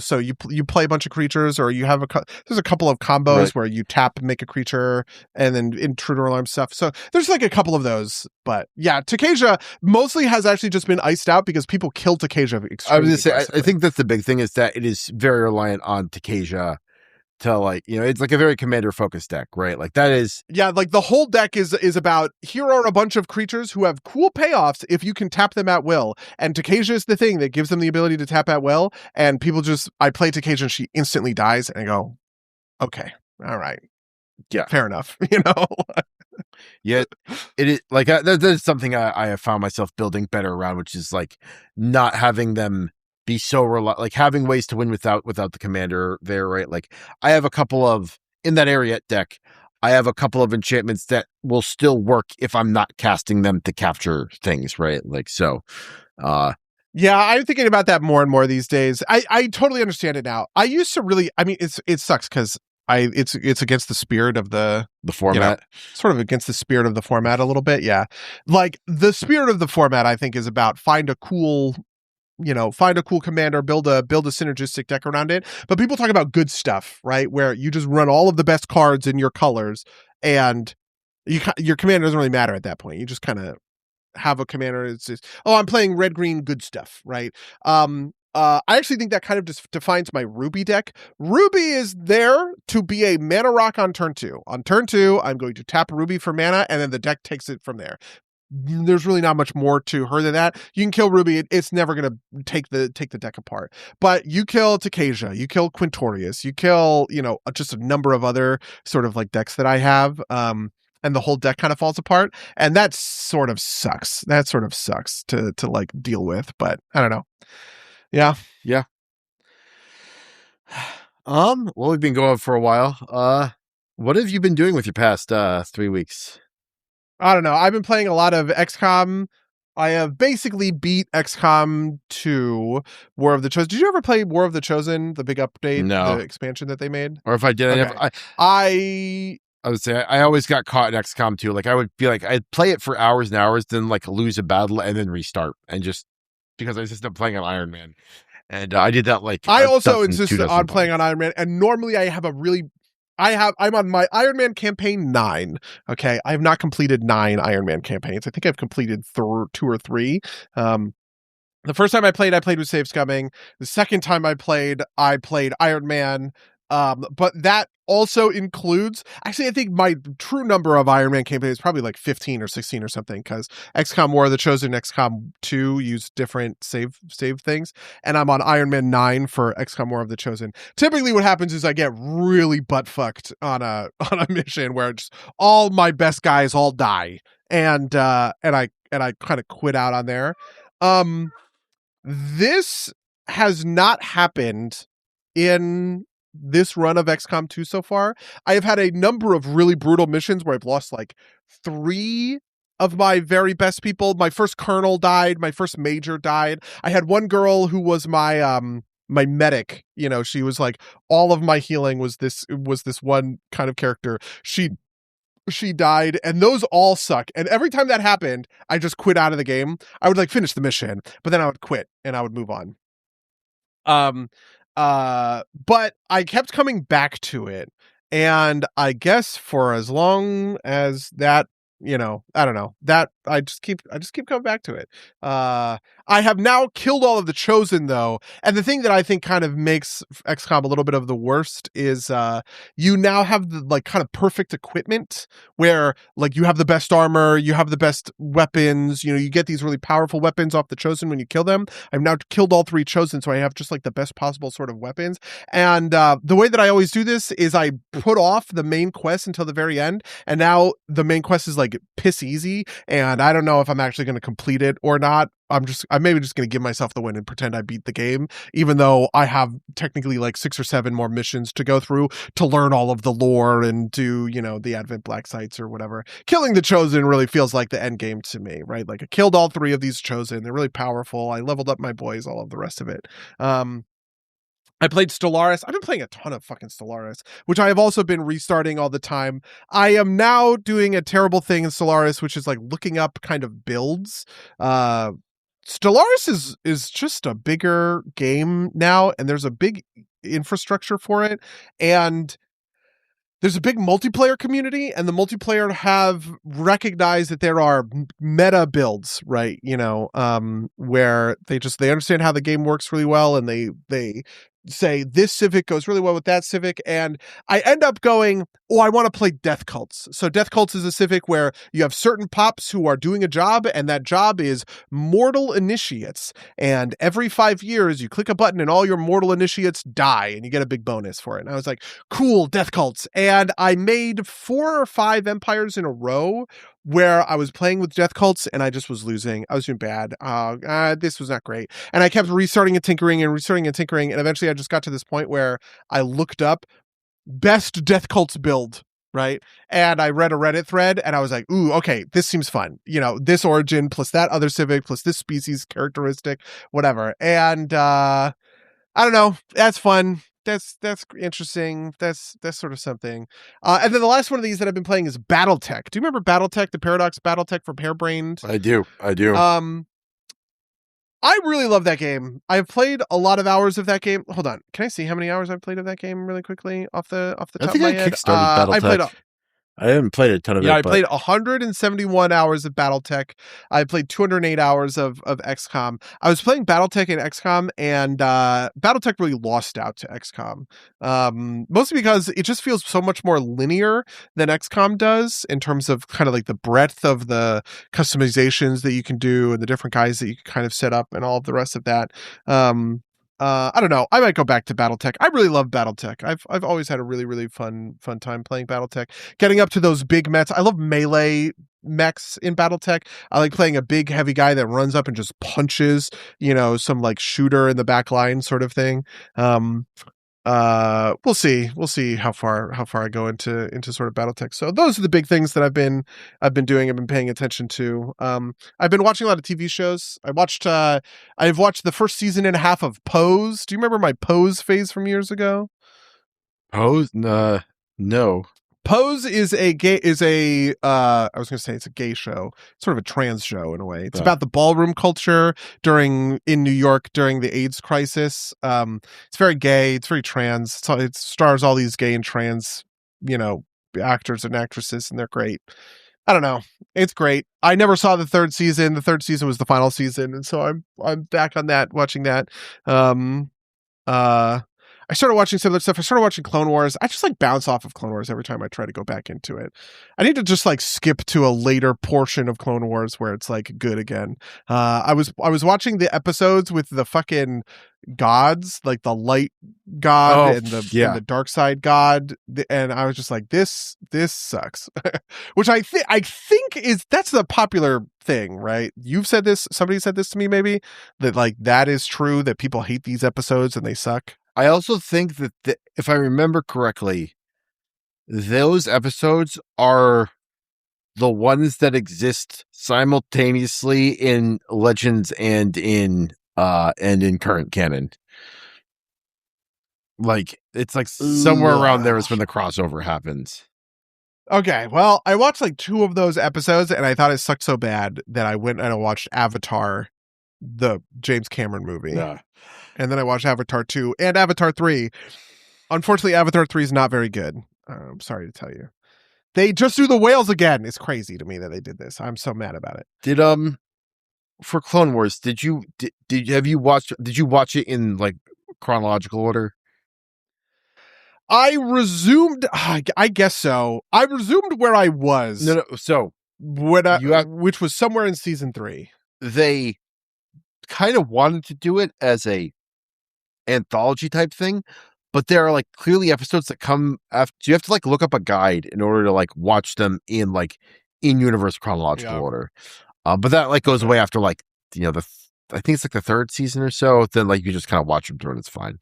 so you play a bunch of creatures, or you have there's a couple of combos where you tap, make a creature, and then intruder alarm stuff. So there's like a couple of those, but yeah, Takesha mostly has actually just been iced out because people kill Takesha extremely I was going to say, I think that's the big thing is that it is very reliant on Takesha to like, it's like a very commander focused deck, right? Like that is, yeah, like the whole deck is about, here are a bunch of creatures who have cool payoffs if you can tap them at will, and Takesha is the thing that gives them the ability to tap at will, and people I play Takesha and she instantly dies, and I go, okay, all right, yeah, fair enough. Yeah, it is like that's something I have found myself building better around, which is like not having them be so like having ways to win without the commander there, right? Like I have a couple of in that Ariete deck. I have a couple of enchantments that will still work if I'm not casting them to capture things, right? Like so. Yeah, I'm thinking about that more and more these days. I totally understand it now. I used to really. I mean, it sucks because it's against the spirit of the format, sort of against the spirit of the format a little bit. Yeah, like the spirit of the format, I think, is about find a cool commander, build a synergistic deck around it. But people talk about good stuff, right? Where you just run all of the best cards in your colors, and your commander doesn't really matter at that point. You just kind of have a commander. It's just, I'm playing red, green, good stuff, right? I actually think that kind of just defines my Ruby deck. Ruby is there to be a mana rock on turn 2. On turn 2, I'm going to tap Ruby for mana, and then the deck takes it from there. There's really not much more to her than that. You can kill Ruby; it's never going to take the deck apart. But you kill Takesha, you kill Quintorius, you kill just a number of other sort of like decks that I have, and the whole deck kind of falls apart. And that sort of sucks. That sort of sucks to like deal with. But I don't know. Yeah. Well, we've been going for a while. What have you been doing with your past 3 weeks? I don't know. I've been playing a lot of XCOM. I have basically beat XCOM 2, War of the Chosen. Did you ever play War of the Chosen, the big update, no. The expansion that they made? Or if I did, okay. I would say I always got caught in XCOM 2. Like I would be like, I'd play it for hours and hours, then like lose a battle and then restart, and just because I just ended up playing on Iron Man. And I did that like I also insisted on playing on Iron Man, and normally I have I'm on my Iron Man campaign 9. Okay, I have not completed 9 Iron Man campaigns. I think I've completed 2 or 3. The first time I played with Save Scumming. The second time I played Iron Man. But that also includes, actually, I think my true number of Iron Man campaigns is probably like 15 or 16 or something, because XCOM War of the Chosen and XCOM 2 use different save things, and I'm on Iron Man 9 for XCOM War of the Chosen. Typically what happens is I get really butt fucked on a mission where just all my best guys all die, and I kind of quit out on there. This has not happened in this run of XCOM 2 so far. I have had a number of really brutal missions where I've lost like 3 of my very best people. My first colonel died. My first major died. I had one girl who was my medic. You know, she was like, all of my healing was this one kind of character. She died, and those all suck. And every time that happened, I just quit out of the game. I would like finish the mission, but then I would quit and I would move on. But I kept coming back to it, and I guess for as long as that, you know, I don't know, that I just keep coming back to it. I have now killed all of the chosen though, and the thing that I think kind of makes XCOM a little bit of the worst is you now have the like kind of perfect equipment where like you have the best armor, you have the best weapons, you know, you get these really powerful weapons off the chosen when you kill them. I've now killed all 3 chosen, so I have just like the best possible sort of weapons. And the way that I always do this is I put off the main quest until the very end, and now the main quest is like piss easy, and I don't know if I'm actually going to complete it or not. I'm maybe just going to give myself the win and pretend I beat the game, even though I have technically like 6 or 7 more missions to go through to learn all of the lore and do, you know, the Advent Black Sites or whatever. Killing the chosen really feels like the end game to me, right? Like I killed all 3 of these chosen. They're really powerful. I leveled up my boys, all of the rest of it. I played Stellaris. I've been playing a ton of fucking Stellaris, which I have also been restarting all the time. I am now doing a terrible thing in Stellaris, which is like looking up kind of builds. Stellaris is just a bigger game now, and there's a big infrastructure for it, and there's a big multiplayer community, and the multiplayer have recognized that there are meta builds, right? You know, where they understand how the game works really well, and they say this civic goes really well with that civic, and I end up going, oh, I want to play Death Cults. So Death Cults is a civic where you have certain pops who are doing a job, and that job is mortal initiates. And every 5 years, you click a button and all your mortal initiates die, and you get a big bonus for it. And I was like, cool, Death Cults. And I made 4 or 5 empires in a row where I was playing with Death Cults and I just was losing. I was doing bad. This was not great. And I kept restarting and tinkering. And eventually I just got to this point where I looked up best Death Cults build, right? And I read a Reddit thread and I was like, ooh, okay, this seems fun. You know, this origin plus that other civic plus this species characteristic, whatever. And I don't know. That's fun. That's interesting. That's sort of something. And then the last one of these that I've been playing is BattleTech. Do you remember BattleTech, the Paradox BattleTech from Hairbrained? I do. I really love that game. I've played a lot of hours of that game. Hold on. Can I see how many hours I've played of that game really quickly off the top of my head? I kickstarted BattleTech. I haven't played a ton of it. Yeah, I played 171 hours of BattleTech. I played 208 hours of XCOM. I was playing BattleTech and XCOM, and BattleTech really lost out to XCOM. Mostly because it just feels so much more linear than XCOM does in terms of kind of like the breadth of the customizations that you can do and the different guys that you can kind of set up and all of the rest of that. I don't know. I might go back to BattleTech. I really love BattleTech. I've always had a really, really fun time playing BattleTech. Getting up to those big mechs. I love melee mechs in BattleTech. I like playing a big, heavy guy that runs up and just punches, you know, some like shooter in the back line sort of thing. We'll see how far I go into sort of BattleTech. So those are the big things that I've been doing. I've been paying attention to. I've been watching a lot of TV shows. I've watched the first season and a half of Pose. Do you remember my Pose phase from years ago? Pose? No. Pose is I was going to say it's a gay show, sort of a trans show in a way. It's about the ballroom culture in New York during the AIDS crisis. It's very gay. It's very trans. It stars all these gay and trans, you know, actors and actresses, and they're great. I don't know. It's great. I never saw the 3rd season. The 3rd season was the final season, and so I'm back on that, watching that. I started watching some other stuff. I started watching Clone Wars. I just like bounce off of Clone Wars every time I try to go back into it. I need to just like skip to a later portion of Clone Wars where it's like good again. I was watching the episodes with the fucking gods, like the light god and the dark side god, and I was just like, this sucks. Which I think that's the popular thing, right? You've said this, somebody said this to me maybe, that like that is true, that people hate these episodes and they suck. I also think that if I remember correctly, those episodes are the ones that exist simultaneously in Legends and in current canon. Like it's like somewhere around there is when the crossover happens. Okay, well, I watched like 2 of those episodes and I thought it sucked so bad that I went and I watched Avatar, the James Cameron movie. Yeah. And then I watched Avatar 2 and Avatar 3. Unfortunately, Avatar 3 is not very good. I'm sorry to tell you. They just do the whales again. It's crazy to me that they did this. I'm so mad about it. Did for Clone Wars, did you watch it in like chronological order? I resumed. I guess so. I resumed where I was. No. So which was somewhere in season 3. They kind of wanted to do it as a anthology type thing, but there are like clearly episodes that come after. You have to like look up a guide in order to like watch them in universe chronological order. But that like goes away after like I think it's like the 3rd season or so. Then like you just kind of watch them through and it's fine.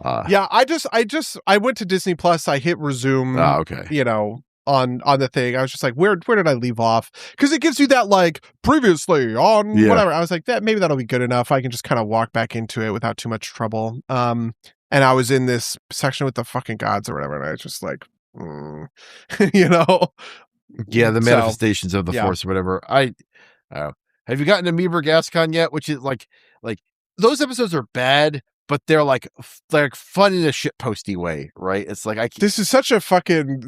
I went to Disney Plus. I hit resume. Okay. On the thing, I was just like, where did I leave off? Because it gives you that like previously on whatever. I was like, maybe that'll be good enough. I can just kind of walk back into it without too much trouble. And I was in this section with the fucking gods or whatever, and I was just like, Yeah, the manifestations of the Force or whatever. Have you gotten to Meber Gascon yet? Which is like those episodes are bad, but they're like fun in a shitposty way, right? It's like this is such a fucking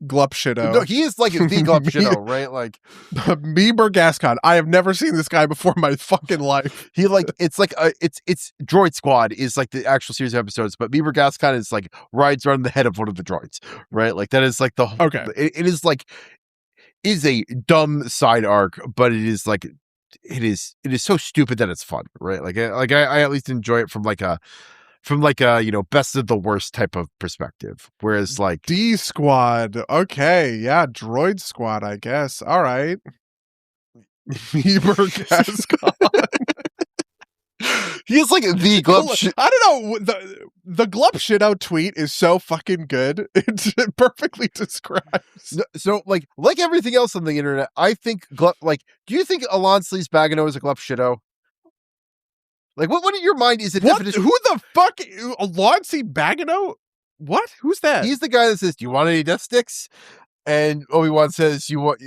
glup shitto. No, he is like the glup shitto, right? Like Meber Gascon. I have never seen this guy before in my fucking life. He it's Droid Squad is like the actual series of episodes, but Meber Gascon is like rides around the head of one of the droids, right? Like that is like the whole, okay. It is a dumb side arc, but it is like it is so stupid that it's fun, right? I at least enjoy it from a best of the worst type of perspective. Whereas like D Squad, okay, yeah, Droid Squad, I guess. All right, Meber Gascon. He's like the glup. I don't know. The glup shitto tweet is so fucking good. It perfectly describes. So like everything else on the internet, I think glup. Like, do you think Alonsley's Bagano is a glup shitto? Like, what in your mind is the definition? Who the fuck? Alonsi Bagano? What? Who's that? He's the guy that says, "Do you want any death sticks?" And Obi-Wan says, "You want?"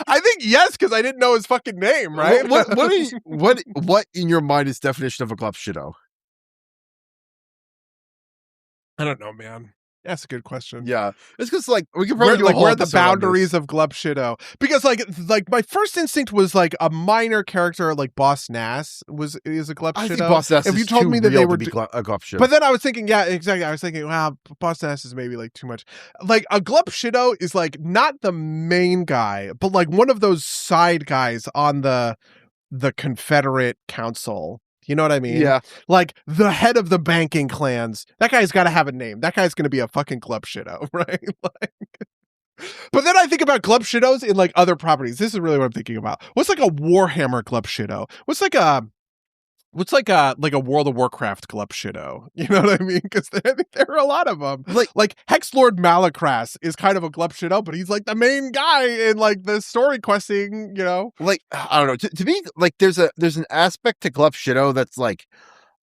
I think yes, because I didn't know his fucking name, right? What in your mind is definition of a glup shitto? I don't know, man. That's a good question. Yeah, it's because like we could probably do where are the boundaries of glup shitto? Because like my first instinct was like a minor character like Boss Nass is a glup shitto. I think Boss Nass. If you told me that they were a glup shitto, but then I was thinking, yeah, exactly. I was thinking, wow, Boss Nass is maybe like too much. Like a glup shitto is like not the main guy, but like one of those side guys on the Confederate Council. You know what I mean? Yeah. Like the head of the banking clans. That guy's got to have a name. That guy's going to be a fucking glup shitto, right? But then I think about glup shittos in like other properties. This is really what I'm thinking about. What's like a Warhammer glup shitto? What's like a World of Warcraft glup shitto? You know what I mean? Because I think there are a lot of them. Like Hexlord Malakras is kind of a glup shitto, but he's like the main guy in like the story questing. Like I don't know. To me, like there's an aspect to glup shitto that's like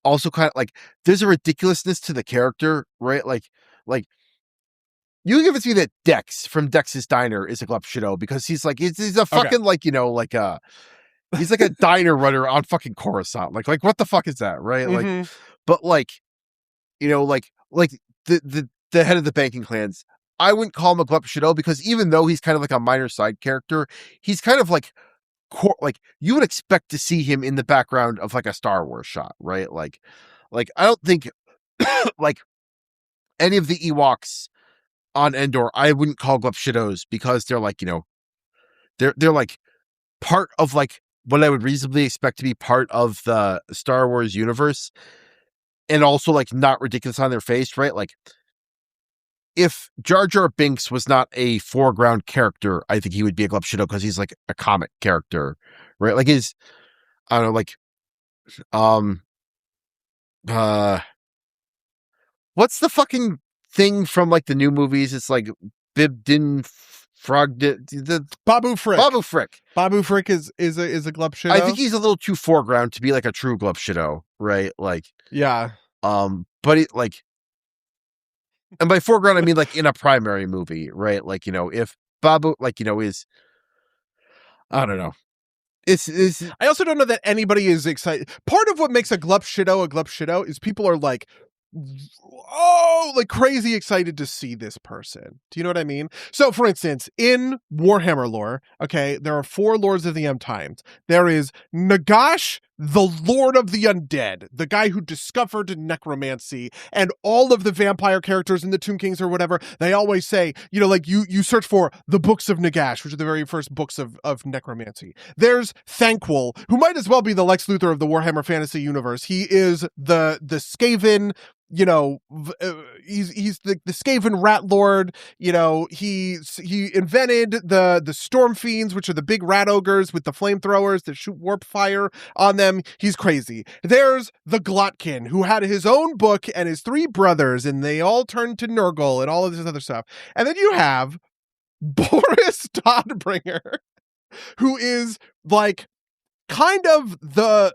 also kind of like there's a ridiculousness to the character, right? Like you give it to me that Dex from Dex's Diner is a glup shitto because he's a fucking he's like a diner runner on fucking Coruscant. Like what the fuck is that, right? Mm-hmm. Like, but like the head of the banking clans, I wouldn't call him a glup shitto because even though he's kind of like a minor side character, he's kind of like you would expect to see him in the background of like a Star Wars shot, right? Like I don't think like any of the Ewoks on Endor, I wouldn't call glup shittos because they're like they're like part of like what I would reasonably expect to be part of the Star Wars universe, and also like not ridiculous on their face, right? Like if Jar Jar Binks was not a foreground character, I think he would be a glup shitto because he's like a comic character, right? Like I don't know, like what's the fucking thing from like the new movies. It's like Bib Din Frog the Babu Frick. Babu Frick. Babu Frick is a glub shido. I think he's a little too foreground to be like a true glub shido, right? Like, yeah. But it like, and by foreground I mean like in a primary movie, right? Like, if Babu like is, I don't know. It's I also don't know that anybody is excited. Part of what makes a glub shido is people are like, oh, like crazy excited to see this person. Do you know what I mean? So, for instance, in Warhammer lore, okay, there are 4 Lords of the End Times. There is Nagash, the Lord of the Undead, the guy who discovered necromancy, and all of the vampire characters in the Tomb Kings or whatever, they always say, like you search for the books of Nagash, which are the very first books of necromancy. There's Thanquol, who might as well be the Lex Luthor of the Warhammer Fantasy universe. He is the Skaven, he's the Skaven rat lord. He invented the storm fiends, which are the big rat ogres with the flamethrowers that shoot warp fire on them. He's crazy. There's the Glotkin, who had his own book and his 3 brothers, and they all turned to Nurgle and all of this other stuff. And then you have Boris Todbringer, who is like kind of the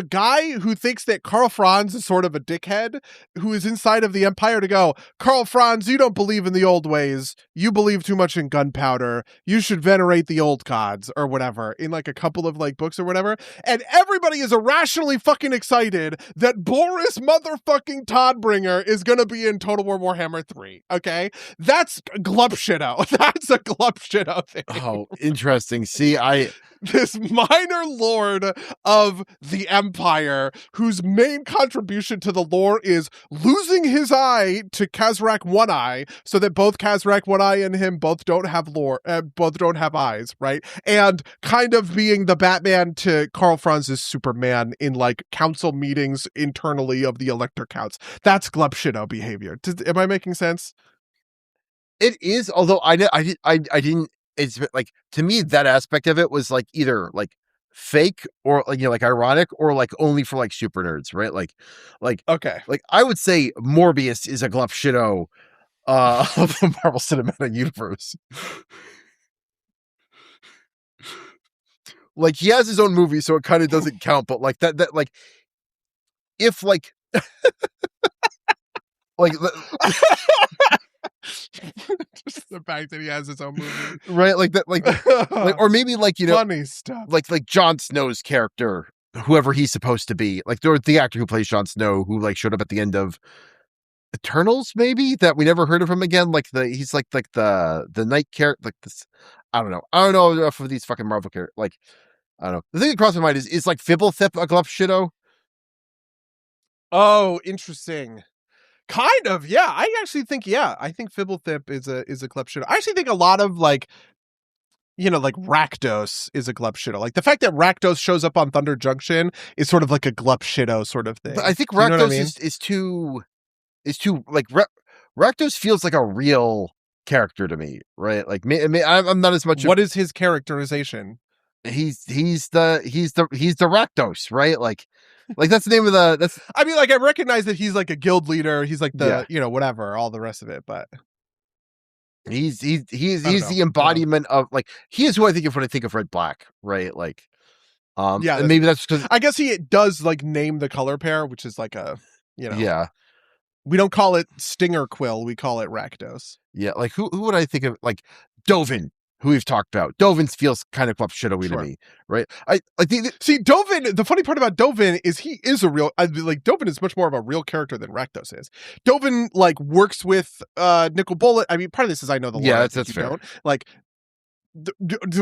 guy who thinks that Karl Franz is sort of a dickhead, who is inside of the Empire to go, Karl Franz, you don't believe in the old ways. You believe too much in gunpowder. You should venerate the old gods or whatever, in like a couple of like books or whatever. And everybody is irrationally fucking excited that Boris motherfucking Todbringer is going to be in Total War Warhammer 3. Okay. That's glub shido. That's a glub shido thing. Oh, interesting. See, this minor lord of the Empire, whose main contribution to the lore is losing his eye to Kazrak One Eye, so that both Kazrak One Eye and him both don't have both don't have eyes, right? And kind of being the Batman to Karl Franz's Superman in like council meetings internally of the Elector Counts. That's glub shido behavior. Am I making sense? It is, although I didn't. It's like, to me, that aspect of it was like either like fake or like, like ironic, or like only for like super nerds, right? Like okay, like I would say Morbius is a glub shido of the Marvel Cinematic Universe. Like, he has his own movie, so it kind of doesn't count, but like that like if like like just the fact that he has his own movie, right? Like that, like or maybe like, funny stuff, like Jon Snow's character, whoever he's supposed to be, like the actor who plays Jon Snow, who like showed up at the end of Eternals, maybe, that we never heard of him again. Like he's like the night character, like this. I don't know enough of these fucking Marvel characters. Like, I don't know. The thing that crossed my mind is like Fibblethip a glub shido? Oh, interesting. Kind of, yeah. I actually think, I think Fibblethip is a glub shido. I actually think a lot of like, like Rakdos is a glub shido. Like the fact that Rakdos shows up on Thunder Junction is sort of like a glub shido sort of thing. But I think Rakdos is too like Rakdos feels like a real character to me, right? Like I'm not as much. What is his characterization? He's the Rakdos, right? Like that's the name of the. That's. I mean, like I recognize that he's like a guild leader. He's like the whatever, all the rest of it, but he's the embodiment of like, he is who I think of when I think of Red Black, right? Like, and maybe that's because I guess he does like name the color pair, which is like a yeah. We don't call it Stinger Quill, we call it Rakdos. Yeah, like who would I think of? Like Dovin, who we've talked about. Dovin feels kind of shido-y to me, right? I think see Dovin. The funny part about Dovin is he is a real. Like Dovin is much more of a real character than Rakdos is. Dovin like works with Nicol Bolas. I mean, part of this is I know the lore. Yeah, that's fair. Don't. Like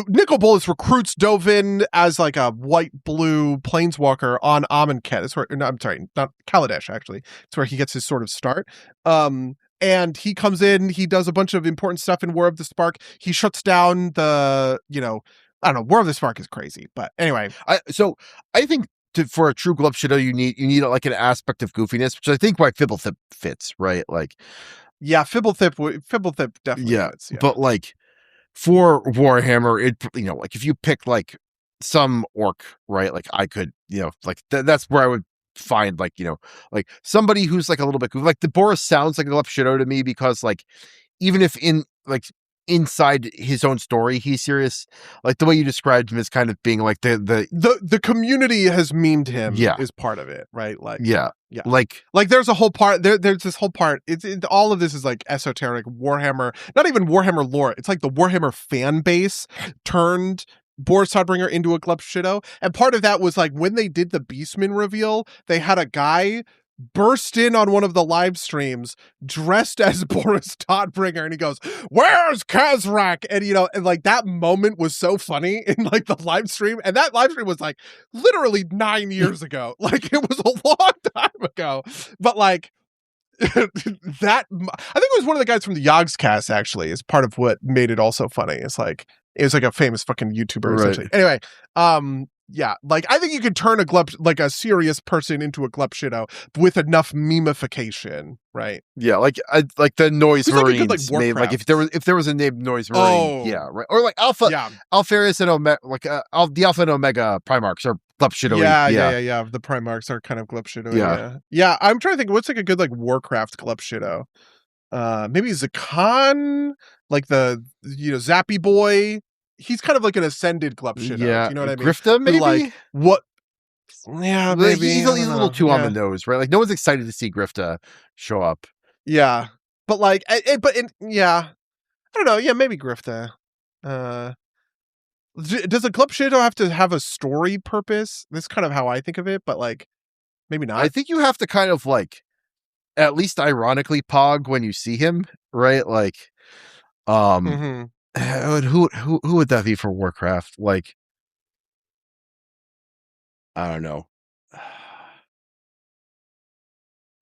Nicol Bolas recruits Dovin as like a white-blue planeswalker on Amonkhet. That's where. No, I'm sorry, not Kaladesh. Actually, it's where he gets his sort of start. And he comes in, he does a bunch of important stuff in War of the Spark. He shuts down the, I don't know, War of the Spark is crazy. But anyway. I think for a true glub shido, you need like an aspect of goofiness, which I think why Fibblethip fits, right? Like, yeah, Fibblethip definitely fits. Yeah. But like for Warhammer, it, like if you pick like some orc, right? Like I could, like that's where I would find like, like somebody who's like a little bit like the Boris sounds like a Gleb Shido to me because like even if in like inside his own story he's serious, like the way you described him as kind of being like the community has memed him Yeah. is part of it, right? Like yeah like there's a whole part there's this whole part. All of this is like esoteric Warhammer, not even Warhammer lore. It's like the Warhammer fan base turned Boris Todbringer into a Gleb Shido. And part of that was like when they did the Beastman reveal, they had a guy burst in on one of the live streams dressed as Boris Todbringer, and he goes, "Where's Kazrak?" And and like that moment was so funny in like the live stream, and that live stream was like literally 9 years ago. Like it was a long time ago, but like that I think it was one of the guys from the Yogscast actually is part of what made it also funny. It's like it was like a famous fucking YouTuber essentially. Anyway, yeah, like I think you could turn a serious person into a Gleb Shido with enough memification, right? Yeah, like the Noise Marines like made like if there was a named Noise Marine, yeah, right, or like Alpharius and Omega, like the Alpha and Omega Primarchs are Gleb Shido. Yeah. The Primarchs are kind of Gleb Shido. Yeah. I'm trying to think what's like a good like Warcraft Gleb Shido. Maybe Zakan, like the Zappy Boy. He's kind of like an ascended Gleb Shido. Yeah, Do you know what I mean? Grifta, maybe. But like what? Yeah, maybe he's a little too on the nose, right? Like no one's excited to see Grifta show up. Yeah, but like, yeah, I don't know. Yeah, maybe Grifta. Does a Gleb Shido have to have a story purpose? That's kind of how I think of it, but like, maybe not. I think you have to kind of like, at least ironically, pog when you see him, right? Like, who would that be for Warcraft? Like, I don't know.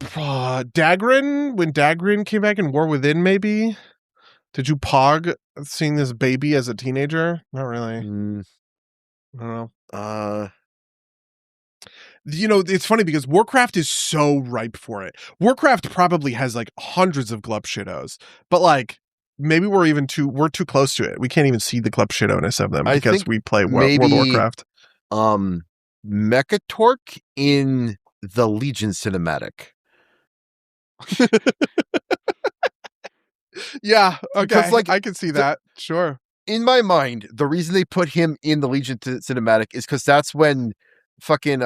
Dagran, when Dagran came back in War Within, maybe? Did you pog seeing this baby as a teenager? Not really. I don't know. It's funny because Warcraft is so ripe for it. Warcraft probably has like hundreds of Gleb Shidos, but like maybe we're too close to it. We can't even see the Gleb Shido-ness of them because we play World of Warcraft. Mechatork in the Legion cinematic. Yeah, okay. Like, I can see that. Sure. In my mind, the reason they put him in the Legion cinematic is because that's when fucking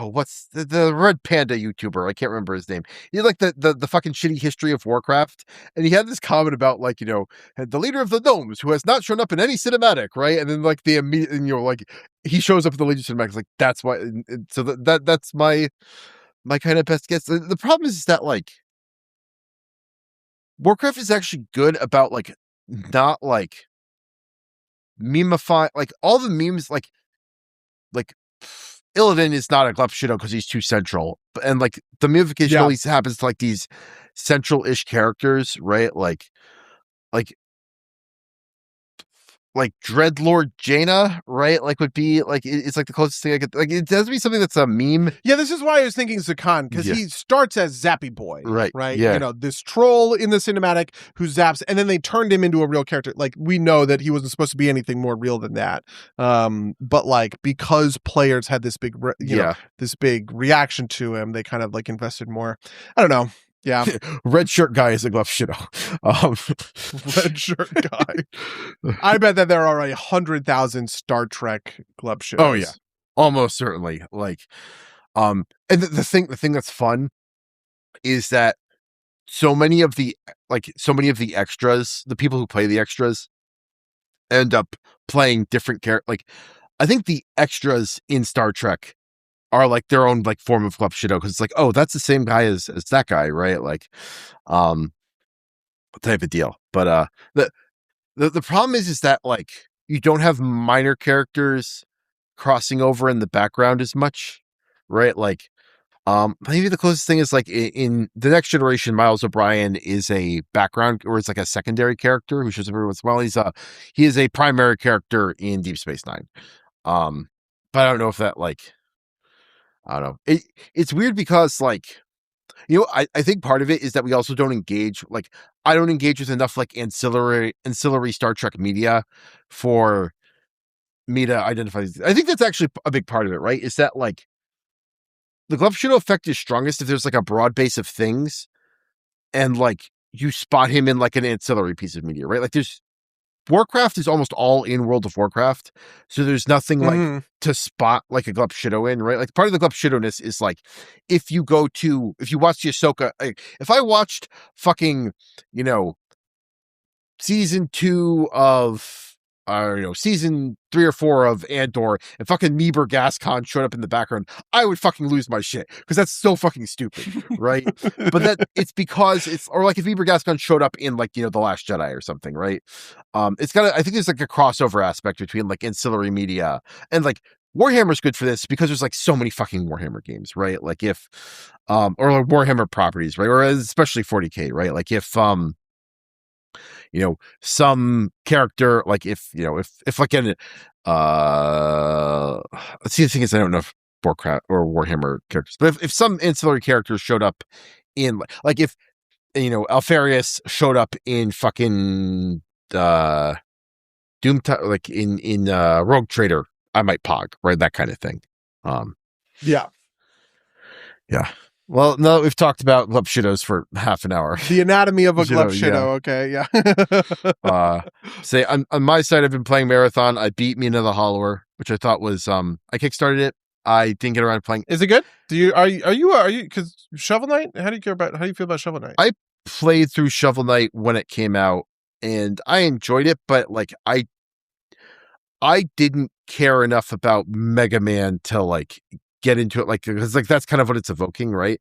what's the Red Panda YouTuber? I can't remember his name. He had like the fucking shitty history of Warcraft, and he had this comment about like the leader of the gnomes who has not shown up in any cinematic, right? And then like the immediate, like he shows up in the Legion cinematic. It's like that's why. So that's my kind of best guess. The problem is that like Warcraft is actually good about like not like memify like all the memes like Illidan is not a Gleb Shido because he's too central, and like the memification always happens to like these central-ish characters, right? Like Dreadlord Jaina, right? Like would be like it's like the closest thing I could like. It has to be something that's a meme. Yeah, this is why I was thinking Zakan because he starts as Zappy Boy, right? Yeah, this troll in the cinematic who zaps, and then they turned him into a real character. Like we know that he wasn't supposed to be anything more real than that, but like because players had this big, this big reaction to him, they kind of like invested more. I don't know. Yeah, red shirt guy is a Gleb Shido. Red shirt guy. I bet that there are 100,000 Star Trek Gleb Shidos. Oh yeah, almost certainly. Like, and the thing that's fun is that so many of the extras, the people who play the extras, end up playing different characters. Like, I think the extras in Star Trek are like their own like form of Gleb Shido because it's like, oh, that's the same guy as that guy, right? Like, type of deal. But the problem is that like you don't have minor characters crossing over in the background as much, right? Like, maybe the closest thing is like in the Next Generation, Miles O'Brien is a background or it's like a secondary character who shows up every once in a while. He is a primary character in Deep Space Nine. But I don't know if that like. I don't know. It's weird because like, I think part of it is that we also don't engage, like I don't engage with enough like ancillary Star Trek media for me to identify these. I think that's actually a big part of it, right? Is that like the glove shadow effect is strongest if there's like a broad base of things and like you spot him in like an ancillary piece of media, right? Like there's Warcraft is almost all in World of Warcraft, so there's nothing like to spot like a glove shadow in, right? Like part of the glove shadowness is like if you watch the Ahsoka, like, if I watched fucking, you know, season 2 of season 3 or 4 of Andor and fucking Meeber Gascon showed up in the background, I would fucking lose my shit because that's so fucking stupid, right? But that it's because it's, or like if Meeber Gascon showed up in like, you know, The Last Jedi or something, right? It's got I think there's like a crossover aspect between like ancillary media and like Warhammer's good for this because there's like so many fucking Warhammer games, right? Like if or like Warhammer properties, right? Or especially 40K, right? Like if you know, some character, like if like an let's see, the thing is I don't know if Warcraft or Warhammer characters, but if some ancillary characters showed up in like if, you know, Alfarius showed up in fucking Doom, like in Rogue Trader, I might pog, right? That kind of thing. Yeah. Well, no, we've talked about glove shadows for half an hour. The anatomy of a glove shadow. Okay, yeah. Say on my side, I've been playing Marathon. I beat Mina the Hollower, which I thought was I kickstarted it. I didn't get around to playing. Is it good? Are you because Shovel Knight? How do you feel about Shovel Knight? I played through Shovel Knight when it came out, and I enjoyed it, but like I didn't care enough about Mega Man to like get into it, like, because like that's kind of what it's evoking, right?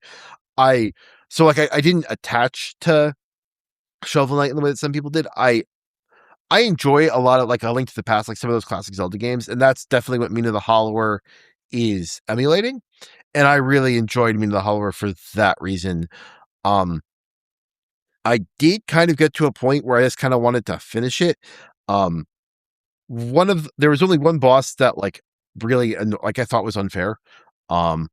I didn't attach to Shovel Knight in the way that some people did. I enjoy a lot of like A Link to the Past, like some of those classic Zelda games, and that's definitely what Mina the Hollower is emulating. And I really enjoyed Mina the Hollower for that reason. I did kind of get to a point where I just kind of wanted to finish it. There was only one boss that like really like I thought was unfair. But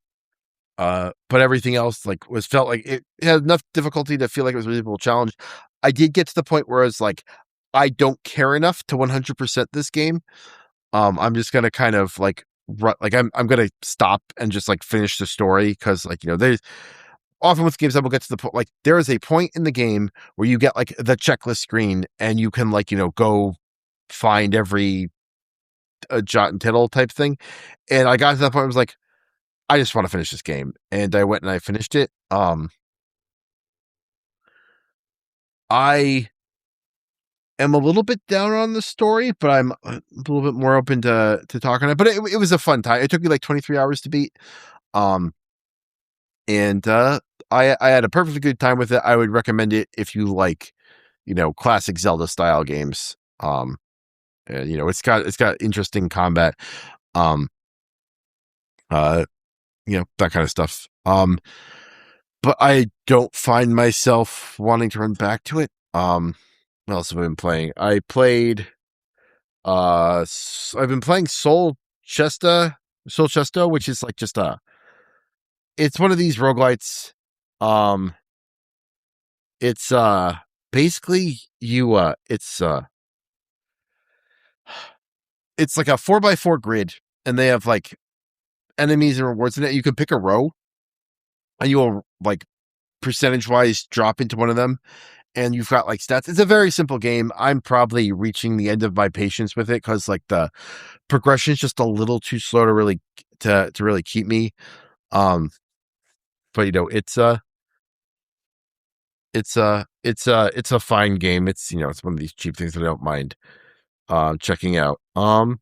everything else like felt like it had enough difficulty to feel like it was a reasonable challenge. I did get to the point where I was like, I don't care enough to 100% this game. I'm just gonna kind of like I'm gonna stop and just like finish the story because like, you know, there's often with games I will get to the point like there is a point in the game where you get like the checklist screen and you can like, you know, go find every jot and tittle type thing, and I got to that point. I was like, I just want to finish this game, and I went and I finished it. I am a little bit down on the story, but I'm a little bit more open to talking. But it was a fun time. It took me like 23 hours to beat. And I had a perfectly good time with it. I would recommend it if you like, you know, classic Zelda style games. You know, it's got interesting combat. You know, that kind of stuff. But I don't find myself wanting to run back to it. What else have I been playing? I've been playing Soul Chesta, which is like just it's one of these roguelites. It's basically it's like a 4x4 grid, and they have like enemies and rewards in it. You can pick a row, and you will like percentage wise drop into one of them, and you've got like stats. It's a very simple game. I'm probably reaching the end of my patience with it because like the progression is just a little too slow to really keep me. But you know, it's a fine game. It's, you know, it's one of these cheap things that I don't mind checking out. But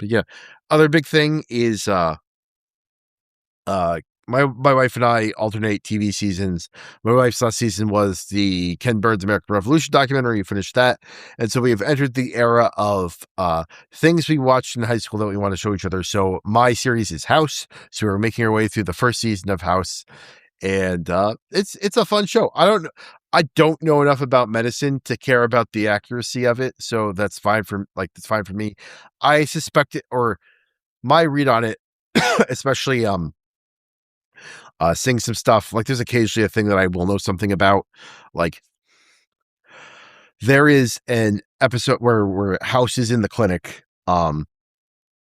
yeah, other big thing is my wife and I alternate TV seasons. My wife's last season was the Ken Burns American Revolution documentary. We finished that. And so we have entered the era of things we watched in high school that we want to show each other. So my series is House. So we're making our way through the first season of House. And it's a fun show. I don't know enough about medicine to care about the accuracy of it. So that's fine for me. I suspect it, or my read on it, especially seeing some stuff like there's occasionally a thing that I will know something about. Like there is an episode where House is in the clinic,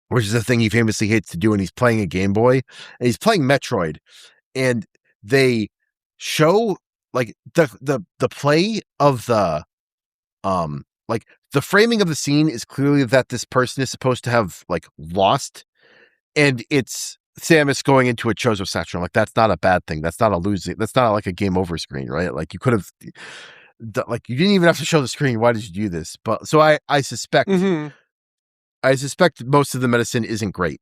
which is a thing he famously hates to do, and he's playing a Game Boy, and he's playing Metroid, and they show like the play of like the framing of the scene is clearly that this person is supposed to have like lost, and it's Samus going into a Chozo statue. I'm like, that's not a bad thing. That's not a losing. That's not like a game over screen, right? Like you could have, like you didn't even have to show the screen. Why did you do this? But so I suspect Mm-hmm. I suspect most of the medicine isn't great.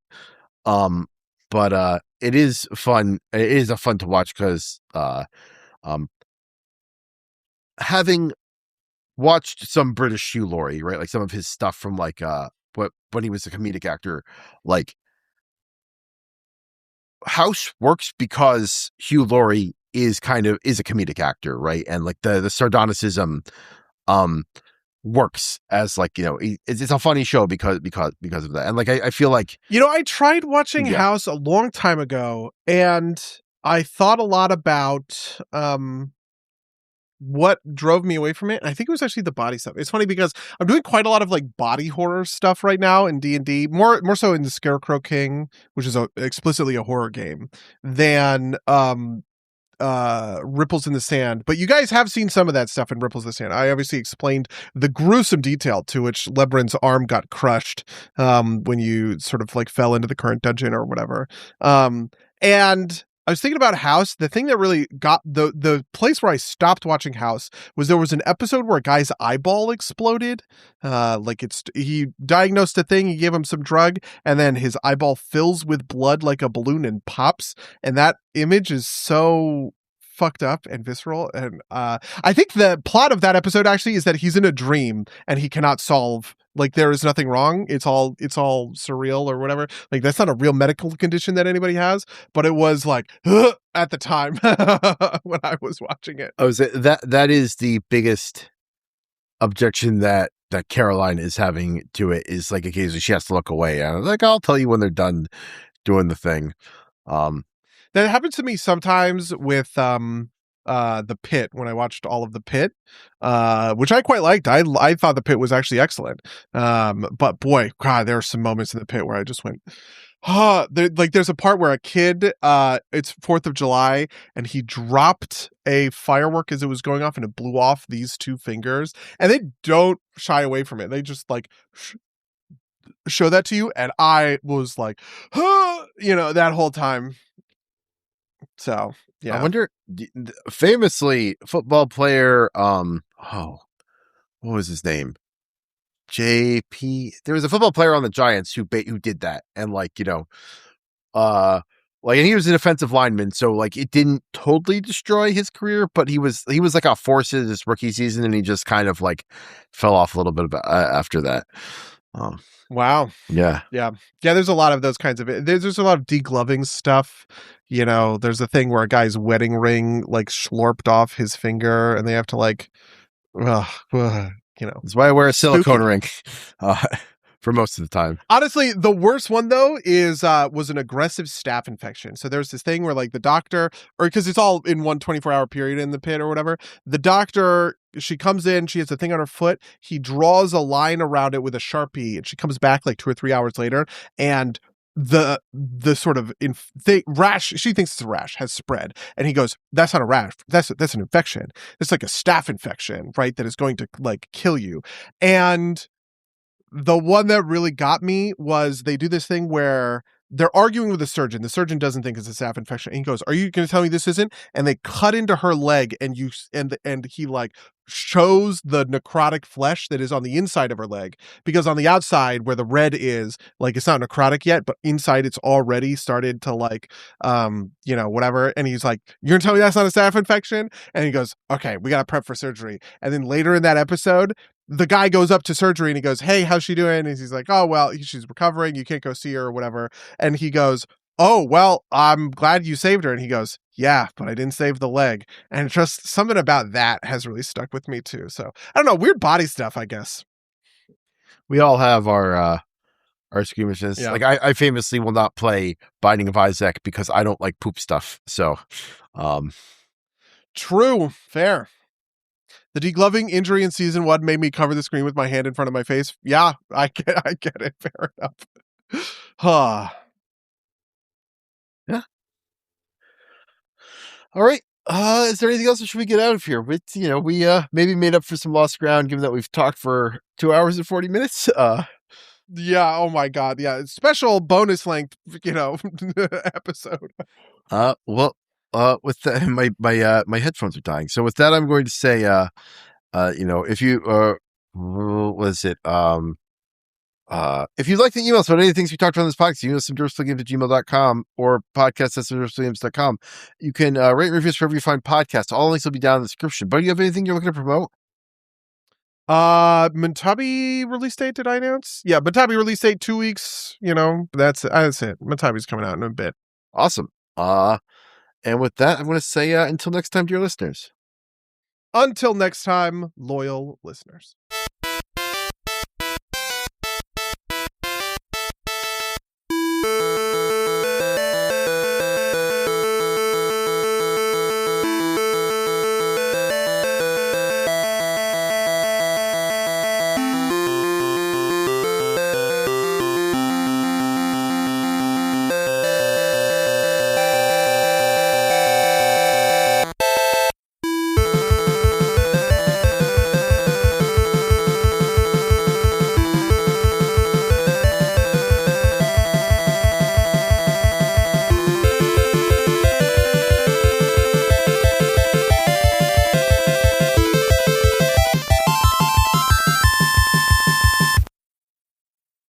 But it is fun. It is a fun to watch because um having watched some British Hugh Laurie, right? Like some of his stuff from like when he was a comedic actor, like House works because Hugh Laurie is a comedic actor, right? And like the sardonicism um works as like, it's a funny show because of that. And like I feel like, I tried watching yeah. House a long time ago, and I thought a lot about what drove me away from it. And I think it was actually the body stuff. It's funny because I'm doing quite a lot of like body horror stuff right now in D&D, more so in the Scarecrow King, which is explicitly a horror game, than Ripples in the Sand. But you guys have seen some of that stuff in Ripples in the Sand. I obviously explained the gruesome detail to which Lebrin's arm got crushed when you sort of like fell into the current dungeon or whatever. And I was thinking about House. The thing that really got the place where I stopped watching House was there was an episode where a guy's eyeball exploded. He diagnosed a thing, he gave him some drug, and then his eyeball fills with blood like a balloon and pops. And that image is so fucked up and visceral. And I think the plot of that episode actually is that he's in a dream and he cannot solve, like, there is nothing wrong. It's all surreal or whatever. Like, that's not a real medical condition that anybody has, but it was like at the time when I was watching it. Oh, that is the biggest objection that Caroline is having to it, is like occasionally she has to look away. And I'm like, I'll tell you when they're done doing the thing. That happens to me sometimes with The Pit, when I watched all of The Pit, which I quite liked. I thought The Pit was actually excellent. But boy, God, there are some moments in The Pit where I just went, there's a part where a kid, it's 4th of July, and he dropped a firework as it was going off, and it blew off these 2 fingers, and they don't shy away from it. They just like show that to you, and I was like, that whole time. So yeah. I wonder, famously football player, what was his name? JP. There was a football player on the Giants who did that, and like, and he was an offensive lineman, so like it didn't totally destroy his career, but he was like a force in his rookie season, and he just kind of like fell off a little bit after that. Wow. Yeah. There's a lot of those kinds of, there's a lot of degloving stuff. There's a thing where a guy's wedding ring like slurped off his finger, and they have to like, That's why I wear a silicone ring for most of the time. Honestly, the worst one though was an aggressive staph infection. So there's this thing where like the doctor, or because it's all in one 24-hour period in the pit or whatever, the doctor, she comes in, she has a thing on her foot, he draws a line around it with a Sharpie, and she comes back like 2 or 3 hours later, and the sort of rash, she thinks it's a rash, has spread, and he goes, that's not a rash, that's an infection, it's like a staph infection, right, that is going to like kill you. And the one that really got me was they do this thing where they're arguing with the surgeon. The surgeon doesn't think it's a staph infection. And he goes, "Are you going to tell me this isn't?" And they cut into her leg, and he like shows the necrotic flesh that is on the inside of her leg, because on the outside where the red is, like, it's not necrotic yet, but inside it's already started to like, whatever. And he's like, "You're gonna tell me that's not a staph infection?" And he goes, "Okay, we got to prep for surgery." And then later in that episode, the guy goes up to surgery and he goes, "Hey, how's she doing?" And he's like, "Oh, well, she's recovering. You can't go see her or whatever." And he goes, "Oh, well, I'm glad you saved her." And he goes, "Yeah, but I didn't save the leg." And just something about that has really stuck with me too. So I don't know, weird body stuff, I guess. We all have our squeamishness. Yeah. Like I famously will not play Binding of Isaac because I don't like poop stuff. So, True. Fair. The degloving injury in season 1 made me cover the screen with my hand in front of my face. Yeah, I get it. Fair enough. Huh. Yeah. All right. Is there anything else or should we get out of here? We maybe made up for some lost ground given that we've talked for 2 hours and 40 minutes. Yeah, oh my god, yeah. Special bonus length, episode. With that, my headphones are dying. So with that, I'm going to say, if you, what is it? If you'd like to email us about any of the things we talked about in this podcast, email us at gmail.com or podcast@com. You can rate and review us wherever you find podcasts. All links will be down in the description. But do you have anything you're looking to promote? Mentabi release date, did I announce? Yeah, Mentabi release date 2 weeks. That's it. Mentabi's coming out in a bit. Awesome. And with that, I'm going to say until next time, dear listeners. Until next time, loyal listeners.